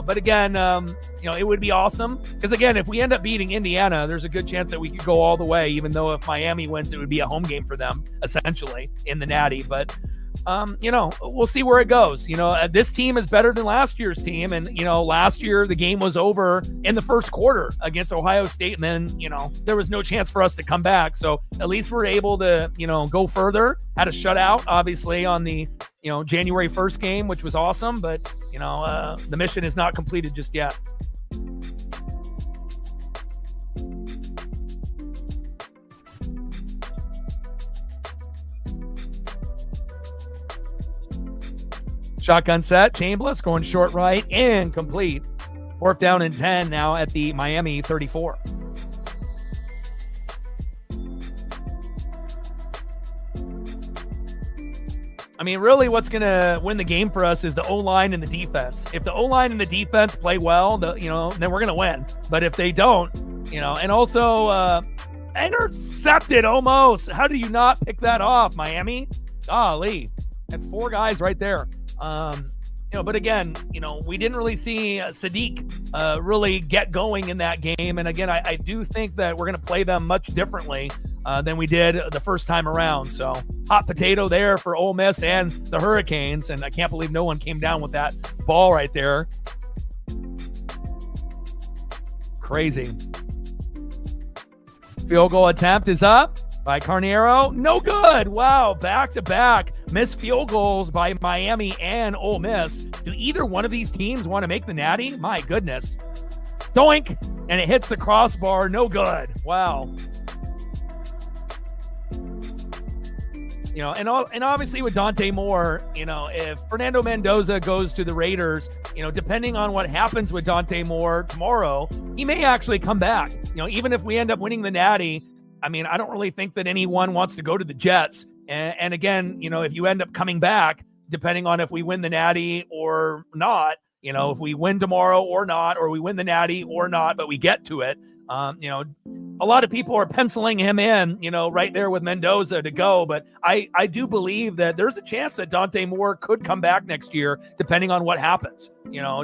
Speaker 1: But again, it would be awesome because, again, if we end up beating Indiana, there's a good chance that we could go all the way, even though if Miami wins, it would be a home game for them, essentially, in the Natty. But, we'll see where it goes. This team is better than last year's team. And, last year the game was over in the first quarter against Ohio State. And then, there was no chance for us to come back. So at least we're able to, go further. Had a shutout, obviously, on the, January 1st game, which was awesome. But, the mission is not completed just yet. Shotgun set. Chambliss going short right, incomplete. 4th down and 10 now at the Miami 34. I mean, really what's going to win the game for us is the O-line and the defense. If the O-line and the defense play well, then we're going to win. But if they don't, and also intercepted almost. How do you not pick that off, Miami? Golly. Had 4 guys right there. But again, we didn't really see Sadiq really get going in that game. And again, I do think that we're going to play them much differently than we did the first time around. So hot potato there for Ole Miss and the Hurricanes. And I can't believe no one came down with that ball right there. Crazy. Field goal attempt is up by Carneiro. No good. Wow. Back-to-back missed field goals by Miami and Ole Miss. Do either one of these teams want to make the Natty? My goodness. Doink. And it hits the crossbar. No good. Wow. And obviously with Dante Moore, if Fernando Mendoza goes to the Raiders, depending on what happens with Dante Moore tomorrow, he may actually come back. Even if we end up winning the Natty, I mean, I don't really think that anyone wants to go to the Jets. And again, if you end up coming back, depending on if we win the Natty or not, if we win tomorrow or not, or we win the Natty or not, but we get to it, a lot of people are penciling him in, right there with Mendoza to go. But I do believe that there's a chance that Dante Moore could come back next year, depending on what happens,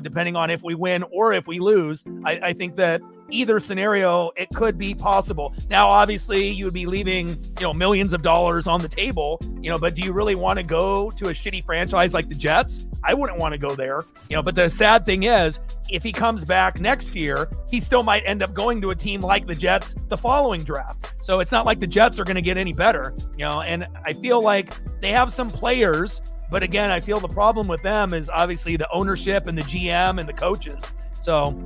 Speaker 1: depending on if we win or if we lose. I think that either scenario, it could be possible. Now, obviously, you would be leaving, millions of dollars on the table, but do you really want to go to a shitty franchise like the Jets? I wouldn't want to go there, but the sad thing is, if he comes back next year, he still might end up going to a team like the Jets the following draft. So it's not like the Jets are going to get any better, and I feel like they have some players, but again, I feel the problem with them is obviously the ownership and the GM and the coaches. So,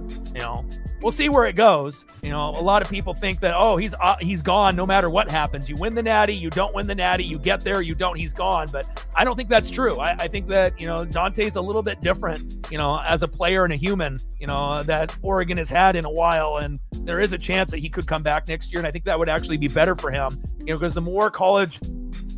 Speaker 1: we'll see where it goes. A lot of people think that, oh, he's gone no matter what happens. You win the Natty, you don't win the Natty, you get there, you don't, he's gone. But I don't think that's true. I think that, Dante's a little bit different, as a player and a human, that Oregon has had in a while. And there is a chance that he could come back next year. And I think that would actually be better for him, because the more college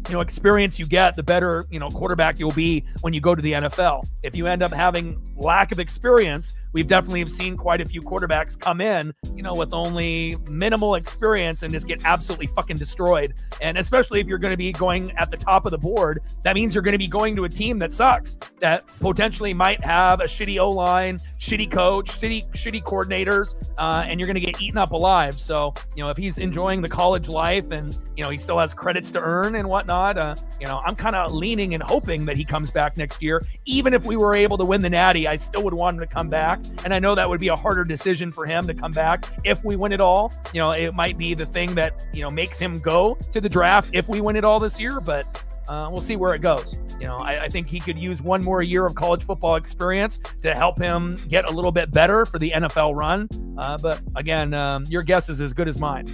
Speaker 1: experience you get, the better, quarterback you'll be when you go to the NFL. If you end up having lack of experience, we've definitely seen quite a few quarterbacks come in, with only minimal experience and just get absolutely fucking destroyed. And especially if you're going to be going at the top of the board, that means you're going to be going to a team that sucks, that potentially might have a shitty O-line, shitty coach, shitty coordinators, and you're going to get eaten up alive. So, if he's enjoying the college life and, he still has credits to earn and whatnot, I'm kind of leaning and hoping that he comes back next year. Even if we were able to win the Natty, I still would want him to come back. And I know that would be a harder decision for him to come back if we win it all. It might be the thing that, makes him go to the draft if we win it all this year, but we'll see where it goes. I think he could use one more year of college football experience to help him get a little bit better for the NFL run. But again, your guess is as good as mine.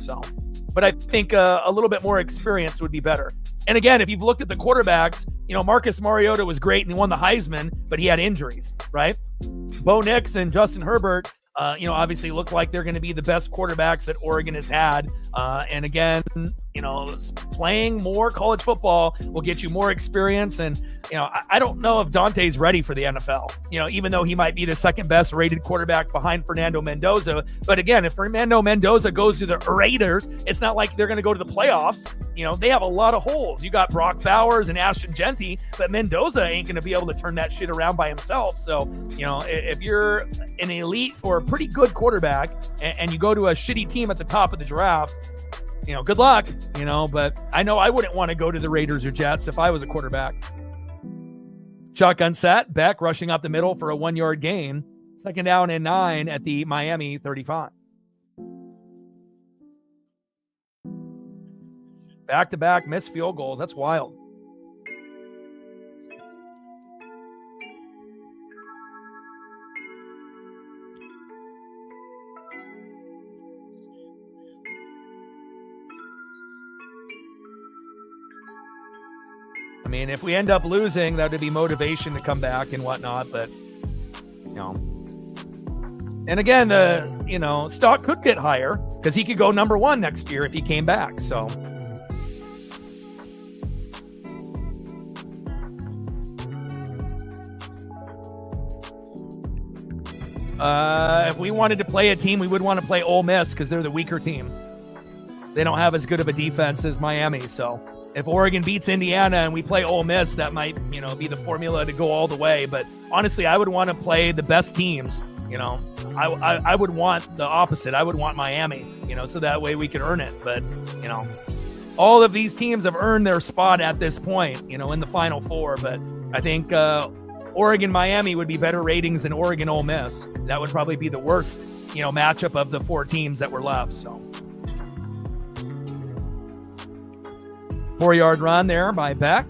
Speaker 1: But I think a little bit more experience would be better. And again, if you've looked at the quarterbacks, Marcus Mariota was great and he won the Heisman, but he had injuries, right? Bo Nix and Justin Herbert, obviously look like they're going to be the best quarterbacks that Oregon has had. And again, playing more college football will get you more experience. And, I don't know if Dante's ready for the NFL, even though he might be the second best rated quarterback behind Fernando Mendoza. But again, if Fernando Mendoza goes to the Raiders, it's not like they're going to go to the playoffs. They have a lot of holes. You got Brock Bowers and Ashton Genty, but Mendoza ain't going to be able to turn that shit around by himself. So, if you're an elite or a pretty good quarterback and you go to a shitty team at the top of the draft, good luck, but I know I wouldn't want to go to the Raiders or Jets if I was a quarterback. Shotgun set, Beck rushing up the middle for a 1-yard gain. 2nd down and 9 at the Miami 35. Back-to-back missed field goals. That's wild. I mean, if we end up losing, that would be motivation to come back and whatnot. But, and again, the, stock could get higher because he could go number 1 next year if he came back. So, if we wanted to play a team, we would want to play Ole Miss because they're the weaker team. They don't have as good of a defense as Miami. So if Oregon beats Indiana and we play Ole Miss, that might, be the formula to go all the way. But honestly, I would want to play the best teams. I would want the opposite. I would want Miami, so that way we could earn it. But, all of these teams have earned their spot at this point, in the Final Four. But I think Oregon Miami would be better ratings than Oregon Ole Miss. That would probably be the worst, matchup of the 4 teams that were left. So 4-yard run there by Beck.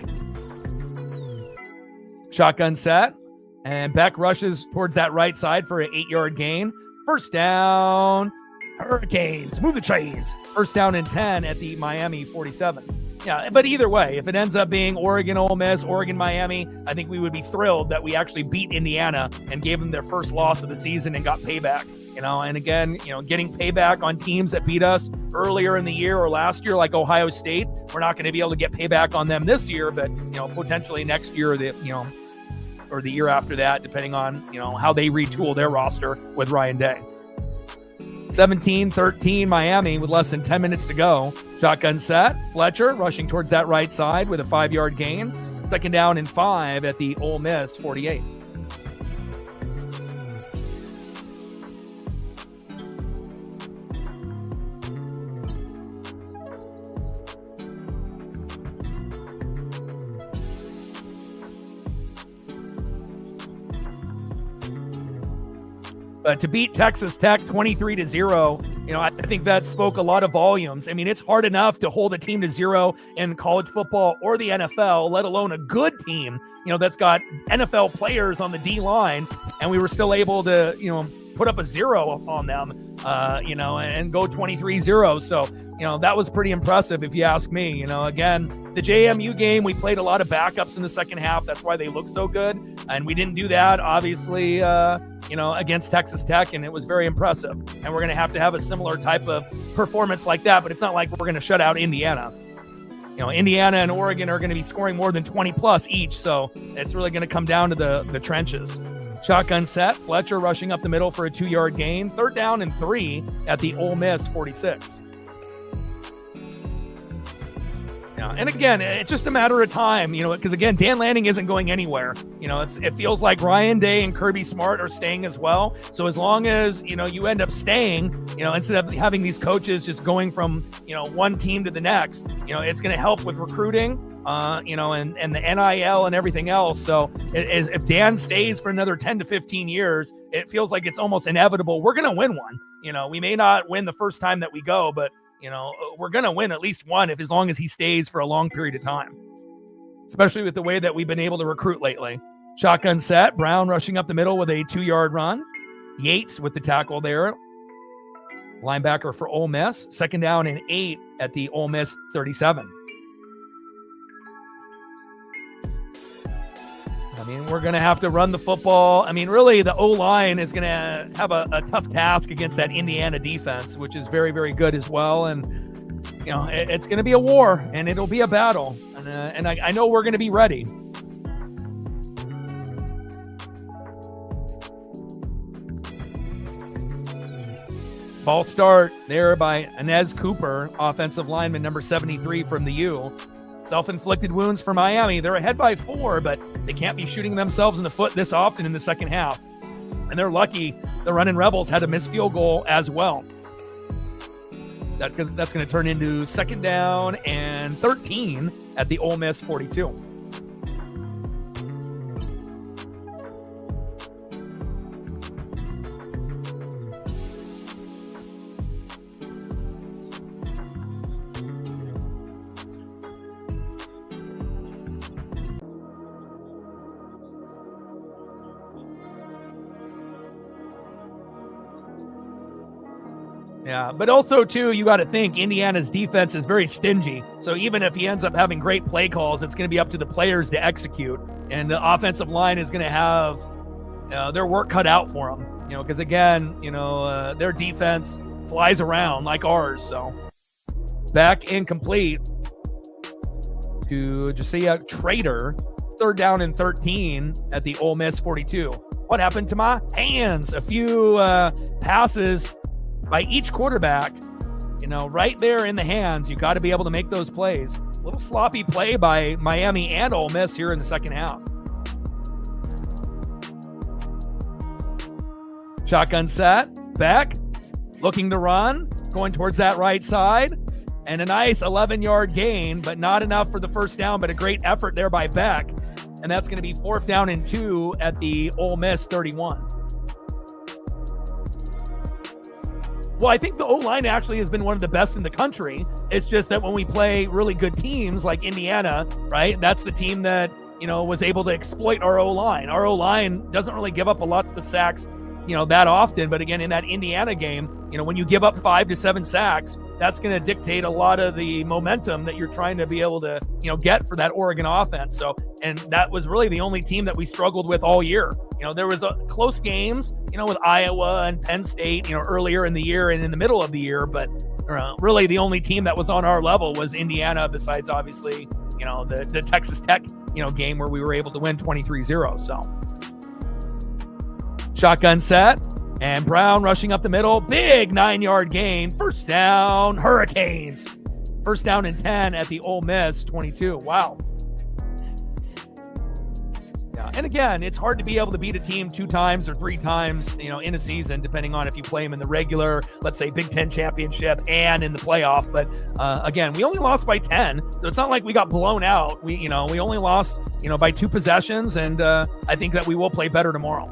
Speaker 1: Shotgun set. And Beck rushes towards that right side for an 8-yard gain. 1st down. Hurricanes. Move the chains. 1st down and 10 at the Miami 47. Yeah, but either way, if it ends up being Oregon, Ole Miss, Oregon, Miami, I think we would be thrilled that we actually beat Indiana and gave them their first loss of the season and got payback. And again, getting payback on teams that beat us earlier in the year or last year, like Ohio State, we're not going to be able to get payback on them this year, but, potentially next year, or the year after that, depending on, how they retool their roster with Ryan Day. 17-13 Miami with less than 10 minutes to go. Shotgun set. Fletcher rushing towards that right side with a 5-yard gain. 2nd down and 5 at the Ole Miss 48. But to beat Texas Tech 23-0, I think that spoke a lot of volumes. I mean, it's hard enough to hold a team to 0 in college football or the NFL, let alone a good team, that's got NFL players on the D line, and we were still able to, put up a 0 on them, and go 23-0. So, that was pretty impressive if you ask me. Again, the JMU game, we played a lot of backups in the second half. That's why they looked so good. And we didn't do that, obviously, against Texas Tech, and it was very impressive. And we're going to have a similar type of performance like that, but it's not like we're going to shut out Indiana. Indiana and Oregon are going to be scoring more than 20 plus each, so it's really going to come down to the trenches. Shotgun set, Fletcher rushing up the middle for a 2-yard gain. 3rd down and 3 at the Ole Miss 46. And again, it's just a matter of time, because again, Dan Lanning isn't going anywhere. It feels like Ryan Day and Kirby Smart are staying as well. So as long as, you end up staying, instead of having these coaches just going from, one team to the next, it's going to help with recruiting, and the NIL and everything else. So if Dan stays for another 10 to 15 years, it feels like it's almost inevitable. We're going to win one. We may not win the first time that we go, but we're going to win at least one as long as he stays for a long period of time, especially with the way that we've been able to recruit lately. Shotgun set, Brown rushing up the middle with a 2-yard run. Yates with the tackle there. Linebacker for Ole Miss. 2nd down and 8 at the Ole Miss 37. We're going to have to run the football. Really, the O-line is going to have a tough task against that Indiana defense, which is very, very good as well. And, it's going to be a war, and it'll be a battle. And I know we're going to be ready. False start there by Inez Cooper, offensive lineman number 73 from the U. Self-inflicted wounds for Miami. They're ahead by 4, but they can't be shooting themselves in the foot this often in the second half. And they're lucky the Runnin' Rebels had a missed field goal as well. That's going to turn into 2nd down and 13 at the Ole Miss 42. Yeah, but also, too, you got to think Indiana's defense is very stingy. So even if he ends up having great play calls, it's going to be up to the players to execute. And the offensive line is going to have their work cut out for them. Because, again, their defense flies around like ours. So back incomplete to Josiah Trader. 3rd down and 13 at the Ole Miss 42. What happened to my hands? A few passes by each quarterback, right there in the hands. You got to be able to make those plays. A little sloppy play by Miami and Ole Miss here in the second half. Shotgun set, Beck looking to run, going towards that right side, and a nice 11-yard gain, but not enough for the first down, but a great effort there by Beck. And that's going to be 4th down and 2 at the Ole Miss 31. Well, I think the O-line actually has been one of the best in the country. It's just that when we play really good teams like Indiana, right, that's the team that, was able to exploit our O-line. Our O-line doesn't really give up a lot of the sacks, that often. But again, in that Indiana game, when you give up 5 to 7 sacks, that's going to dictate a lot of the momentum that you're trying to be able to, get for that Oregon offense. So, and that was really the only team that we struggled with all year. There was close games, with Iowa and Penn State, earlier in the year and in the middle of the year. But really the only team that was on our level was Indiana, besides obviously, the Texas Tech, game where we were able to win 23-0. So shotgun set. And Brown rushing up the middle. Big 9-yard gain. First down, Hurricanes. First down and 10 at the Ole Miss 22. Wow. Yeah. And again, it's hard to be able to beat a team 2 times or 3 times, in a season, depending on if you play them in the regular, let's say Big Ten championship and in the playoff. But again, we only lost by 10. So it's not like we got blown out. We only lost, by 2 possessions. And I think that we will play better tomorrow.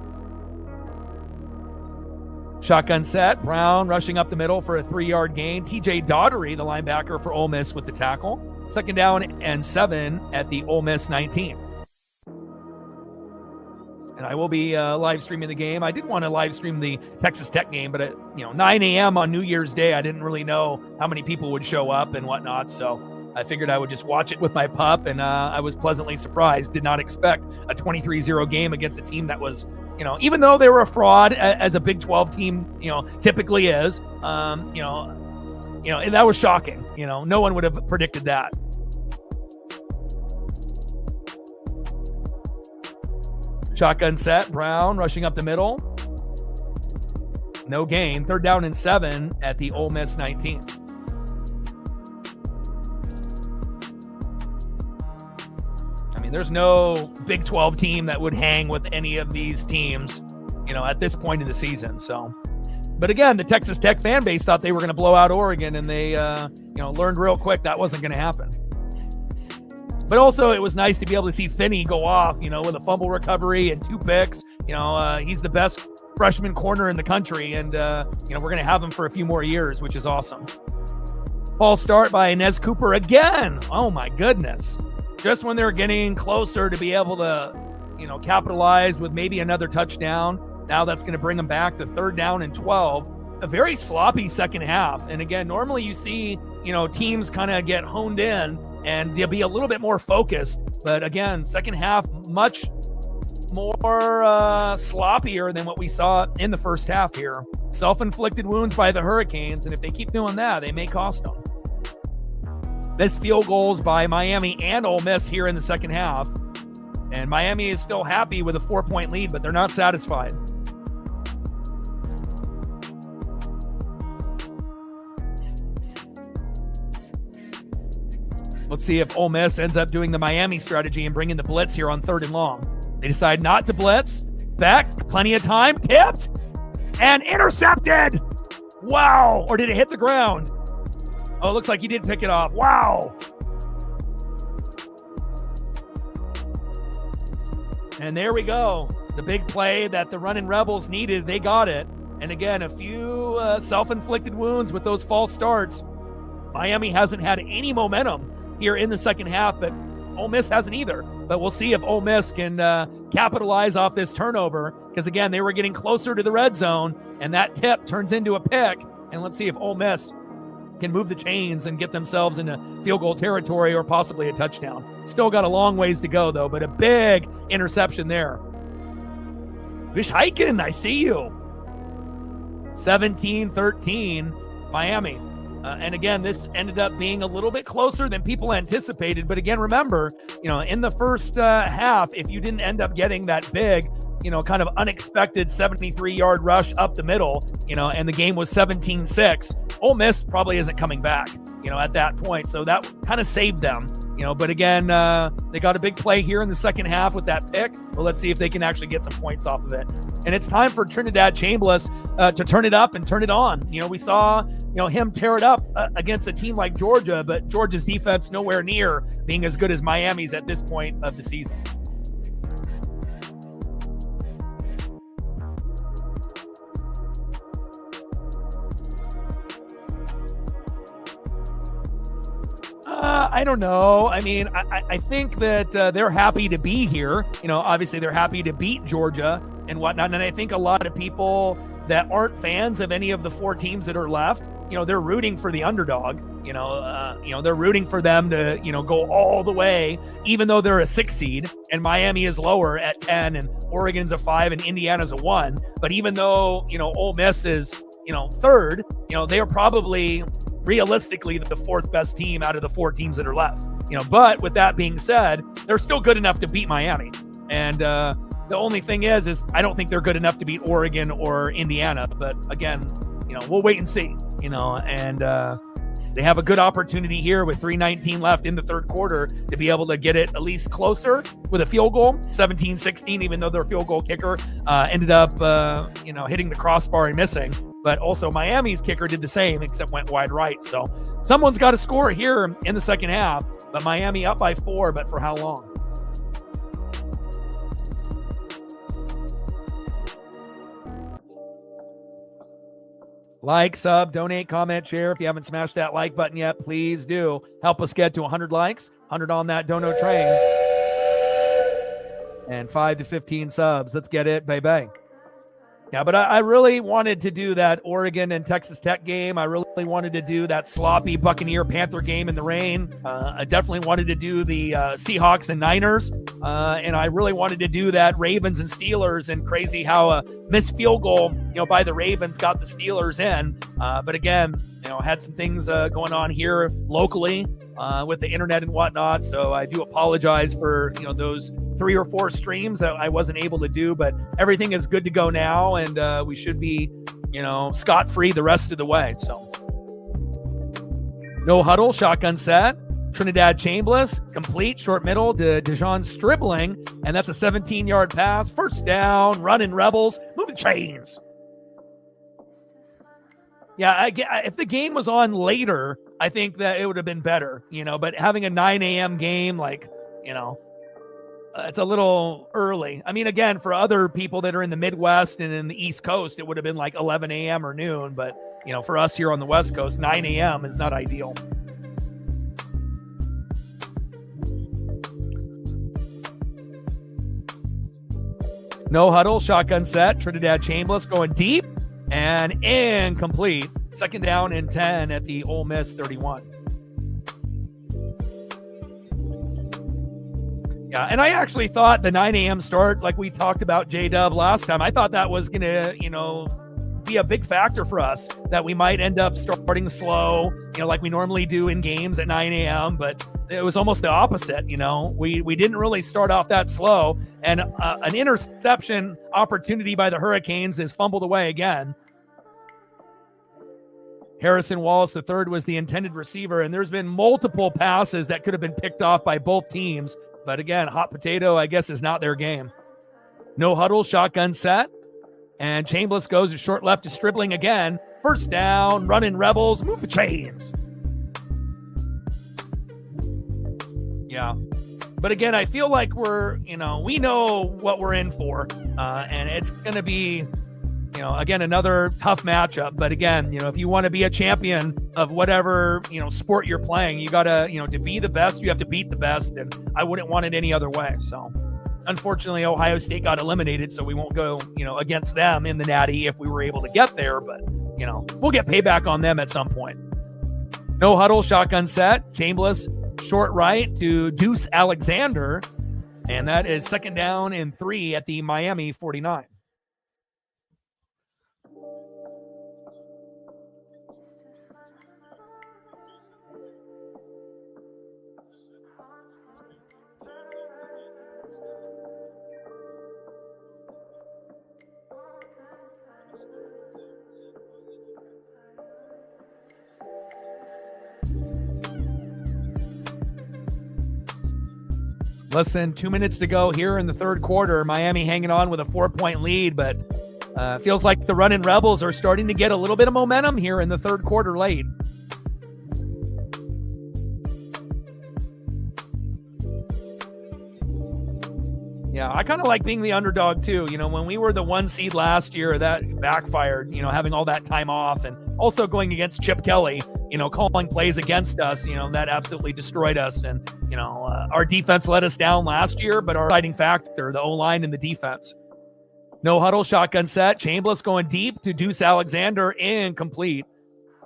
Speaker 1: Shotgun set. Brown rushing up the middle for a 3-yard gain. TJ Daughtery, the linebacker for Ole Miss, with the tackle. 2nd down and 7 at the Ole Miss 19. And I will be live streaming the game. I did want to live stream the Texas Tech game, but at 9 a.m. on New Year's Day, I didn't really know how many people would show up and whatnot. So I figured I would just watch it with my pup, and I was pleasantly surprised. Did not expect a 23-0 game against a team that was, even though they were a fraud as a Big 12 team, typically is, and that was shocking. No one would have predicted that. Shotgun set. Brown rushing up the middle. No gain. 3rd down and 7 at the Ole Miss 19. There's no Big 12 team that would hang with any of these teams, at this point in the season. So, but again, the Texas Tech fan base thought they were going to blow out Oregon, and they, learned real quick that wasn't going to happen. But also, it was nice to be able to see Finney go off, with a fumble recovery and 2 picks. He's the best freshman corner in the country, and we're going to have him for a few more years, which is awesome. False start by Inez Cooper again. Oh my goodness. Just when they're getting closer to be able to, capitalize with maybe another touchdown. Now that's going to bring them back to 3rd down and 12. A very sloppy second half. And again, normally you see, teams kind of get honed in and they'll be a little bit more focused. But again, second half, much more sloppier than what we saw in the first half here. Self-inflicted wounds by the Hurricanes. And if they keep doing that, they may cost them. Missed field goals by Miami and Ole Miss here in the second half. And Miami is still happy with a 4-point lead, but they're not satisfied. Let's see if Ole Miss ends up doing the Miami strategy and bringing the blitz here on 3rd and long. They decide not to blitz. Back, plenty of time, tipped, and intercepted. Wow. Or did it hit the ground? Oh, it looks like he did pick it off. Wow. And there we go. The big play that the running Rebels needed, they got it. And again, a few self-inflicted wounds with those false starts. Miami hasn't had any momentum here in the second half, but Ole Miss hasn't either. But we'll see if Ole Miss can capitalize off this turnover, because again, they were getting closer to the red zone, and that tip turns into a pick. And let's see if Ole Miss can move the chains and get themselves into field goal territory or possibly a touchdown. Still got a long ways to go, though, but a big interception there. Vishheiken, I see you. 17-13, Miami. And again, this ended up being a little bit closer than people anticipated. But again, remember, in the first half, if you didn't end up getting that big, kind of unexpected 73-yard rush up the middle, and the game was 17-6, Ole Miss probably isn't coming back, at that point. So that kind of saved them, but again, they got a big play here in the second half with that pick. Well, let's see if they can actually get some points off of it. And it's time for Trinidad Chambliss to turn it up and turn it on. We saw, him tear it up against a team like Georgia, but Georgia's defense nowhere near being as good as Miami's at this point of the season. I don't know. I mean, I think that they're happy to be here. Obviously they're happy to beat Georgia and whatnot. And I think a lot of people that aren't fans of any of the 4 teams that are left, they're rooting for the underdog. They're rooting for them to, go all the way, even though they're a 6 seed and Miami is lower at 10 and Oregon's a 5 and Indiana's a 1. But even though, Ole Miss is, 3rd, they are probably realistically the 4th best team out of the 4 teams that are left. But with that being said, they're still good enough to beat Miami. And the only thing is I don't think they're good enough to beat Oregon or Indiana. But again, we'll wait and see, and they have a good opportunity here with 3:19 left in the 3rd quarter to be able to get it at least closer with a field goal, 17-16, even though their field goal kicker ended up, hitting the crossbar and missing. But also Miami's kicker did the same, except went wide right. So someone's got to score here in the second half, but Miami up by 4, but for how long? Like, sub, donate, comment, share. If you haven't smashed that like button yet, please do. Help us get to 100 likes, 100 on that dono train, and 5 to 15 subs. Let's get it, baby. Yeah, but I really wanted to do that Oregon and Texas Tech game. I really wanted to do that sloppy Buccaneer Panther game in the rain. I definitely wanted to do the Seahawks and Niners. And I really wanted to do that Ravens and Steelers, and crazy how a missed field goal, by the Ravens got the Steelers in. But again, had some things going on here locally with the internet and whatnot. So I do apologize for, those 3 or 4 streams that I wasn't able to do, but everything is good to go now. And we should be, scot-free the rest of the way. So no huddle, shotgun set. Trinidad Chambliss, complete, short middle to Dijon Stribling, and that's a 17-yard pass. First down, running Rebels, moving chains. Yeah, if the game was on later, I think that it would have been better, but having a 9 a.m. game, it's a little early. I mean, again, for other people that are in the Midwest and in the East Coast, it would have been like 11 a.m. or noon, but, for us here on the West Coast, 9 a.m. is not ideal. No huddle, shotgun set. Trinidad Chambliss going deep and incomplete. Second down and 10 at the Ole Miss 31. Yeah, and I actually thought the 9 a.m. start, like we talked about J-Dub last time, I thought that was going to, be a big factor for us, that we might end up starting slow, like we normally do in games at 9 a.m., but it was almost the opposite. We didn't really start off that slow, and an interception opportunity by the Hurricanes is fumbled away again. Harrison Wallace III was the intended receiver, and there's been multiple passes that could have been picked off by both teams, but again, hot potato, I guess, is not their game. No huddle, shotgun set. And Chambliss goes a short left to Stribling again. First down, running Rebels, move the chains. Yeah. But again, I feel like we're, we know what we're in for. And it's going to be, again, another tough matchup. But again, if you want to be a champion of whatever, sport you're playing, you got to, to be the best, you have to beat the best. And I wouldn't want it any other way. So unfortunately, Ohio State got eliminated, so we won't go, against them in the Natty if we were able to get there. But, we'll get payback on them at some point. No huddle, shotgun set. Chambliss, short right to Deuce Alexander. And that is second down and 3 at the Miami 49. Less than 2 minutes to go here in the third quarter. Miami hanging on with a 4-point lead, but feels like the running Rebels are starting to get a little bit of momentum here in the third quarter late. Yeah, I kind of like being the underdog too. When we were the 1 seed last year, that backfired, having all that time off and also going against Chip Kelly, calling plays against us, that absolutely destroyed us. And, our defense let us down last year, but our deciding factor, the O-line and the defense. No huddle, shotgun set. Chambliss going deep to Deuce Alexander, incomplete.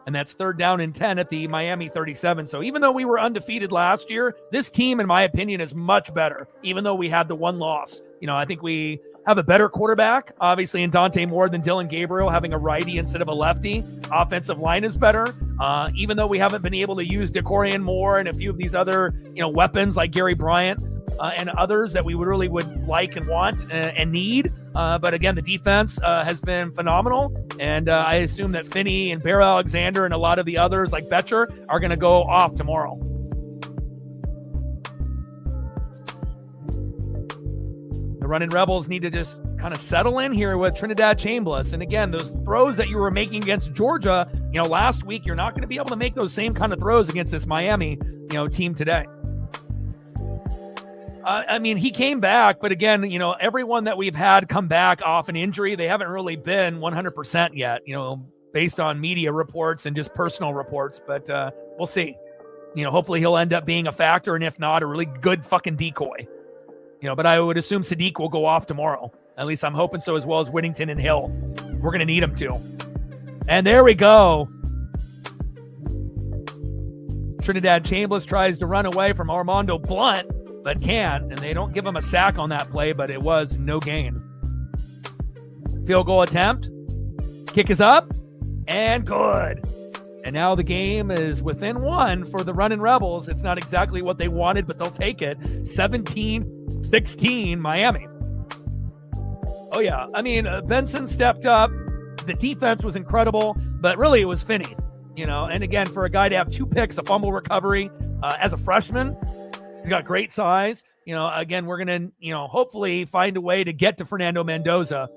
Speaker 1: And that's third down and 10 at the Miami 37. So even though we were undefeated last year, this team, in my opinion, is much better, even though we had the one loss. I think we have a better quarterback, obviously, in Dante Moore than Dylan Gabriel, having a righty instead of a lefty. Offensive line is better, even though we haven't been able to use DeCorian Moore and a few of these other, weapons like Gary Bryant and others that we really would like and want and need. But again, the defense has been phenomenal. And I assume that Finney and Bear Alexander and a lot of the others like Betcher are going to go off tomorrow. The running Rebels need to just kind of settle in here with Trinidad Chambliss. And again, those throws that you were making against Georgia, last week, you're not going to be able to make those same kind of throws against this Miami, team today. He came back, but again, everyone that we've had come back off an injury, they haven't really been 100% yet. based on media reports and just personal reports, but we'll see. Hopefully he'll end up being a factor, and if not, a really good fucking decoy. But I would assume Sadiq will go off tomorrow. At least I'm hoping so, as well as Whittington and Hill. We're going to need them to. And there we go. Trinidad Chambliss tries to run away from Armando Blunt, but can't, and they don't give him a sack on that play, but it was no gain. Field goal attempt. Kick is up, and good. And now the game is within one for the Runnin' Rebels. It's not exactly what they wanted, but they'll take it. 17-16 Miami. Oh, yeah. I mean, Benson stepped up. The defense was incredible, but really it was Finney. And again, for a guy to have 2 picks, a fumble recovery as a freshman, he's got great size. Again, we're going to, hopefully find a way to get to Fernando Mendoza.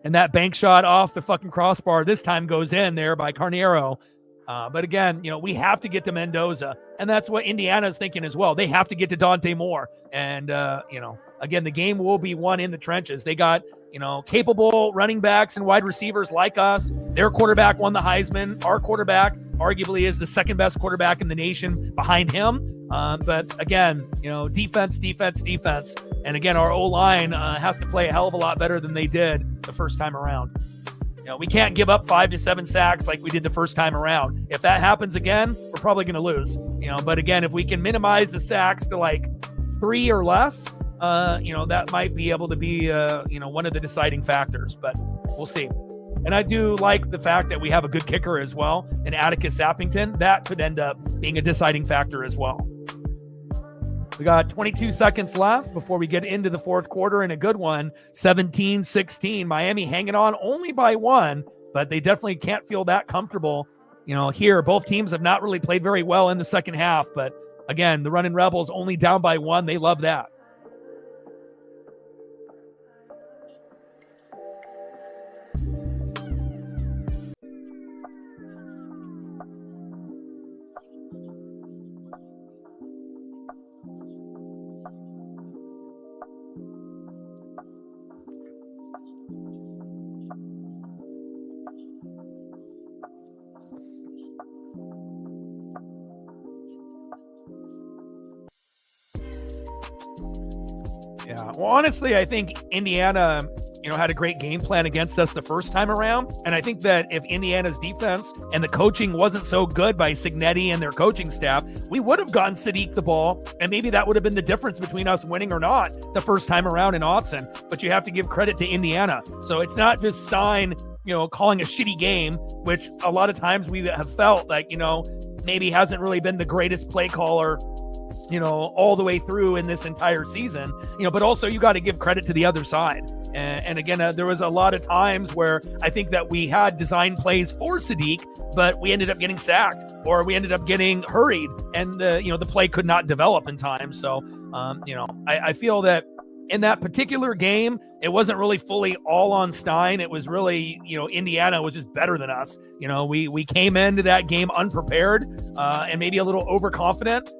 Speaker 1: And that bank shot off the fucking crossbar this time goes in there by Carneiro. But again, we have to get to Mendoza. And that's what Indiana's thinking as well. They have to get to Dante Moore. And, again, the game will be won in the trenches. They got, capable running backs and wide receivers like us. Their quarterback won the Heisman. Our quarterback arguably is the second best quarterback in the nation behind him. But again, defense. And again, our O-line has to play a hell of a lot better than they did the first time around. We can't give up 5 to 7 sacks like we did the first time around. If that happens again, we're probably going to lose. But again, if we can minimize the sacks to like 3 or less, that might be able to be, one of the deciding factors, but we'll see. And I do like the fact that we have a good kicker as well, in Atticus Sappington. That could end up being a deciding factor as well. We got 22 seconds left before we get into the fourth quarter, and a good one, 17-16. Miami hanging on only by 1, but they definitely can't feel that comfortable. Here, both teams have not really played very well in the second half, but again, the Runnin' Rebels only down by 1. They love that. Yeah. Well, honestly, I think Indiana, had a great game plan against us the first time around. And I think that if Indiana's defense and the coaching wasn't so good by Signetti and their coaching staff, we would have gotten Sadiq the ball. And maybe that would have been the difference between us winning or not the first time around in Autzen. But you have to give credit to Indiana. So it's not just Stein, calling a shitty game, which a lot of times we have felt like, maybe hasn't really been the greatest play caller all the way through in this entire season, but also you got to give credit to the other side. And again, there was a lot of times where I think that we had design plays for Sadiq, but we ended up getting sacked or we ended up getting hurried and the play could not develop in time. So, I feel that in that particular game, it wasn't really fully all on Stein. It was really, Indiana was just better than us. We came into that game unprepared and maybe a little overconfident.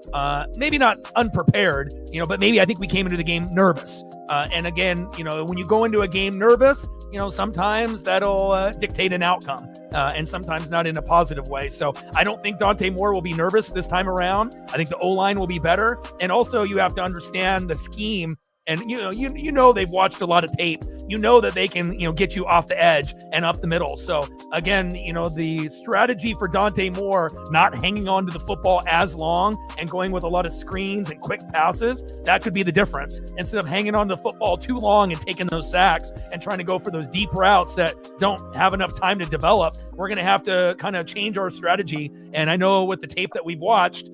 Speaker 1: Maybe not unprepared, but maybe I think we came into the game nervous. And again, when you go into a game nervous, sometimes that'll dictate an outcome and sometimes not in a positive way. So I don't think Dante Moore will be nervous this time around. I think the O-line will be better. And also you have to understand the scheme. And, they've watched a lot of tape. That they can, get you off the edge and up the middle. So, again, the strategy for Dante Moore not hanging on to the football as long and going with a lot of screens and quick passes, that could be the difference. Instead of hanging on to the football too long and taking those sacks and trying to go for those deep routes that don't have enough time to develop, we're going to have to kind of change our strategy. And I know with the tape that we've watched,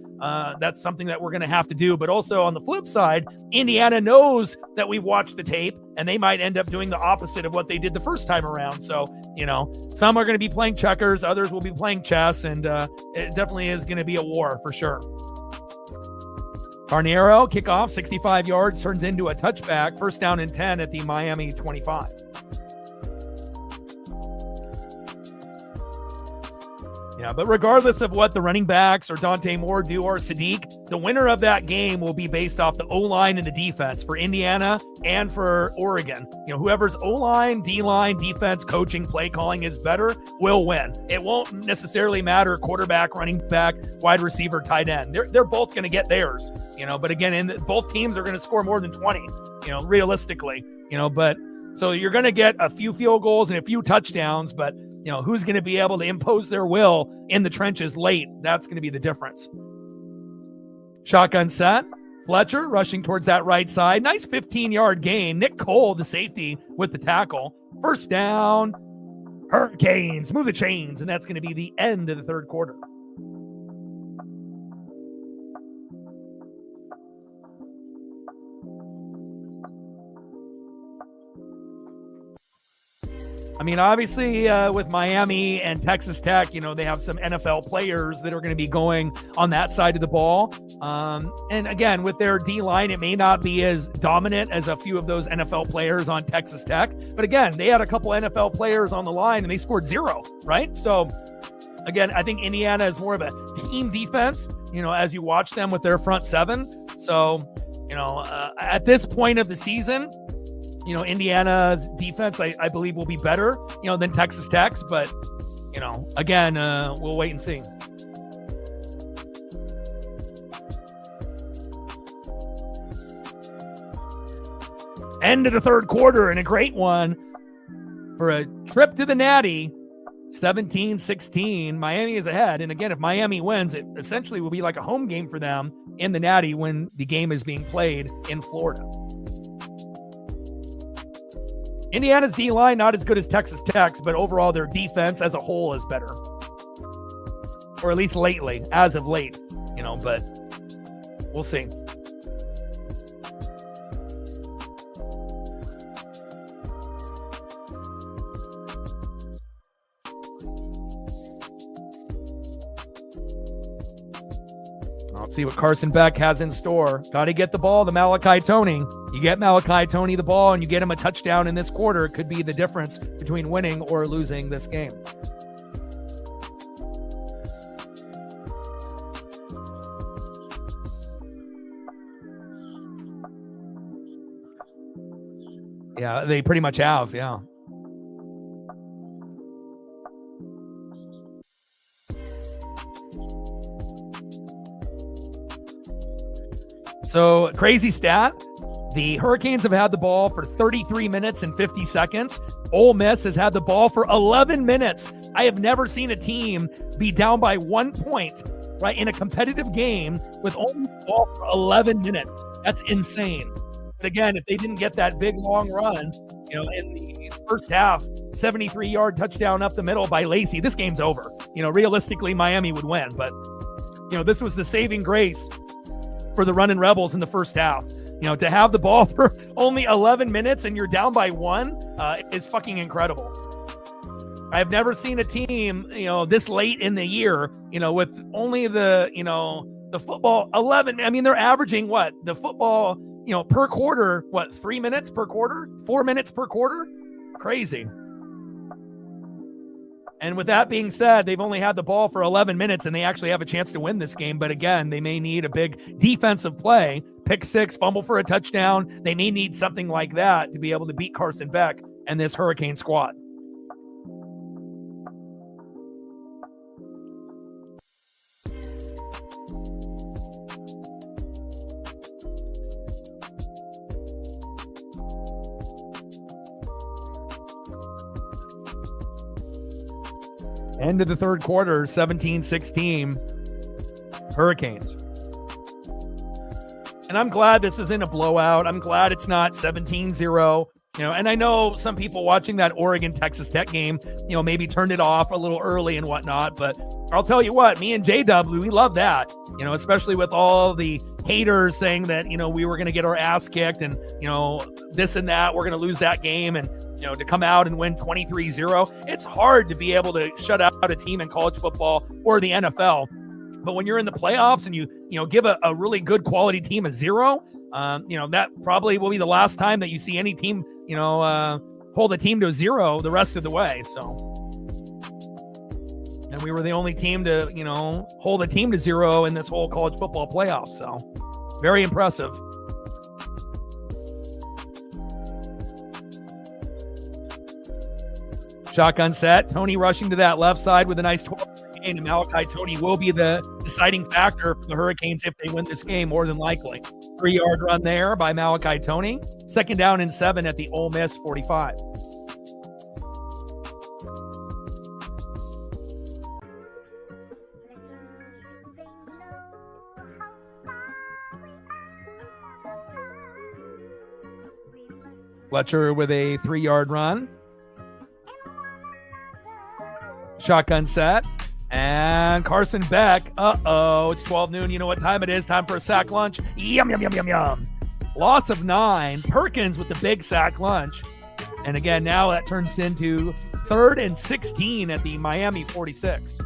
Speaker 1: that's something that we're going to have to do. But also on the flip side, Indiana knows that we've watched the tape and they might end up doing the opposite of what they did the first time around. So, some are going to be playing checkers, others will be playing chess, and it definitely is going to be a war for sure. Carneiro, kickoff, 65 yards, turns into a touchback, 1st down and 10 at the Miami 25. Yeah, but regardless of what the running backs or Dante Moore do or Sadiq, the winner of that game will be based off the O-line and the defense for Indiana and for Oregon. Whoever's O-line, D-line, defense, coaching, play calling is better will win. It won't necessarily matter quarterback, running back, wide receiver, tight end. They're both going to get theirs, but again, both teams are going to score more than 20, realistically, but so you're going to get a few field goals and a few touchdowns, but who's going to be able to impose their will in the trenches late? That's going to be the difference. Shotgun set. Fletcher rushing towards that right side. Nice 15-yard gain. Nick Cole, the safety, with the tackle. First down. Hurricanes. Move the chains. And that's going to be the end of the third quarter. I mean, obviously, with Miami and Texas Tech, they have some NFL players that are going to be going on that side of the ball. And again, with their D-line, it may not be as dominant as a few of those NFL players on Texas Tech. But again, they had a couple NFL players on the line and they scored 0, right? So again, I think Indiana is more of a team defense, as you watch them with their front seven. So, at this point of the season, Indiana's defense, I believe, will be better, than Texas Tech's. But, again, we'll wait and see. End of the third quarter and a great one for a trip to the Natty. 17-16. Miami is ahead. And again, if Miami wins, it essentially will be like a home game for them in the Natty when the game is being played in Florida. Indiana's D-line, not as good as Texas Tech's, but overall their defense as a whole is better. Or at least lately, as of late, but we'll see. Let's see what Carson Beck has in store. Got to get the ball to Malachi Toney. You get Malachi Toney the ball and you get him a touchdown in this quarter. It could be the difference between winning or losing this game. Yeah, they pretty much have, yeah. So, crazy stat. The Hurricanes have had the ball for 33 minutes and 50 seconds. Ole Miss has had the ball for 11 minutes. I have never seen a team be down by 1 point, right, in a competitive game with only the ball for 11 minutes. That's insane. But again, if they didn't get that big, long run, in the first half, 73-yard touchdown up the middle by Lacy, this game's over. Realistically, Miami would win. But, this was the saving grace for the running Rebels in the first half. To have the ball for only 11 minutes and you're down by 1 is fucking incredible. I've never seen a team, this late in the year, with only the football 11. I mean, they're averaging what? The football, per quarter, 3 minutes per quarter? 4 minutes per quarter? Crazy. And with that being said, they've only had the ball for 11 minutes and they actually have a chance to win this game. But again, they may need a big defensive play, pick six, fumble for a touchdown. They may need something like that to be able to beat Carson Beck and this Hurricane squad. End of the third quarter, 17-16, Hurricanes. And I'm glad this isn't a blowout. I'm glad it's not 17-0. And I know some people watching that Oregon-Texas Tech game, maybe turned it off a little early and whatnot. But I'll tell you what, me and J-Dub, we love that, especially with all the haters saying that, we were going to get our ass kicked and, this and that, we're going to lose that game. And, to come out and win 23-0, it's hard to be able to shut out a team in college football or the NFL. But when you're in the playoffs and you give a really good quality team a 0, that probably will be the last time that you see any team, hold a team to a 0 the rest of the way. So And we were the only team to, hold a team to 0 in this whole college football playoff. So very impressive. Shotgun set. Tony rushing to that left side with a nice 12 gain. And Malachi Tony will be the deciding factor for the Hurricanes if they win this game, more than likely. 3-yard run there by Malachi Tony. 2nd down and 7 at the Ole Miss 45. Fletcher with a 3-yard run. Shotgun set. And Carson Beck. It's 12 noon. You know what time it is? Time for a sack lunch. Yum, yum, yum, yum, yum. Loss of 9. Perkins with the big sack lunch. And again, now that turns into 3rd and 16 at the Miami 46.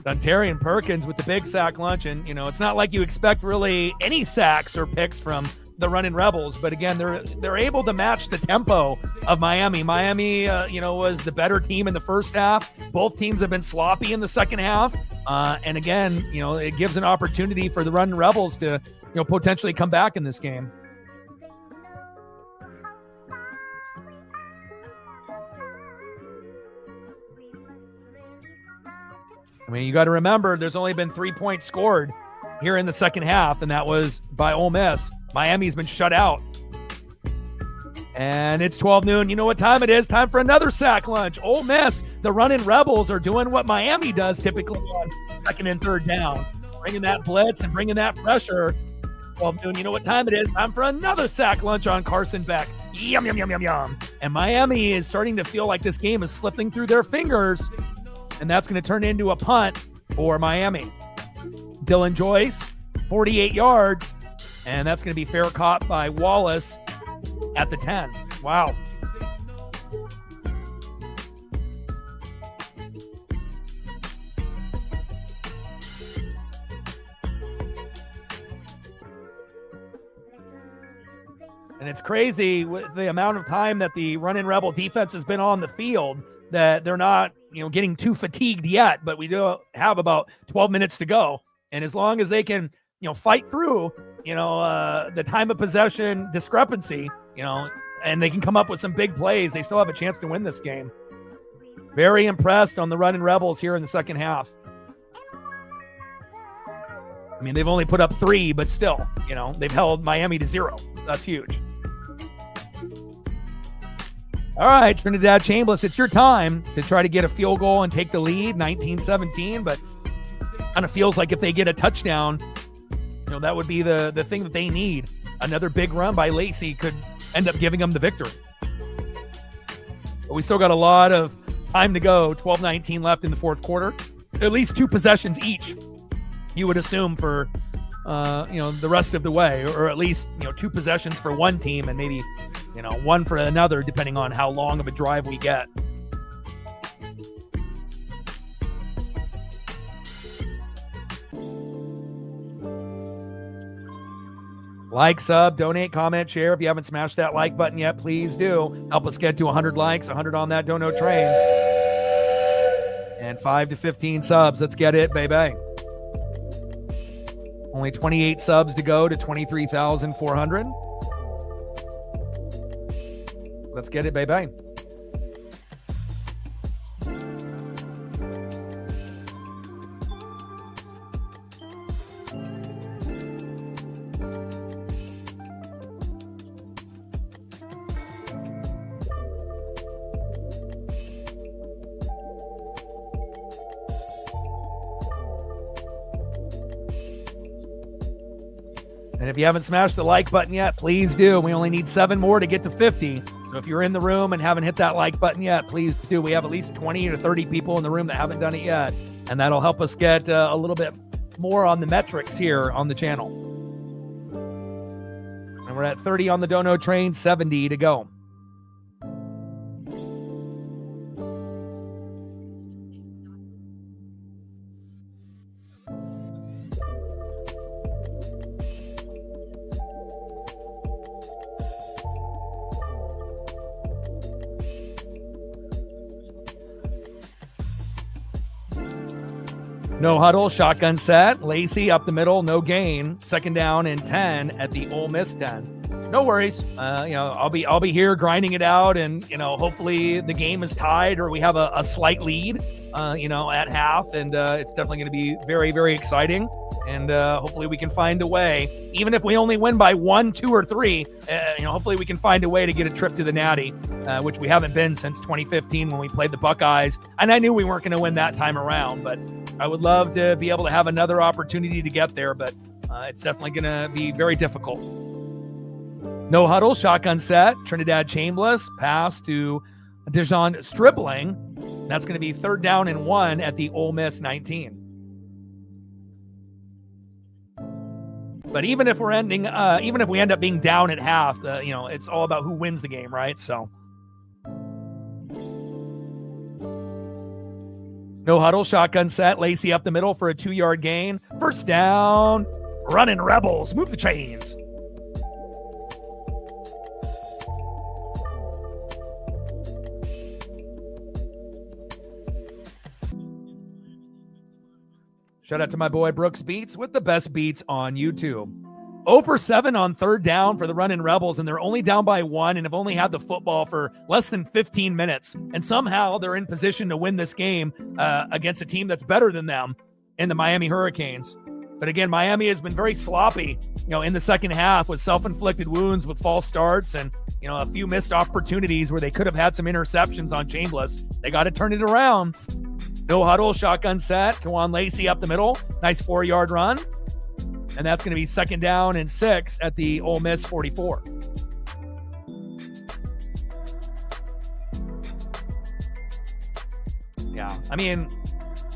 Speaker 1: Ontarian Perkins with the big sack lunch. And, it's not like you expect really any sacks or picks from the running Rebels. But again, they're able to match the tempo of Miami. Miami, was the better team in the first half. Both teams have been sloppy in the second half. And again, it gives an opportunity for the running Rebels to, potentially come back in this game. I mean, you got to remember, there's only been 3 points scored here in the second half, and that was by Ole Miss. Miami's been shut out. And it's 12 noon. You know what time it is? Time for another sack lunch. Ole Miss, the running Rebels, are doing what Miami does typically on 2nd and 3rd down. Bringing that blitz and bringing that pressure. 12 noon. You know what time it is? Time for another sack lunch on Carson Beck. Yum, yum, yum, yum, yum. And Miami is starting to feel like this game is slipping through their fingers. And that's going to turn into a punt for Miami. Dylan Joyce, 48 yards. And that's going to be fair caught by Wallace at the 10. Wow. And it's crazy with the amount of time that the running Rebel defense has been on the field that they're not, getting too fatigued yet, but we do have about 12 minutes to go. And as long as they can, fight through, the time of possession discrepancy, and they can come up with some big plays, they still have a chance to win this game. Very impressed on the running Rebels here in the second half. I mean, they've only put up 3, but still, they've held Miami to 0. That's huge. All right, Trinidad Chambliss, it's your time to try to get a field goal and take the lead, 19-17, but kind of feels like if they get a touchdown, that would be the thing that they need. Another big run by Lacy could end up giving them the victory. But we still got a lot of time to go, 12-19 left in the fourth quarter. At least 2 possessions each, you would assume, for the rest of the way, or at least 2 possessions for one team and maybe one for another, depending on how long of a drive we get. Like, sub, donate, comment, share. If you haven't smashed that like button yet, please do. Help us get to 100 likes, 100 on that dono train. And 5 to 15 subs. Let's get it, baby. Only 28 subs to go to 23,400. Let's get it, baby. And if you haven't smashed the like button yet, please do. We only need 7 more to get to 50. So if you're in the room and haven't hit that like button yet, please do. We have at least 20 to 30 people in the room that haven't done it yet. And that'll help us get a little bit more on the metrics here on the channel. And we're at 30 on the dono train, 70 to go. No huddle, shotgun set. Lacy up the middle, no gain. Second down and 10 at the Ole Miss 10. No worries. I'll be here grinding it out, and hopefully the game is tied or we have a slight lead. At half, and it's definitely going to be very, very exciting. And hopefully we can find a way, even if we only win by 1, 2, or 3. Hopefully we can find a way to get a trip to the Natty, which we haven't been since 2015 when we played the Buckeyes. And I knew we weren't going to win that time around, but I would love to be able to have another opportunity to get there. But it's definitely going to be very difficult. No huddle, shotgun set. Trinidad Chambliss pass to Dejon Stribling. That's going to be 3rd down and 1 at the Ole Miss 19. But even if we end up being down at half, it's all about who wins the game, right? So, no huddle, shotgun set. Lacy up the middle for a 2-yard gain. 1st down. Running Rebels. Move the chains. Shout out to my boy Brooks Beats with the best beats on YouTube. 0 for 7 on 3rd down for the Running Rebels, and they're only down by 1 and have only had the football for less than 15 minutes. And somehow they're in position to win this game against a team that's better than them in the Miami Hurricanes. But again, Miami has been very sloppy, in the second half with self-inflicted wounds with false starts and, a few missed opportunities where they could have had some interceptions on Chambliss. They got to turn it around. No huddle, shotgun set. Kawan Lacy up the middle. Nice 4-yard run. And that's going to be 2nd down and 6 at the Ole Miss 44. Yeah,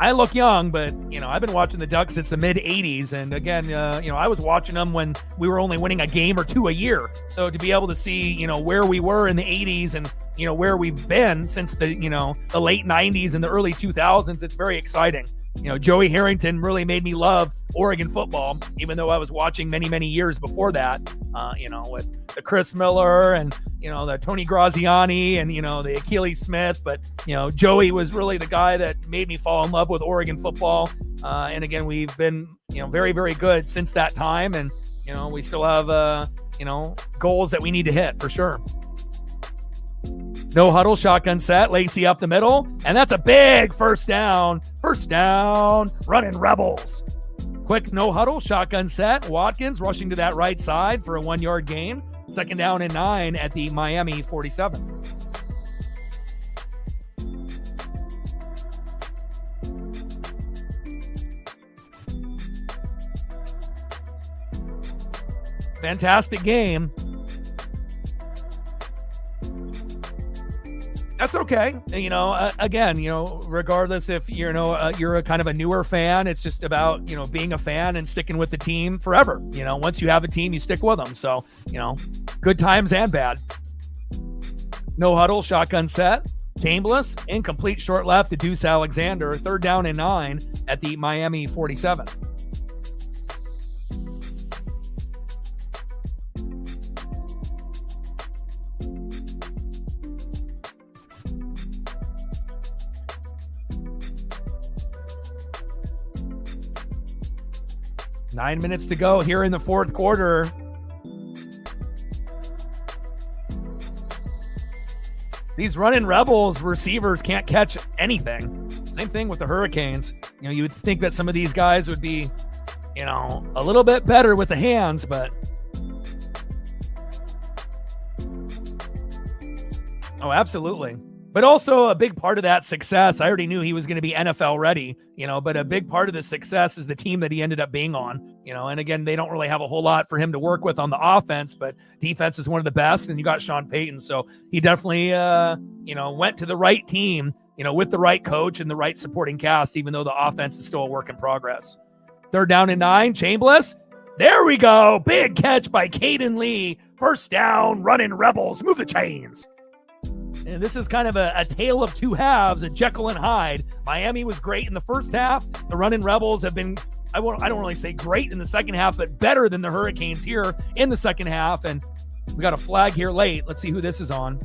Speaker 1: I look young, but, I've been watching the Ducks since the mid-'80s. And again, I was watching them when we were only winning a game or 2 a year. So to be able to see, where we were in the 80s and, where we've been since the late 90s and the early 2000s, it's very exciting. Joey Harrington really made me love Oregon football, even though I was watching many, many years before that, with the Chris Miller and, the Tony Graziani and, the Achilles Smith. But, Joey was really the guy that made me fall in love with Oregon football. And again, we've been, very, very good since that time. And, we still have, goals that we need to hit for sure. No huddle, shotgun set. Lacy up the middle. And that's a big 1st down. 1st down. Running Rebels. Quick no huddle, shotgun set. Watkins rushing to that right side for a 1-yard gain. 2nd down and 9 at the Miami 47. Fantastic game. That's okay. Again, regardless if you're a kind of a newer fan, it's just about, being a fan and sticking with the team forever. Once you have a team, you stick with them. So, good times and bad. No huddle, shotgun set. Chambliss, incomplete short left to Deuce Alexander. 3rd down and 9 at the Miami 47. Nine minutes to go here in the 4th quarter. These Running Rebels receivers can't catch anything. Same thing with the Hurricanes. You would think that some of these guys would be, a little bit better with the hands, but. Oh, absolutely. But also a big part of that success, I already knew he was going to be NFL ready, but a big part of the success is the team that he ended up being on, and again, they don't really have a whole lot for him to work with on the offense, but defense is one of the best, and you got Sean Payton. So he definitely, went to the right team, with the right coach and the right supporting cast, even though the offense is still a work in progress. 3rd down and 9, Chambliss. There we go. Big catch by Caden Lee. 1st down, Running Rebels. Move the chains. And this is kind of a tale of two halves, a Jekyll and Hyde. Miami was great in the first half. The Running Rebels have been, I don't really say great in the second half, but better than the Hurricanes here in the second half. And we got a flag here late. Let's see who this is on.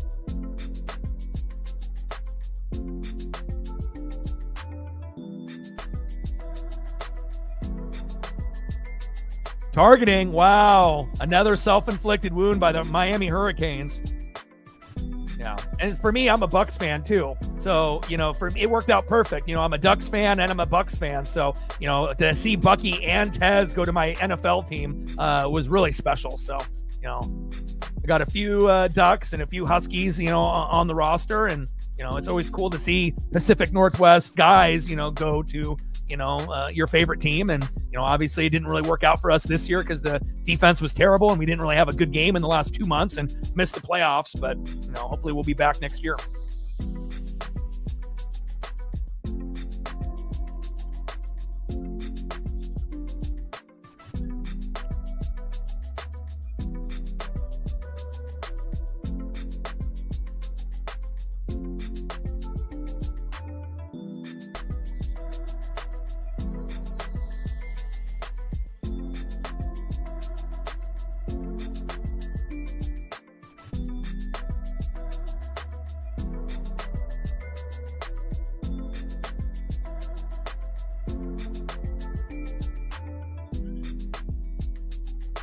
Speaker 1: Targeting, wow. Another self-inflicted wound by the Miami Hurricanes. Yeah. And for me, I'm a Bucks fan too. So, for me, it worked out perfect. I'm a Ducks fan and I'm a Bucks fan. So, to see Bucky and Tez go to my NFL team was really special. So, I got a few Ducks and a few Huskies, on the roster. And, it's always cool to see Pacific Northwest guys, go to, your favorite team. And, obviously it didn't really work out for us this year because the defense was terrible and we didn't really have a good game in the last 2 months and missed the playoffs. But, hopefully we'll be back next year.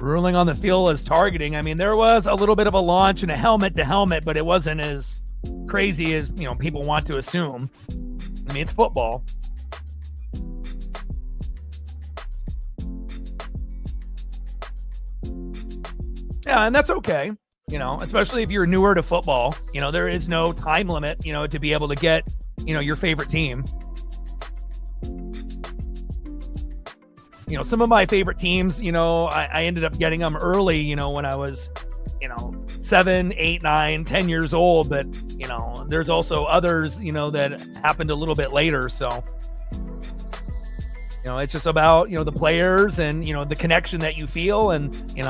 Speaker 1: Ruling on the field as targeting. I mean, there was a little bit of a launch and a helmet to helmet, but it wasn't as crazy as, people want to assume. I mean, it's football. Yeah, and that's okay, especially if you're newer to football. There is no time limit, to be able to get, your favorite team. Some of my favorite teams, I ended up getting them early, when I was, 7, 8, 9, 10 years old. But, there's also others, that happened a little bit later. So, it's just about, the players and, the connection that you feel. And, you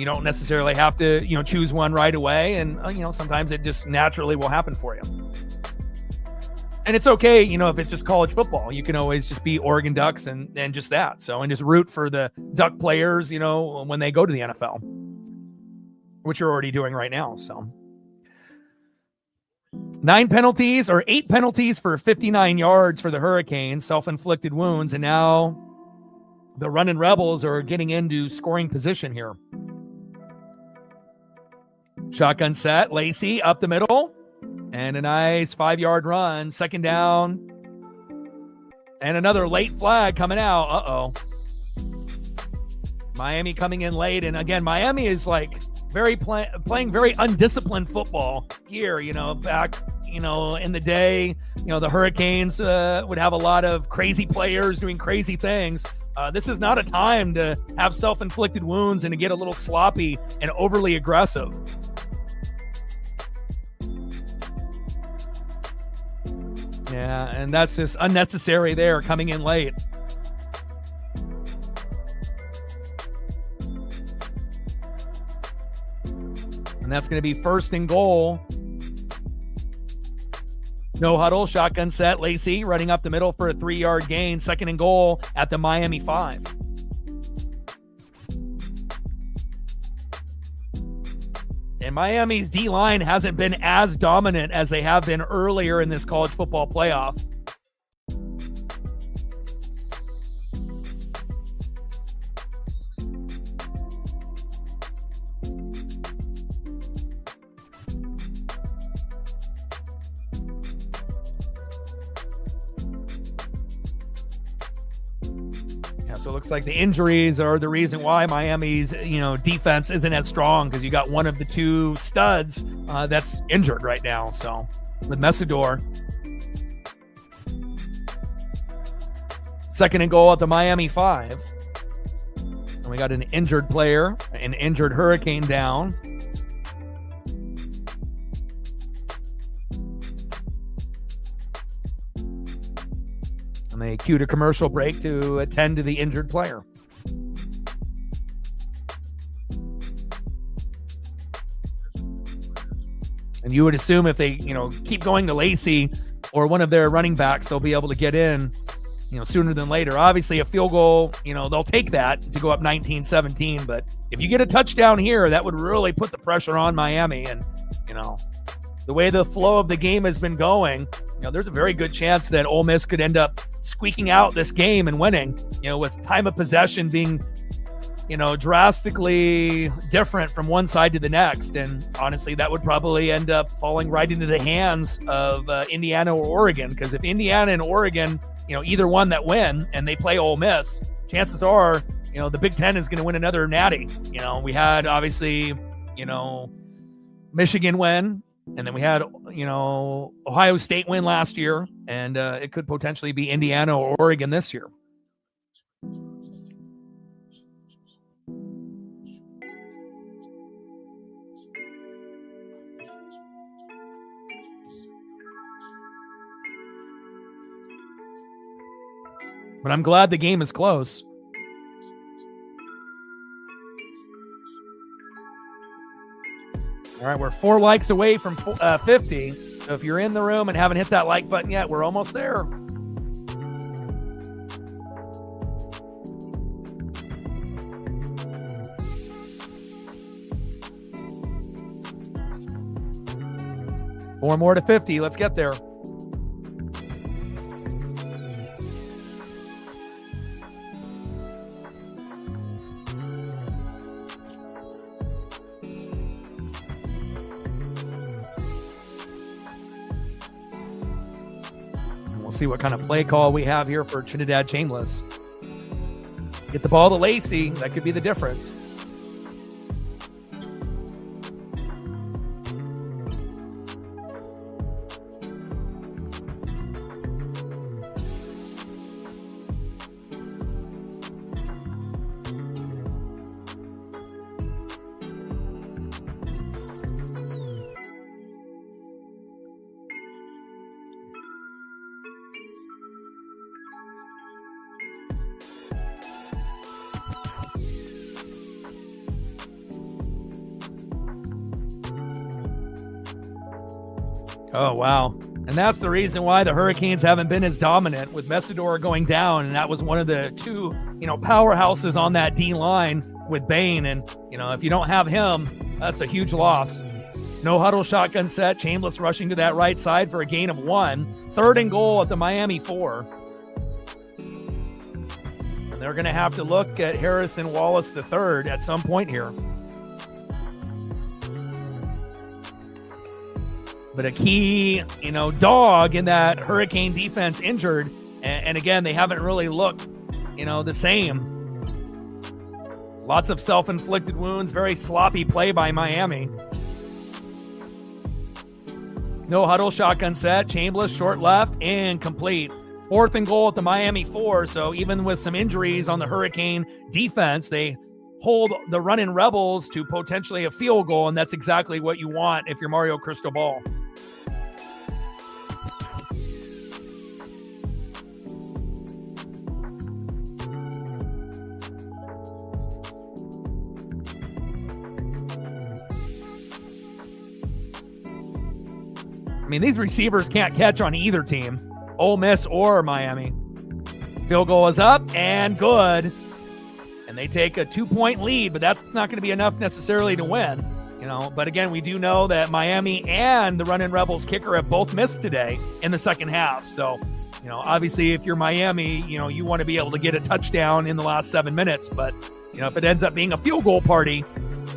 Speaker 1: don't necessarily have to, choose one right away. And, sometimes it just naturally will happen for you. And it's okay, if it's just college football. You can always just be Oregon Ducks and just that. So, and just root for the Duck players, when they go to the NFL, which you're already doing right now. So 8 penalties for 59 yards for the Hurricanes, self-inflicted wounds. And now the running Rebels are getting into scoring position here. Shotgun set, Lacy up the middle. And a nice 5-yard run, second down. And another late flag coming out. Uh-oh. Miami coming in late. And again, Miami is like playing very undisciplined football here, back, in the day, the Hurricanes would have a lot of crazy players doing crazy things. This is not a time to have self-inflicted wounds and to get a little sloppy and overly aggressive. Yeah, and that's just unnecessary there, coming in late. And that's going to be first and goal. No huddle, shotgun set, Lacy running up the middle for a 3-yard gain. Second and goal at the Miami 5. And Miami's D-line hasn't been as dominant as they have been earlier in this college football playoff. So it looks like the injuries are the reason why Miami's, defense isn't as strong, because you got one of the two studs that's injured right now. So with Messidor. Second and goal at the Miami 5. And we got an injured player, an injured Hurricane down. And they cued a commercial break to attend to the injured player. And you would assume if they, keep going to Lacy or one of their running backs, they'll be able to get in, sooner than later. Obviously, a field goal, they'll take that to go up 19-17. But if you get a touchdown here, that would really put the pressure on Miami. And, the way the flow of the game has been going, there's a very good chance that Ole Miss could end up squeaking out this game and winning, with time of possession being, drastically different from one side to the next. And honestly, that would probably end up falling right into the hands of Indiana or Oregon, because if Indiana and Oregon, either one that win and they play Ole Miss, chances are, the Big Ten is going to win another natty. We had obviously, Michigan win, and then we had, Ohio State win last year, and it could potentially be Indiana or Oregon this year. But I'm glad the game is close. All right, we're 4 likes away from 50. So if you're in the room and haven't hit that like button yet, we're almost there. Four more to 50. Let's get there. See what kind of play call we have here for Trinidad Chambliss. Get the ball to Lacy. That could be the difference. Oh, wow. And that's the reason why the Hurricanes haven't been as dominant, with Messidor going down. And that was one of the two, powerhouses on that D line with Bain. And, if you don't have him, that's a huge loss. No huddle shotgun set. Chambliss rushing to that right side for a gain of 1. 3rd and goal at the Miami 4. And they're going to have to look at Harrison Wallace III at some point here. But a key, dog in that Hurricane defense injured. And again, they haven't really looked, the same. Lots of self-inflicted wounds, very sloppy play by Miami. No huddle shotgun set. Chambliss short left, incomplete. 4th and goal at the Miami 4. So even with some injuries on the Hurricane defense, they hold the running Rebels to potentially a field goal, and that's exactly what you want if you're Mario Cristobal. I mean, these receivers can't catch on either team, Ole Miss or Miami. Field goal is up and good. And they take a 2-point lead, but that's not going to be enough necessarily to win. But again, we do know that Miami and the running Rebels kicker have both missed today in the second half. So, obviously if you're Miami, you want to be able to get a touchdown in the last 7 minutes. But, if it ends up being a field goal party,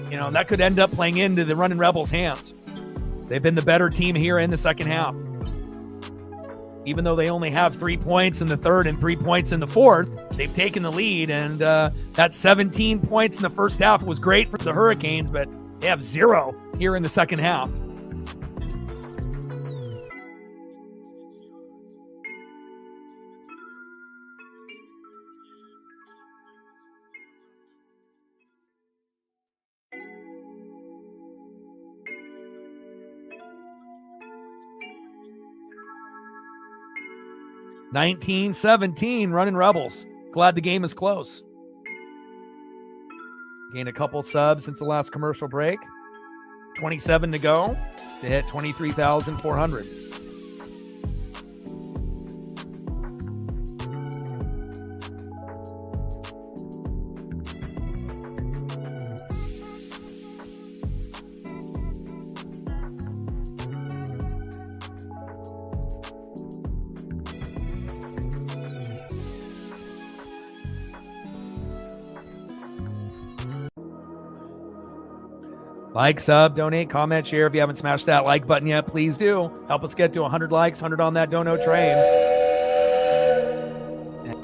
Speaker 1: that could end up playing into the running Rebels' hands. They've been the better team here in the second half. Even though they only have 3 points in the third and 3 points in the fourth, they've taken the lead. And that 17 points in the first half was great for the Hurricanes, but they have 0 here in the second half. (19-17) running Rebels. Glad the game is close. Gained a couple subs since the last commercial break. 27 to go to hit 23,400. Like, sub, donate, comment, share. If you haven't smashed that like button yet, please do. Help us get to 100 likes, 100 on that dono train.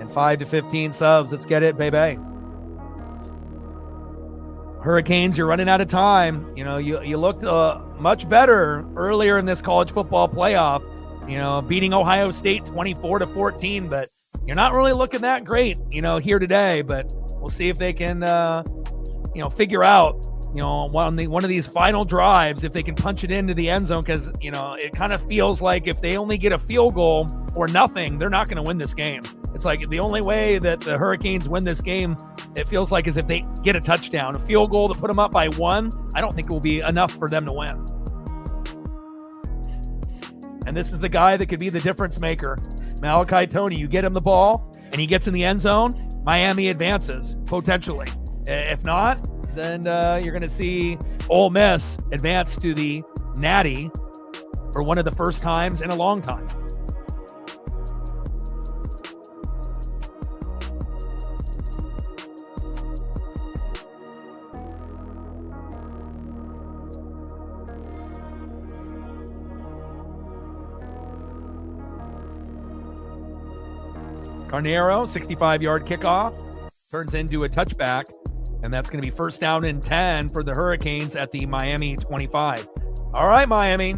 Speaker 1: And 5 to 15 subs. Let's get it, baby. Hurricanes, you're running out of time. You know, you looked much better earlier in this college football playoff, you know, beating Ohio State 24 to 14, but you're not really looking that great, you know, here today. But we'll see if they can, you know, figure out, you know, one of these final drives, if they can punch it into the end zone, because, you know, it kind of feels like if they only get a field goal or nothing, they're not going to win this game. It's like the only way that the Hurricanes win this game, it feels like, is if they get a touchdown. A field goal to put them up by 1, I don't think it will be enough for them to win. And this is the guy that could be the difference maker. Malachi Tony, you get him the ball and he gets in the end zone, Miami advances, potentially. If not, then you're going to see Ole Miss advance to the Natty for one of the first times in a long time. Carnero, 65-yard kickoff, turns into a touchback, and that's going to be first down and 10 for the Hurricanes at the Miami 25. All right, Miami.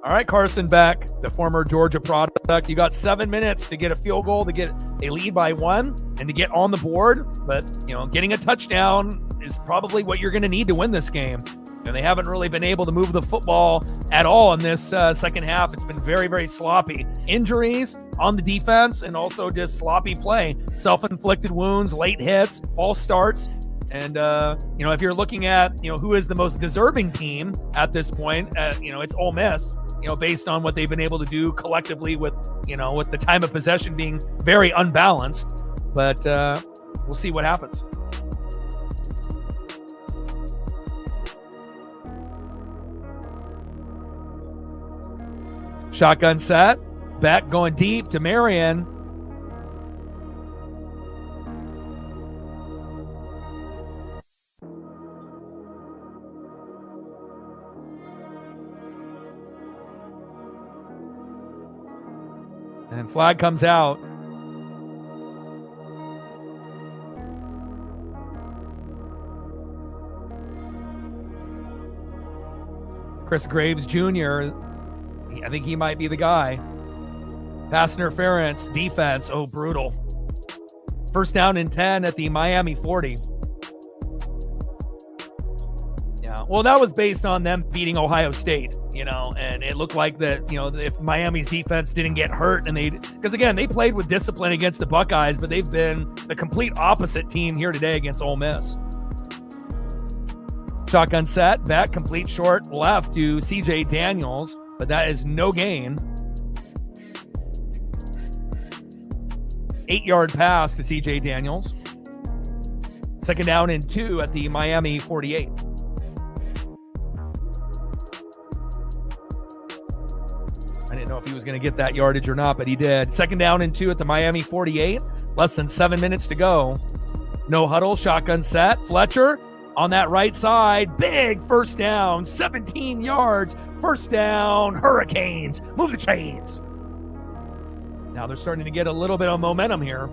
Speaker 1: All right, Carson Beck, the former Georgia product. You got 7 minutes to get a field goal, to get a lead by 1, and to get on the board. But, you know, getting a touchdown is probably what you're going to need to win this game. And they haven't really been able to move the football at all in this second half. It's been very, very sloppy. Injuries on the defense and also just sloppy play. Self-inflicted wounds, late hits, false starts. And, you know, if you're looking at, you know, who is the most deserving team at this point, you know, it's Ole Miss, you know, based on what they've been able to do collectively with, you know, with the time of possession being very unbalanced. But we'll see what happens. Shotgun set. Beck going deep to Marion. And flag comes out. Chris Graves Jr., I think he might be the guy. Pass interference, defense, oh, brutal. First down and 10 at the Miami 40. Yeah, well, that was based on them beating Ohio State, you know, and it looked like that, you know, if Miami's defense didn't get hurt, and because again, they played with discipline against the Buckeyes, but they've been the complete opposite team here today against Ole Miss. Shotgun set, back, complete short left to CJ Daniels, but that is no gain. 8-yard pass to CJ Daniels. Second down and 2 at the Miami 48. I didn't know if he was going to get that yardage or not, but he did. Second down and 2 at the Miami 48. Less than 7 minutes to go. No huddle, shotgun set. Fletcher on that right side. Big first down, 17 yards. First down, Hurricanes. Move the chains. Now they're starting to get a little bit of momentum here.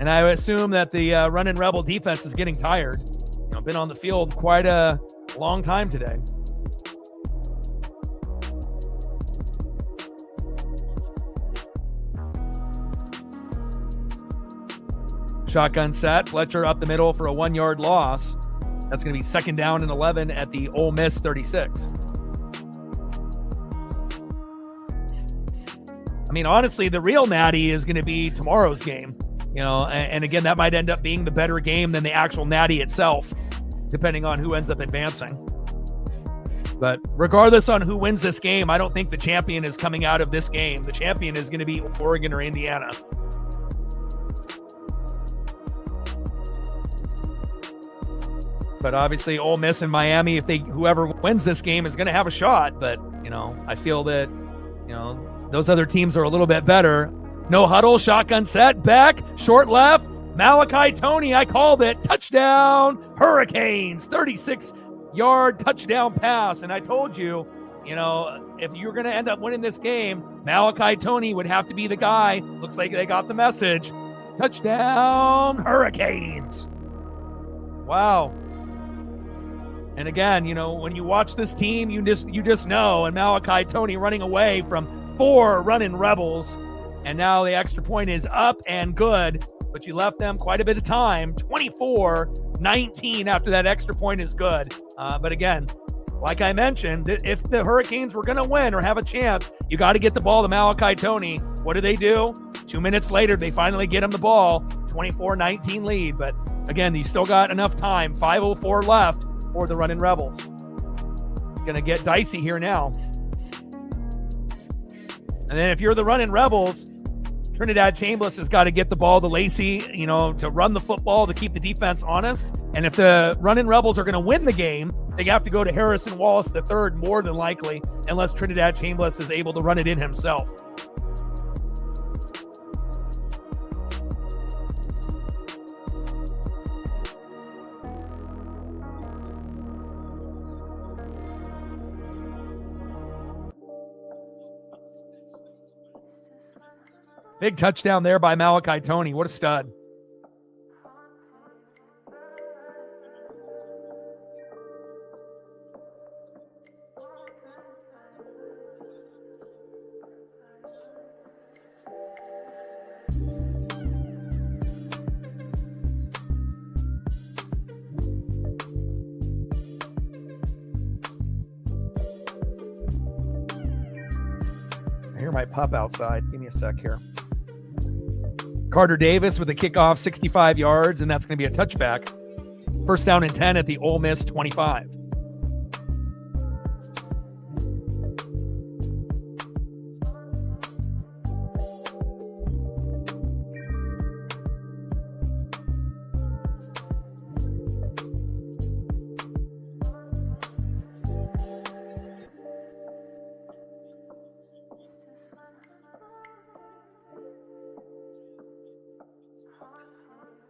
Speaker 1: And I assume that the running Rebel defense is getting tired. You know, been on the field quite a long time today. Shotgun set. Fletcher up the middle for a 1-yard loss. That's going to be second down and 11 at the Ole Miss 36. I mean, honestly, the real natty is going to be tomorrow's game. You know, and again, that might end up being the better game than the actual natty itself, depending on who ends up advancing. But regardless on who wins this game, I don't think the champion is coming out of this game. The champion is going to be Oregon or Indiana. But obviously, Ole Miss and Miami, whoever wins this game is going to have a shot. But, you know, I feel that, you know, those other teams are a little bit better. No huddle, shotgun set, back, short left, Malachi Toney, I called it. Touchdown, Hurricanes. 36-yard touchdown pass. And I told you, if you're going to end up winning this game, Malachi Toney would have to be the guy. Looks like they got the message. Touchdown, Hurricanes. Wow. And again, when you watch this team, you just know. And Malachi Toney running away from 4 running Rebels. And now the extra point is up and good. But you left them quite a bit of time. 24-19 after that extra point is good. But again, like I mentioned, if the Hurricanes were going to win or have a chance, you got to get the ball to Malachi Toney. What do? 2 minutes later, they finally get him the ball. 24-19 lead. But again, you still got enough time. 5:04 left for the running Rebels. It's going to get dicey here now. And then if you're the running Rebels, Trinidad Chambliss has got to get the ball to Lacy, to run the football, to keep the defense honest. And if the running Rebels are going to win the game, they have to go to Harrison Wallace III more than likely, unless Trinidad Chambliss is able to run it in himself. Big touchdown there by Malachi Toney. What a stud. I hear my pup outside. Give me a sec here. Carter Davis with a kickoff, 65 yards, and that's going to be a touchback. First down and 10 at the Ole Miss 25.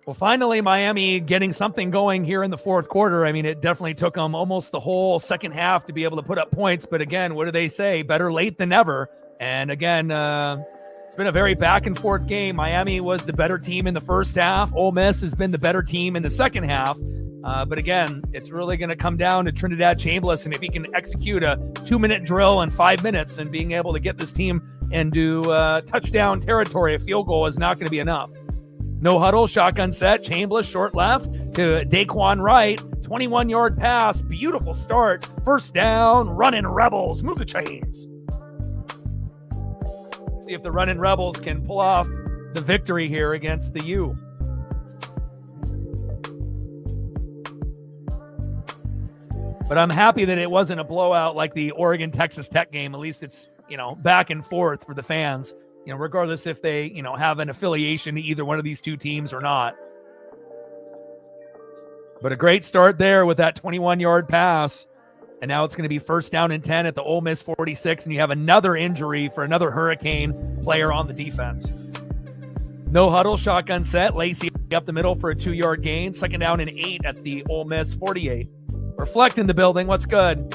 Speaker 1: Well, finally, Miami getting something going here in the fourth quarter. I mean, it definitely took them almost the whole second half to be able to put up points. But again, what do they say? Better late than never. And again, it's been a very back and forth game. Miami was the better team in the first half. Ole Miss has been the better team in the second half. But again, it's really going to come down to Trinidad Chambliss. And if he can execute a 2-minute drill in 5 minutes and being able to get this team into touchdown territory, a field goal is not going to be enough. No huddle, shotgun set, Chambliss short left to Daquan Wright, 21-yard pass, beautiful start, first down, running Rebels, move the chains. See if the running Rebels can pull off the victory here against the U. But I'm happy that it wasn't a blowout like the Oregon-Texas Tech game. At least it's, back and forth for the fans. Regardless if they, have an affiliation to either one of these two teams or not. But a great start there with that 21-yard pass. And now it's going to be first down and 10 at the Ole Miss 46. And you have another injury for another Hurricane player on the defense. No huddle, shotgun set. Lacy up the middle for a 2-yard gain. Second down and 8 at the Ole Miss 48. Reflect in the building. What's good?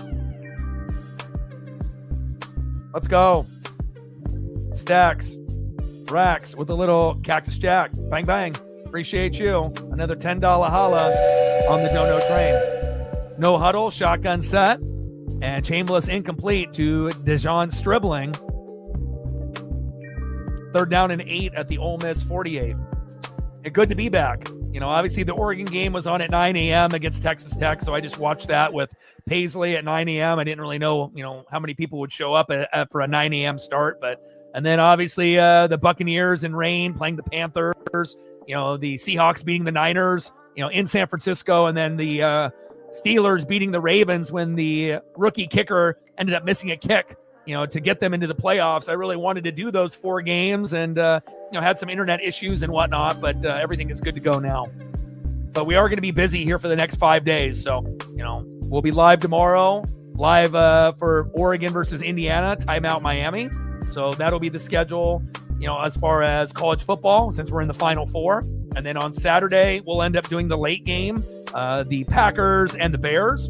Speaker 1: Let's go. Stacks, Racks with a little Cactus Jack. Bang, bang. Appreciate you. Another $10 holla on the Dono train. No huddle, shotgun set. And Chambliss incomplete to Dejon Stribling. Third down and 8 at the Ole Miss 48. And good to be back. Obviously the Oregon game was on at 9 a.m. against Texas Tech, so I just watched that with Paisley at 9 a.m. I didn't really know, how many people would show up for a 9 a.m. start, and then obviously the Buccaneers in rain playing the Panthers, the Seahawks beating the Niners, in San Francisco, and then the Steelers beating the Ravens when the rookie kicker ended up missing a kick, to get them into the playoffs. I really wanted to do those 4 games and, had some internet issues and whatnot, but everything is good to go now. But we are going to be busy here for the next 5 days. So, we'll be live tomorrow, live for Oregon versus Indiana, timeout Miami. So that'll be the schedule, as far as college football, since we're in the Final Four. And then on Saturday, we'll end up doing the late game, the Packers and the Bears.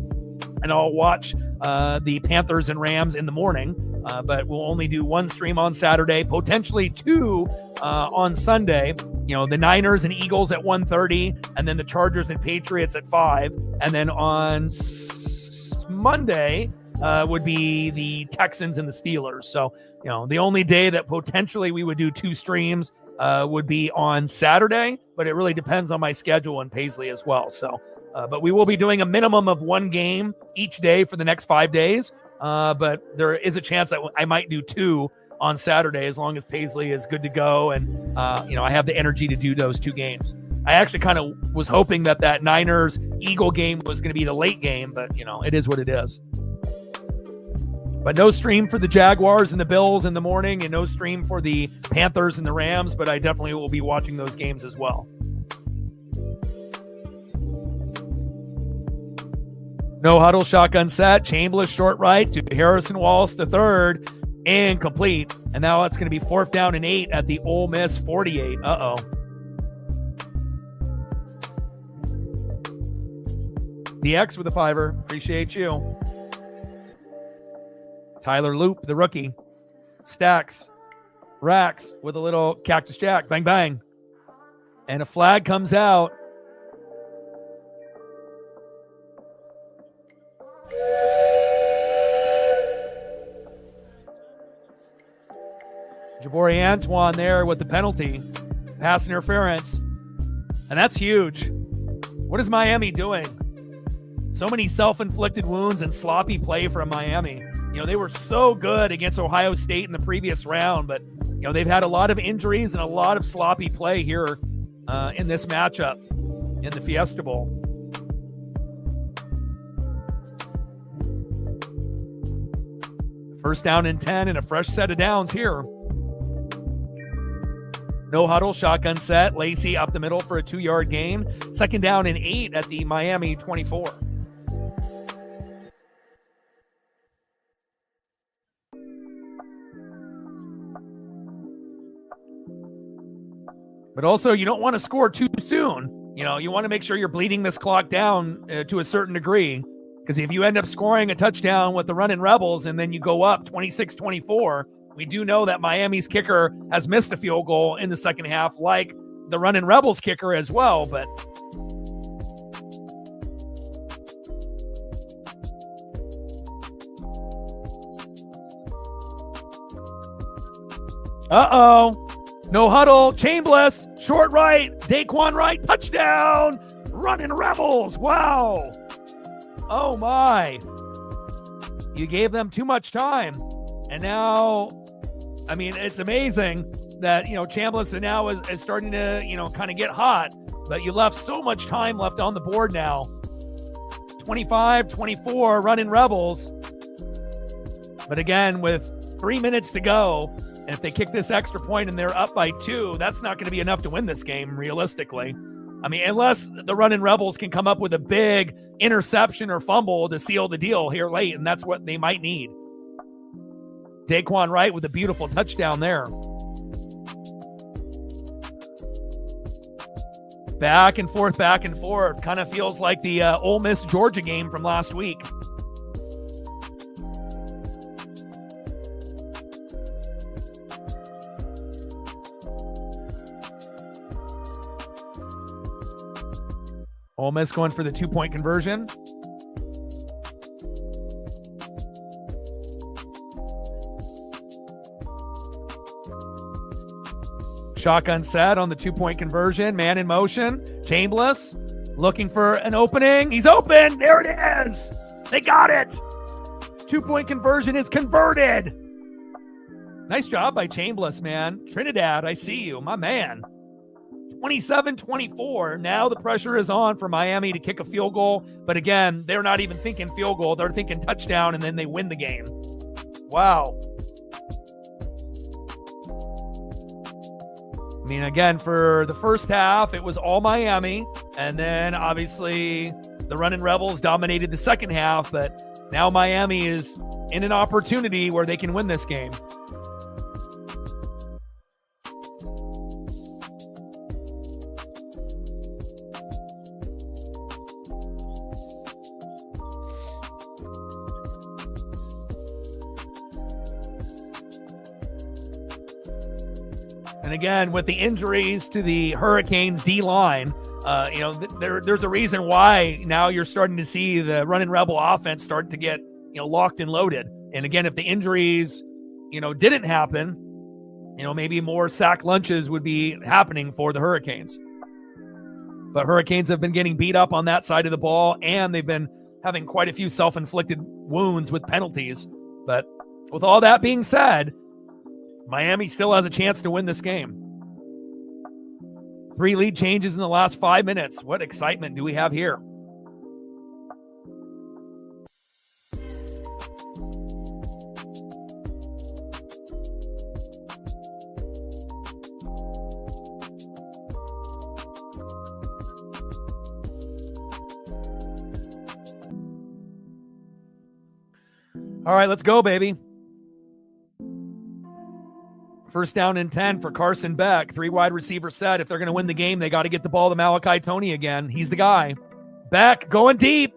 Speaker 1: And I'll watch the Panthers and Rams in the morning. But we'll only do one stream on Saturday, potentially two on Sunday. The Niners and Eagles at 1:30, and then the Chargers and Patriots at 5. And then on Monday would be the Texans and the Steelers. So, the only day that potentially we would do two streams would be on Saturday, but it really depends on my schedule and Paisley as well. So, but we will be doing a minimum of one game each day for the next 5 days. But there is a chance that I might do two on Saturday as long as Paisley is good to go. And, I have the energy to do those two games. I actually kind of was hoping that Niners Eagle game was going to be the late game, but it is what it is. But no stream for the Jaguars and the Bills in the morning, and no stream for the Panthers and the Rams, but I definitely will be watching those games as well. No huddle, shotgun set, Chambliss short right to Harrison Wallace III, incomplete. And now it's going to be 4th down and 8 at the Ole Miss 48. Uh-oh. DX with a 5er. Appreciate you. Tyler Loop, the rookie. Stacks. Racks with a little Cactus Jack. Bang, bang. And a flag comes out. Jabari Antoine there with the penalty. Pass interference. And that's huge. What is Miami doing? So many self-inflicted wounds and sloppy play from Miami. They were so good against Ohio State in the previous round, but, they've had a lot of injuries and a lot of sloppy play here in this matchup in the Fiesta Bowl. First down and 10 and a fresh set of downs here. No huddle, shotgun set. Lacy up the middle for a 2-yard gain. 2nd down and 8 at the Miami 24. But also, you don't want to score too soon. You want to make sure you're bleeding this clock down to a certain degree. Because if you end up scoring a touchdown with the running Rebels and then you go up 26-24, we do know that Miami's kicker has missed a field goal in the second half, like the running Rebels kicker as well. But uh-oh. No huddle, Chambliss, short right, Daquan Wright, touchdown, running Rebels. Wow. Oh my. You gave them too much time. And now, it's amazing that, Chambliss now is starting to, kind of get hot, but you left so much time left on the board now. 25-24, running Rebels. But again, with 3 minutes to go, and if they kick this extra point and they're up by 2, that's not going to be enough to win this game, realistically. Unless the running Rebels can come up with a big interception or fumble to seal the deal here late, and that's what they might need. Daquan Wright with a beautiful touchdown there. Back and forth. Kind of feels like the Ole Miss Georgia game from last week. Ole Miss going for the 2-point conversion. Shotgun set on the 2-point conversion. Man in motion. Chambliss looking for an opening. He's open. There it is. They got it. 2-point conversion is converted. Nice job by Chambliss, man. Trinidad, I see you. My man. 27-24. Now the pressure is on for Miami to kick a field goal. But again, they're not even thinking field goal. They're thinking touchdown, and then they win the game. Wow. Again, for the first half, it was all Miami. And then, obviously, the running Rebels dominated the second half. But now Miami is in an opportunity where they can win this game. And again, with the injuries to the Hurricanes D-line, there's a reason why now you're starting to see the running Rebel offense start to get, locked and loaded. And again, if the injuries, didn't happen, maybe more sack lunches would be happening for the Hurricanes. But Hurricanes have been getting beat up on that side of the ball, and they've been having quite a few self-inflicted wounds with penalties. But with all that being said, Miami still has a chance to win this game. 3 lead changes in the last 5 minutes. What excitement do we have here? All right, let's go, baby. First down and 10 for Carson Beck. 3 wide receiver set. If they're going to win the game, they got to get the ball to Malachi Toney again. He's the guy. Beck going deep.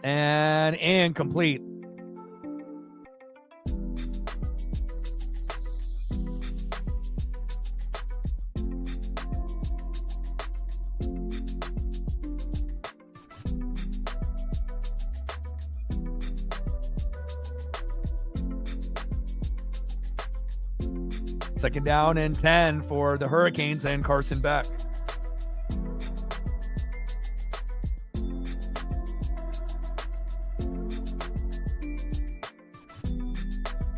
Speaker 1: And incomplete. Second down and 10 for the Hurricanes and Carson Beck.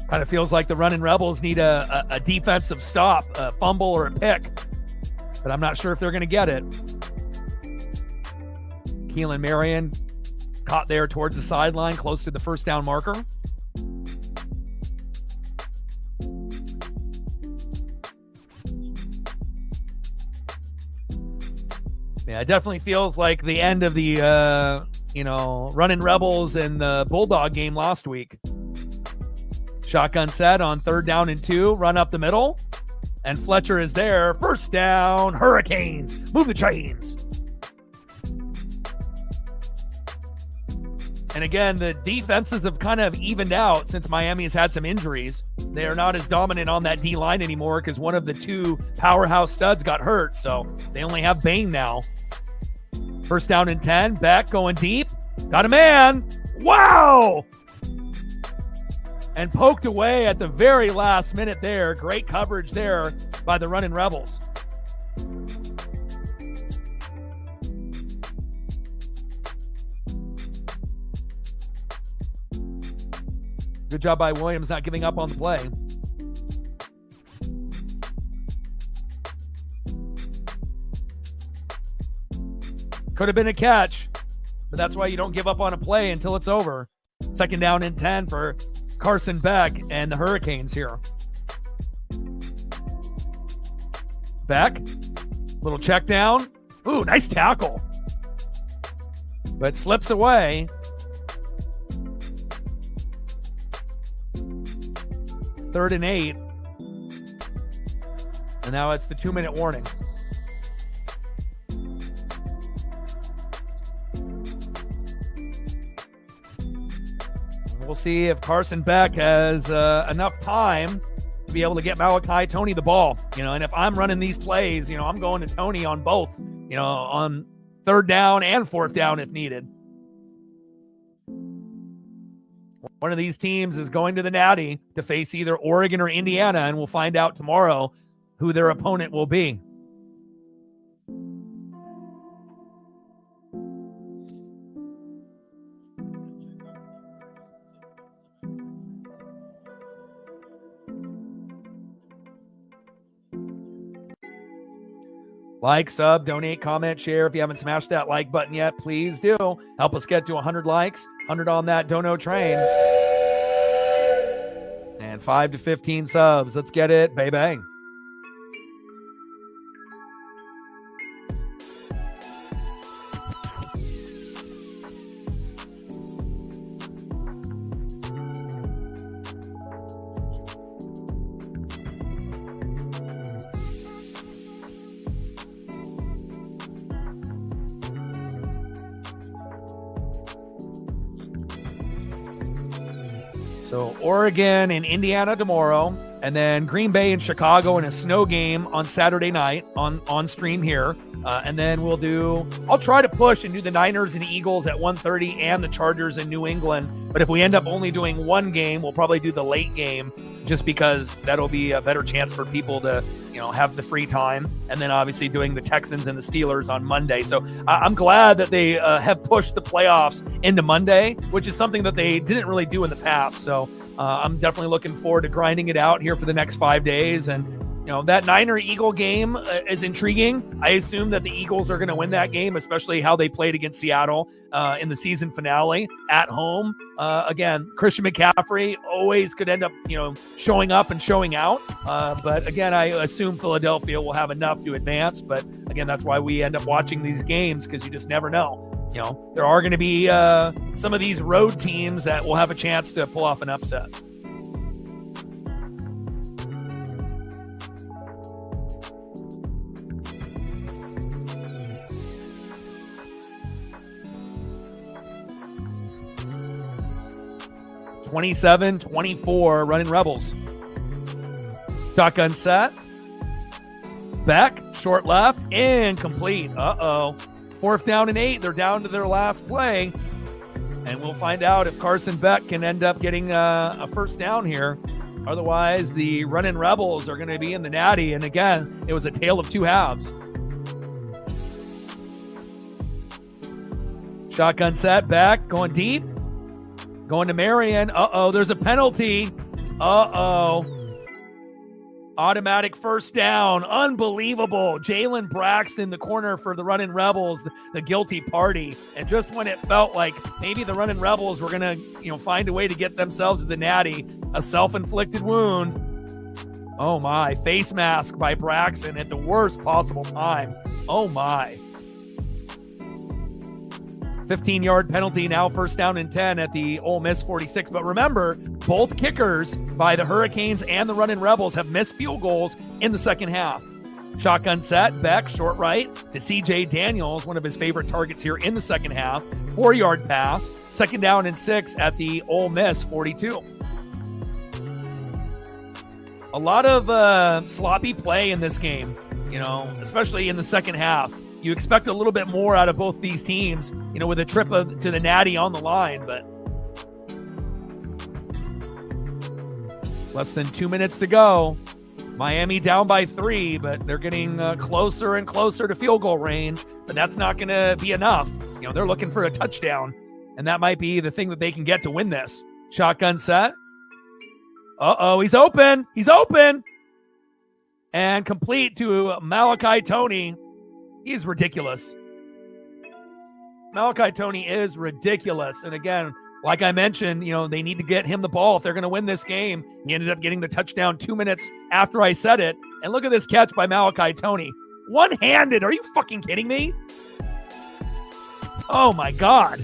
Speaker 1: Kind of feels like the running Rebels need a defensive stop, a fumble or a pick. But I'm not sure if they're going to get it. Keelan Marion caught there towards the sideline, close to the first down marker. Yeah, it definitely feels like the end of the, running Rebels in the Bulldog game last week. Shotgun set on 3rd down and 2, run up the middle, and Fletcher is there. First down, Hurricanes. Move the chains. And again, the defenses have kind of evened out since Miami has had some injuries. They are not as dominant on that D-line anymore because one of the 2 powerhouse studs got hurt, so they only have Bain now. First down and 10, Beck going deep. Got a man. Wow! And poked away at the very last minute there. Great coverage there by the running Rebels. Good job by Williams not giving up on the play. Could have been a catch, but that's why you don't give up on a play until it's over. Second down and 10 for Carson Beck and the Hurricanes here. Beck, little check down. Ooh, nice tackle. But slips away. 3rd and 8. And now it's the 2-minute warning. We'll see if Carson Beck has enough time to be able to get Malachi Toney the ball. And if I'm running these plays, I'm going to Toney on both, on 3rd down and 4th down if needed. One of these teams is going to the Natty to face either Oregon or Indiana, and we'll find out tomorrow who their opponent will be. Like, sub, donate, comment, share. If you haven't smashed that like button yet, please do. Help us get to 100 likes, 100 on that dono train. And 5 to 15 subs. Let's get it. Bang, bang. So Oregon and Indiana tomorrow, and then Green Bay and Chicago in a snow game on Saturday night on stream here. And then I'll try to push and do the Niners and Eagles at 1:30 and the Chargers in New England. But if we end up only doing one game, we'll probably do the late game just because that'll be a better chance for people to, have the free time. And then obviously doing the Texans and the Steelers on Monday. So I'm glad that they have pushed the playoffs into Monday, which is something that they didn't really do in the past. So I'm definitely looking forward to grinding it out here for the next 5 days. And, that Niner-Eagle game is intriguing. I assume that the Eagles are going to win that game, especially how they played against Seattle in the season finale at home. Again, Christian McCaffrey always could end up, showing up and showing out. But again, I assume Philadelphia will have enough to advance. But again, that's why we end up watching these games, because you just never know. There are going to be some of these road teams that will have a chance to pull off an upset. (27-24) Running Rebels. Shotgun set. Beck, short left, incomplete. Uh-oh. 4th down and 8. They're down to their last play. And we'll find out if Carson Beck can end up getting a first down here. Otherwise, the Running Rebels are going to be in the natty. And again, it was a tale of two halves. Shotgun set. Beck going deep. Going to Marion. Uh-oh, there's a penalty. Uh-oh. Automatic first down. Unbelievable. Jalen Braxton, the corner for the Running Rebels, the guilty party. And just when it felt like maybe the Running Rebels were going to, find a way to get themselves to the natty, a self-inflicted wound. Oh, my. Face mask by Braxton at the worst possible time. Oh, my. 15-yard penalty, now 1st down and 10 at the Ole Miss 46. But remember, both kickers by the Hurricanes and the Running Rebels have missed field goals in the second half. Shotgun set, Beck, short right to C.J. Daniels, one of his favorite targets here in the second half. 4-yard pass, 2nd down and 6 at the Ole Miss 42. A lot of sloppy play in this game, especially in the second half. You expect a little bit more out of both these teams, with a trip to the natty on the line, but less than 2 minutes to go. Miami down by 3, but they're getting closer and closer to field goal range, but that's not going to be enough. They're looking for a touchdown, and that might be the thing that they can get to win this. Shotgun set. Uh-oh, he's open. He's open. And complete to Malachi Toney. He's ridiculous. Malachi Toney is ridiculous. And again, like I mentioned, they need to get him the ball if they're going to win this game. He ended up getting the touchdown 2 minutes after I said it. And look at this catch by Malachi Toney. One-handed. Are you fucking kidding me? Oh, my God.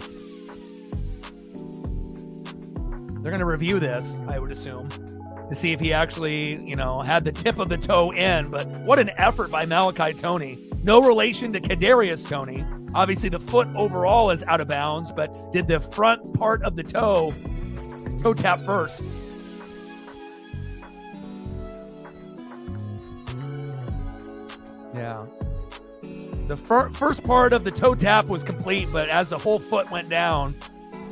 Speaker 1: They're going to review this, I would assume, to see if he actually, had the tip of the toe in. But what an effort by Malachi Toney. No relation to Kadarius Toney. Obviously, the foot overall is out of bounds, but did the front part of the toe tap first. Yeah. The first part of the toe tap was complete, but as the whole foot went down,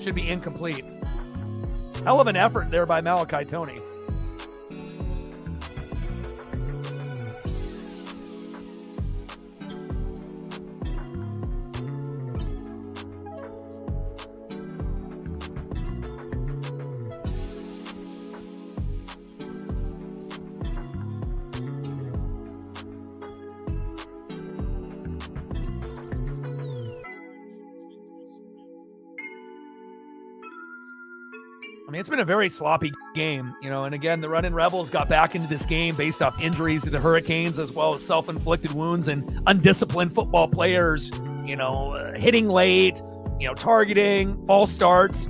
Speaker 1: should be incomplete. Hell of an effort there by Malachi Toney. I mean, it's been a very sloppy game, and again, the Running Rebels got back into this game based off injuries to the Hurricanes, as well as self-inflicted wounds and undisciplined football players, hitting late, targeting, false starts.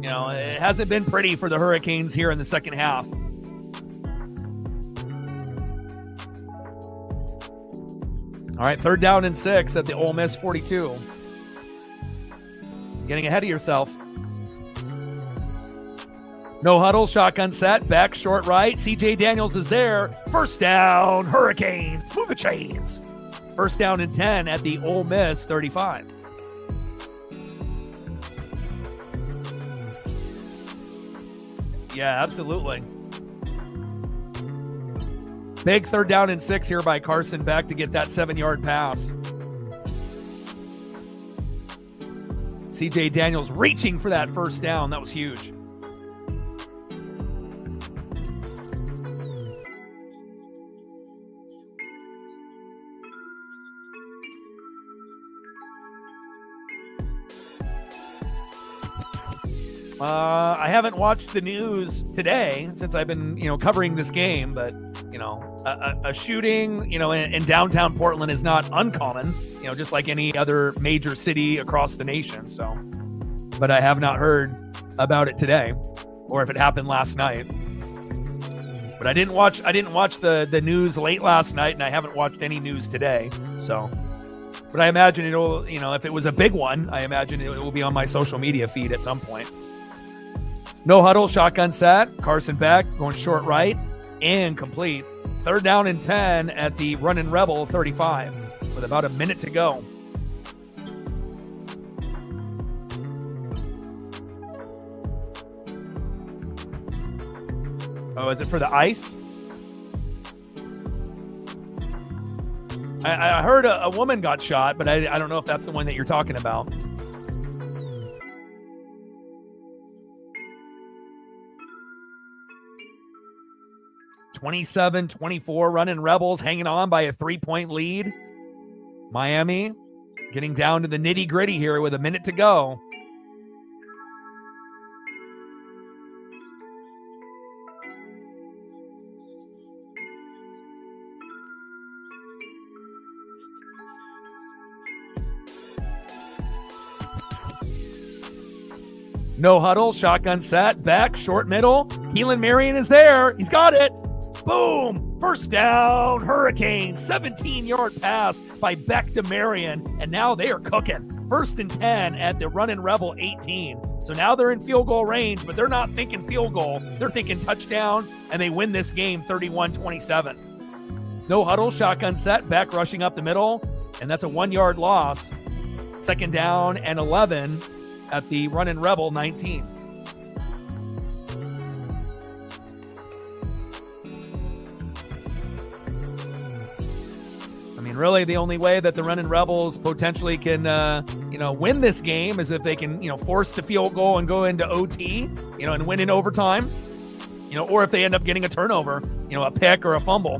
Speaker 1: It hasn't been pretty for the Hurricanes here in the second half. All right, 3rd down and 6 at the Ole Miss 42. Getting ahead of yourself. No huddle, shotgun set, back, short right. CJ Daniels is there. First down, Hurricanes. Move the chains. First down and 10 at the Ole Miss 35. Yeah, absolutely. Big third down and 6 here by Carson Beck to get that 7-yard pass. CJ Daniels reaching for that first down. That was huge. I haven't watched the news today since I've been, covering this game, but, a shooting, in downtown Portland is not uncommon, just like any other major city across the nation. So, but I have not heard about it today or if it happened last night. But I didn't watch the news late last night, and I haven't watched any news today. So, but I imagine it'll, if it was a big one, I imagine it will be on my social media feed at some point. No huddle, shotgun set. Carson Beck going short right and complete. Third down and 10 at the Running Rebel 35 with about a minute to go. Oh, is it for the ice? I heard a woman got shot, but I don't know if that's the one that you're talking about. (27-24) Running Rebels hanging on by a 3-point lead. Miami getting down to the nitty-gritty here with a minute to go. No huddle, shotgun set, back, short middle. Keelan Marion is there. He's got it. Boom! First down, Hurricanes. 17-yard pass by Beck to Marion, and now they are cooking. First and 10 at the Running Rebel 18. So now they're in field goal range, but they're not thinking field goal. They're thinking touchdown, and they win this game 31-27. No huddle, shotgun set, Beck rushing up the middle, and that's a 1-yard loss. Second down and 11 at the Running Rebel 19. Really, the only way that the Running Rebels potentially can, win this game is if they can, force the field goal and go into OT, and win in overtime, or if they end up getting a turnover, a pick or a fumble.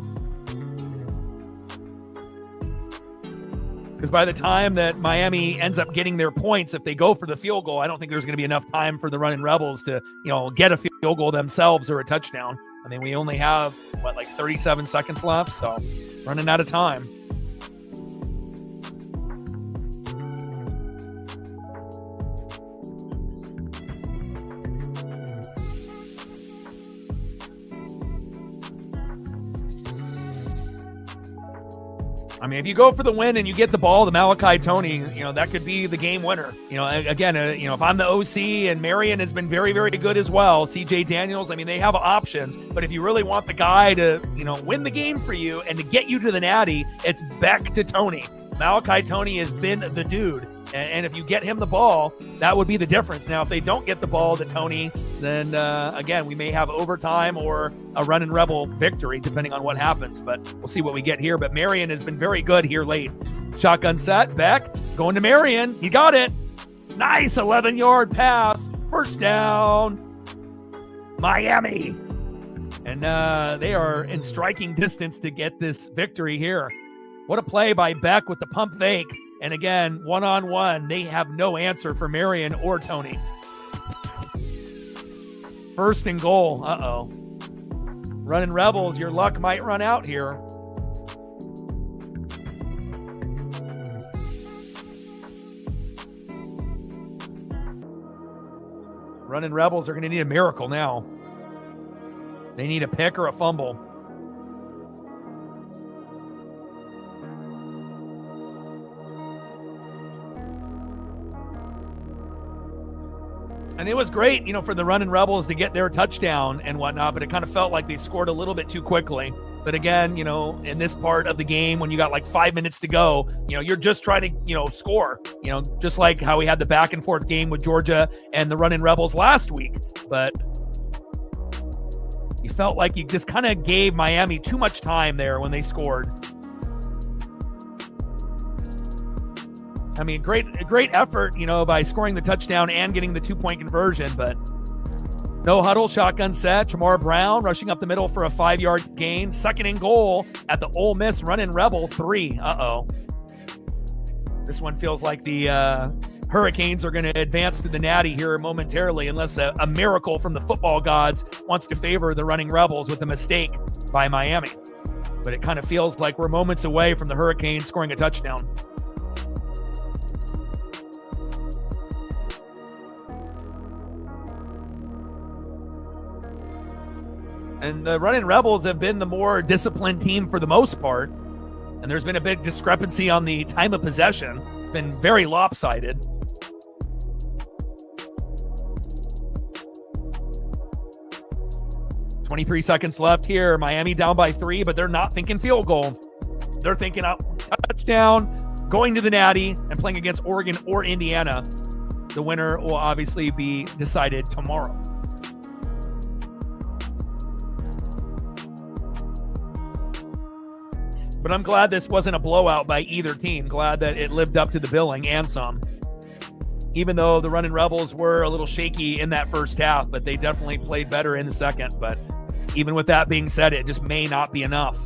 Speaker 1: Because by the time that Miami ends up getting their points, if they go for the field goal, I don't think there's going to be enough time for the Running Rebels to, get a field goal themselves or a touchdown. We only have, 37 seconds left, so running out of time. If you go for the win and you get the ball to Malachi Toney, that could be the game winner. Again, if I'm the OC and Marion has been very, very good as well, CJ Daniels, they have options. But if you really want the guy to, win the game for you and to get you to the natty, it's Beck to Toney. Malachi Toney has been the dude. And if you get him the ball, that would be the difference. Now, if they don't get the ball to Toney, then, again, we may have overtime or a Running Rebel victory, depending on what happens. But we'll see what we get here. But Marion has been very good here late. Shotgun set, Beck, going to Marion. He got it. Nice 11-yard pass. First down, Miami. And they are in striking distance to get this victory here. What a play by Beck with the pump fake. And again, one-on-one, they have no answer for Marion or Toney. First and goal. Uh-oh. Running Rebels, your luck might run out here. Running Rebels are going to need a miracle now. They need a pick or a fumble. And it was great, for the running Rebels to get their touchdown and whatnot, but it kind of felt like they scored a little bit too quickly. But again, in this part of the game, when you got like 5 minutes to go, you're just trying to, score, just like how we had the back and forth game with Georgia and the running Rebels last week. But you felt like you just kind of gave Miami too much time there when they scored. I mean, great effort, by scoring the touchdown and getting the 2-point conversion, but no huddle, shotgun set. Jamar Brown rushing up the middle for a 5-yard gain. 2nd and goal at the Ole Miss running Rebel 3. Uh-oh. This one feels like the Hurricanes are going to advance to the Natty here momentarily, unless a miracle from the football gods wants to favor the running Rebels with a mistake by Miami. But it kind of feels like we're moments away from the Hurricanes scoring a touchdown. And the running Rebels have been the more disciplined team for the most part. And there's been a big discrepancy on the time of possession. It's been very lopsided. "23 seconds left here. Miami down by 3, but they're not thinking field goal. They're thinking touchdown, going to the Natty, and playing against Oregon or Indiana. The winner will obviously be decided tomorrow." But I'm glad this wasn't a blowout by either team. Glad that it lived up to the billing and some. Even though the running Rebels were a little shaky in that first half, but they definitely played better in the second. But even with that being said, it just may not be enough.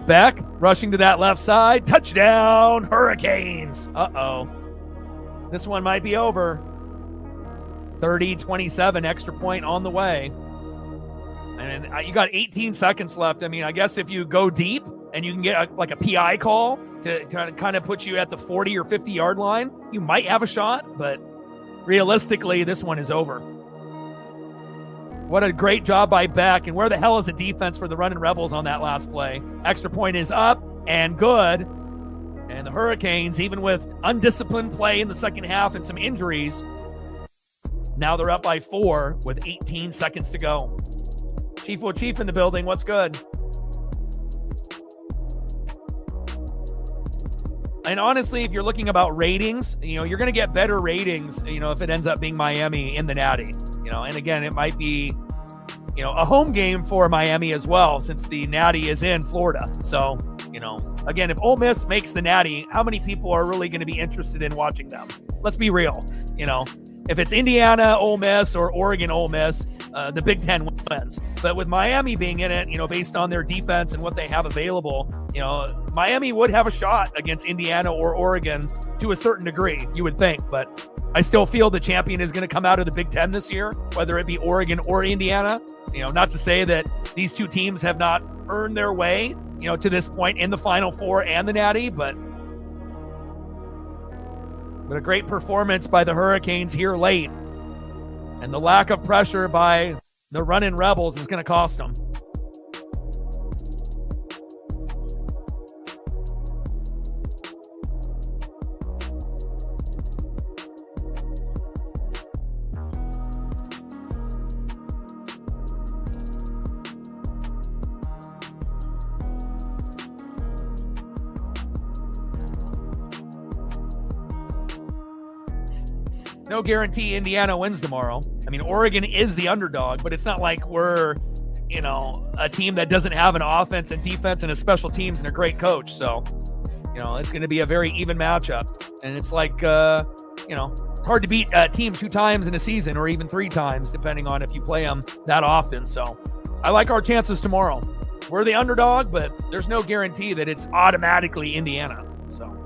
Speaker 1: Beck rushing to that left side. Touchdown, Hurricanes. Uh-oh. This one might be over. 30-27, extra point on the way. And you got 18 seconds left. I mean, I guess if you go deep and you can get a PI call to kind of put you at the 40 or 50-yard line, you might have a shot. But realistically, this one is over. What a great job by Beck. And where the hell is the defense for the running Rebels on that last play? Extra point is up and good. And the Hurricanes, even with undisciplined play in the second half and some injuries, now they're up by 4 with 18 seconds to go. Chief O'Chief in the building. What's good? And honestly, if you're looking about ratings, you're going to get better ratings, if it ends up being Miami in the Natty. And again, it might be, a home game for Miami as well, since the Natty is in Florida. So, again, if Ole Miss makes the Natty, how many people are really going to be interested in watching them? Let's be real. If it's Indiana Ole Miss or Oregon Ole Miss, the Big Ten wins. But with Miami being in it, based on their defense and what they have available, Miami would have a shot against Indiana or Oregon to a certain degree, you would think. But I still feel the champion is going to come out of the Big Ten this year, whether it be Oregon or Indiana. Not to say that these two teams have not earned their way, to this point in the Final Four and the Natty, but a great performance by the Hurricanes here late. And the lack of pressure by the running Rebels is going to cost them. No guarantee Indiana wins tomorrow. I mean, Oregon is the underdog, but it's not like we're, a team that doesn't have an offense and defense and a special teams and a great coach. So, it's going to be a very even matchup. And it's like, it's hard to beat a team 2 times in a season or even 3 times, depending on if you play them that often. So I like our chances tomorrow. We're the underdog, but there's no guarantee that it's automatically Indiana. So.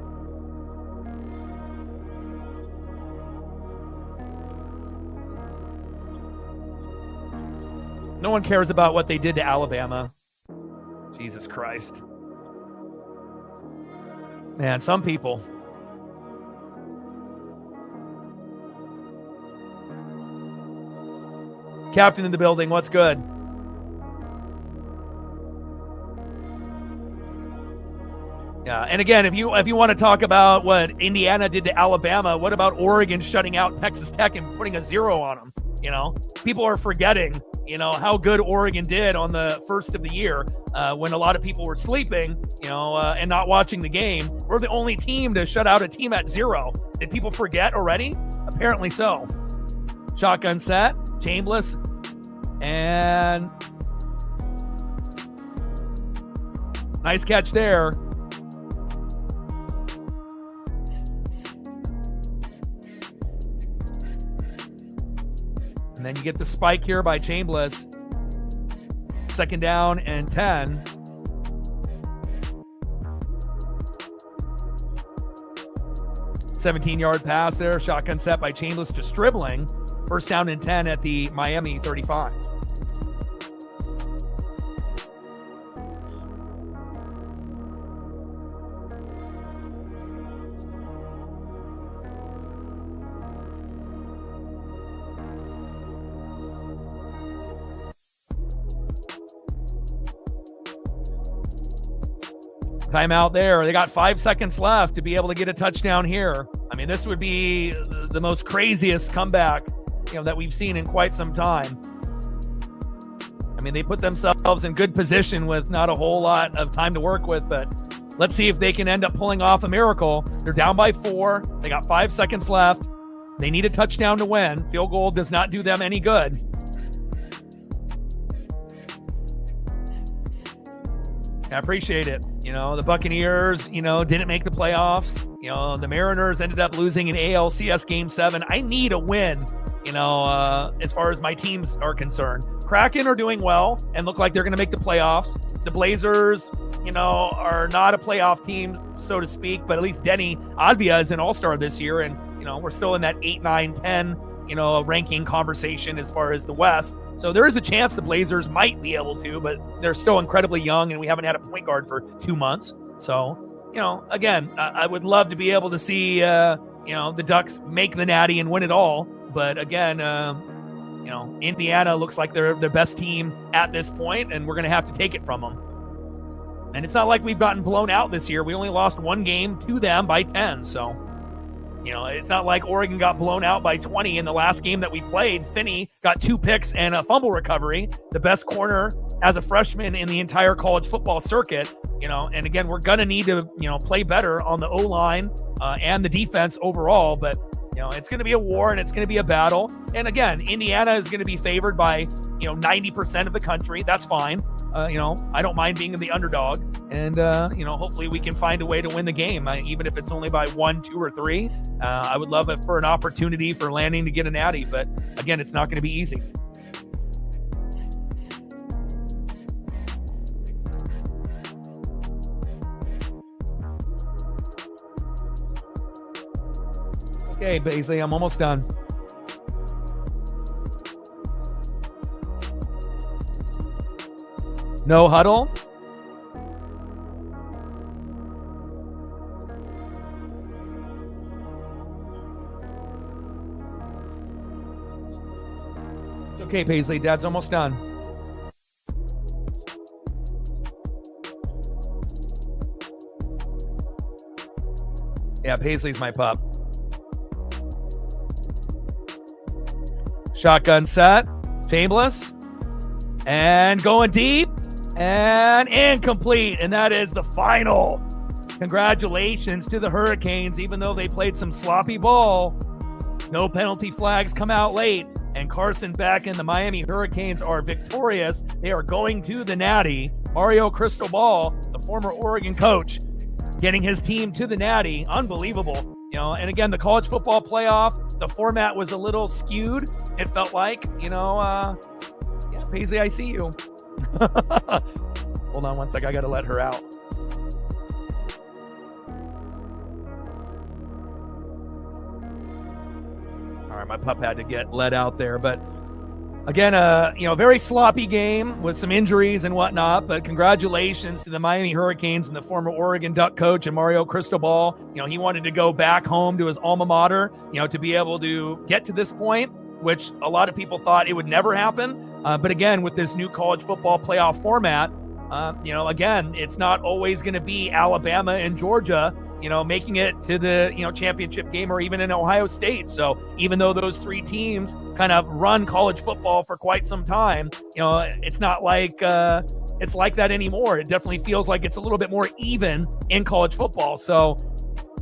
Speaker 1: No one cares about what they did to Alabama. Jesus Christ. Man, some people. Captain in the building, what's good? Yeah, and again, if you want to talk about what Indiana did to Alabama, what about Oregon shutting out Texas Tech and putting a 0 on them? People are forgetting, how good Oregon did on the first of the year when a lot of people were sleeping, and not watching the game. We're the only team to shut out a team at 0. Did people forget already? Apparently so. Shotgun set, Chambliss, and nice catch there. And then you get the spike here by Chambliss. 2nd down and 10. $17-yard pass there. Shotgun set by Chambliss to Stribling. 1st down and 10 at the Miami 35. Timeout there. They got 5 seconds left to be able to get a touchdown here. I mean, this would be the most craziest comeback, that we've seen in quite some time. I mean, they put themselves in good position with not a whole lot of time to work with, but let's see if they can end up pulling off a miracle. They're down by 4. They got 5 seconds left. They need a touchdown to win. Field goal does not do them any good. I appreciate it. The Buccaneers, didn't make the playoffs. The Mariners ended up losing in ALCS Game 7. I need a win, as far as my teams are concerned. Kraken are doing well and look like they're going to make the playoffs. The Blazers, are not a playoff team, so to speak, but at least Denny Advia is an all-star this year. And, we're still in that 8, 9, 10, ranking conversation as far as the West. So there is a chance the Blazers might be able to, but they're still incredibly young and we haven't had a point guard for 2 months. So, again, I would love to be able to see, the Ducks make the Natty and win it all. But again, Indiana looks like they're the best team at this point, and we're going to have to take it from them. And it's not like we've gotten blown out this year. We only lost 1 game to them by 10. So, it's not like Oregon got blown out by 20 in the last game that we played. Finney got 2 picks and a fumble recovery, the best corner as a freshman in the entire college football circuit. And again, we're going to need to, play better on the O-line and the defense overall. But, it's going to be a war and it's going to be a battle. And again, Indiana is going to be favored by, 90% of the country. That's fine. I don't mind being the underdog. And, hopefully we can find a way to win the game, even if it's only by 1, 2, or 3. I would love it for an opportunity for Landing to get a natty. But again, it's not going to be easy. Okay, Baisley, I'm almost done. No huddle. It's okay, Paisley. Dad's almost done. Yeah, Paisley's my pup. Shotgun set. Chambliss. And going deep. And incomplete. And that is the final. Congratulations to the Hurricanes, even though they played some sloppy ball. No penalty flags come out late. And Carson Beck and the Miami Hurricanes are victorious. They are going to the Natty. Mario Cristobal, the former Oregon coach, getting his team to the Natty. Unbelievable. And again, the college football playoff, the format was a little skewed. It felt like, yeah, Paisley, I see you. Hold on one sec. I got to let her out. All right, my pup had to get let out there. But again, very sloppy game with some injuries and whatnot. But congratulations to the Miami Hurricanes and the former Oregon Duck coach and Mario Cristobal. He wanted to go back home to his alma mater, to be able to get to this point, which a lot of people thought it would never happen. But again, with this new college football playoff format, Again, it's not always going to be Alabama and Georgia, making it to the, championship game, or even in Ohio State. So even though those three teams kind of run college football for quite some time, it's not like it's like that anymore. It definitely feels like it's a little bit more even in college football. So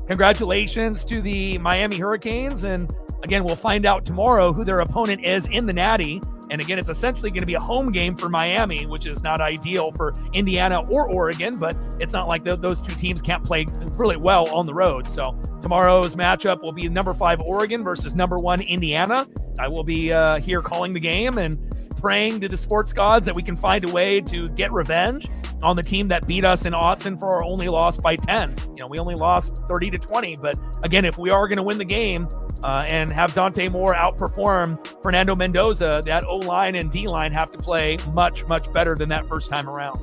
Speaker 1: congratulations to the Miami Hurricanes. And again, we'll find out tomorrow who their opponent is in the Natty. And again, it's essentially going to be a home game for Miami, which is not ideal for Indiana or Oregon, but it's not like those two teams can't play really well on the road. So tomorrow's matchup will be number 5 Oregon versus number 1 Indiana. I will be here calling the game and praying to the sports gods that we can find a way to get revenge on the team that beat us in Autzen for our only loss by 10. We only lost 30-20, but again, if we are going to win the game and have Dante Moore outperform Fernando Mendoza, that O-line and D-line have to play much, much better than that first time around.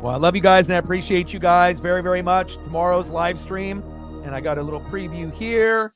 Speaker 1: Well, I love you guys, and I appreciate you guys very, very much. Tomorrow's live stream, and I got a little preview here.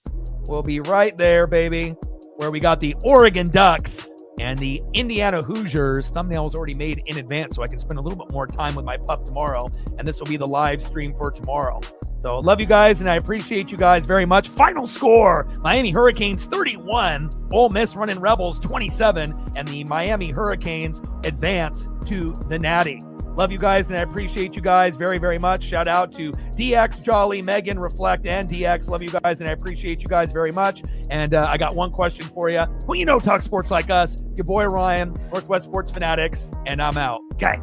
Speaker 1: We'll be right there, baby, where we got the Oregon Ducks and the Indiana Hoosiers. Thumbnail was already made in advance, so I can spend a little bit more time with my pup tomorrow, and this will be the live stream for tomorrow. So love you guys, and I appreciate you guys very much. Final score, Miami Hurricanes 31, Ole Miss Running Rebels 27, and the Miami Hurricanes advance to the Natty. Love you guys, and I appreciate you guys very, very much. Shout out to DX, Jolly, Megan, Reflect, and DX. Love you guys, and I appreciate you guys very much. And I got one question for you. Who talk sports like us? Your boy Ryan, Northwest Sports Fanatics, and I'm out. Okay.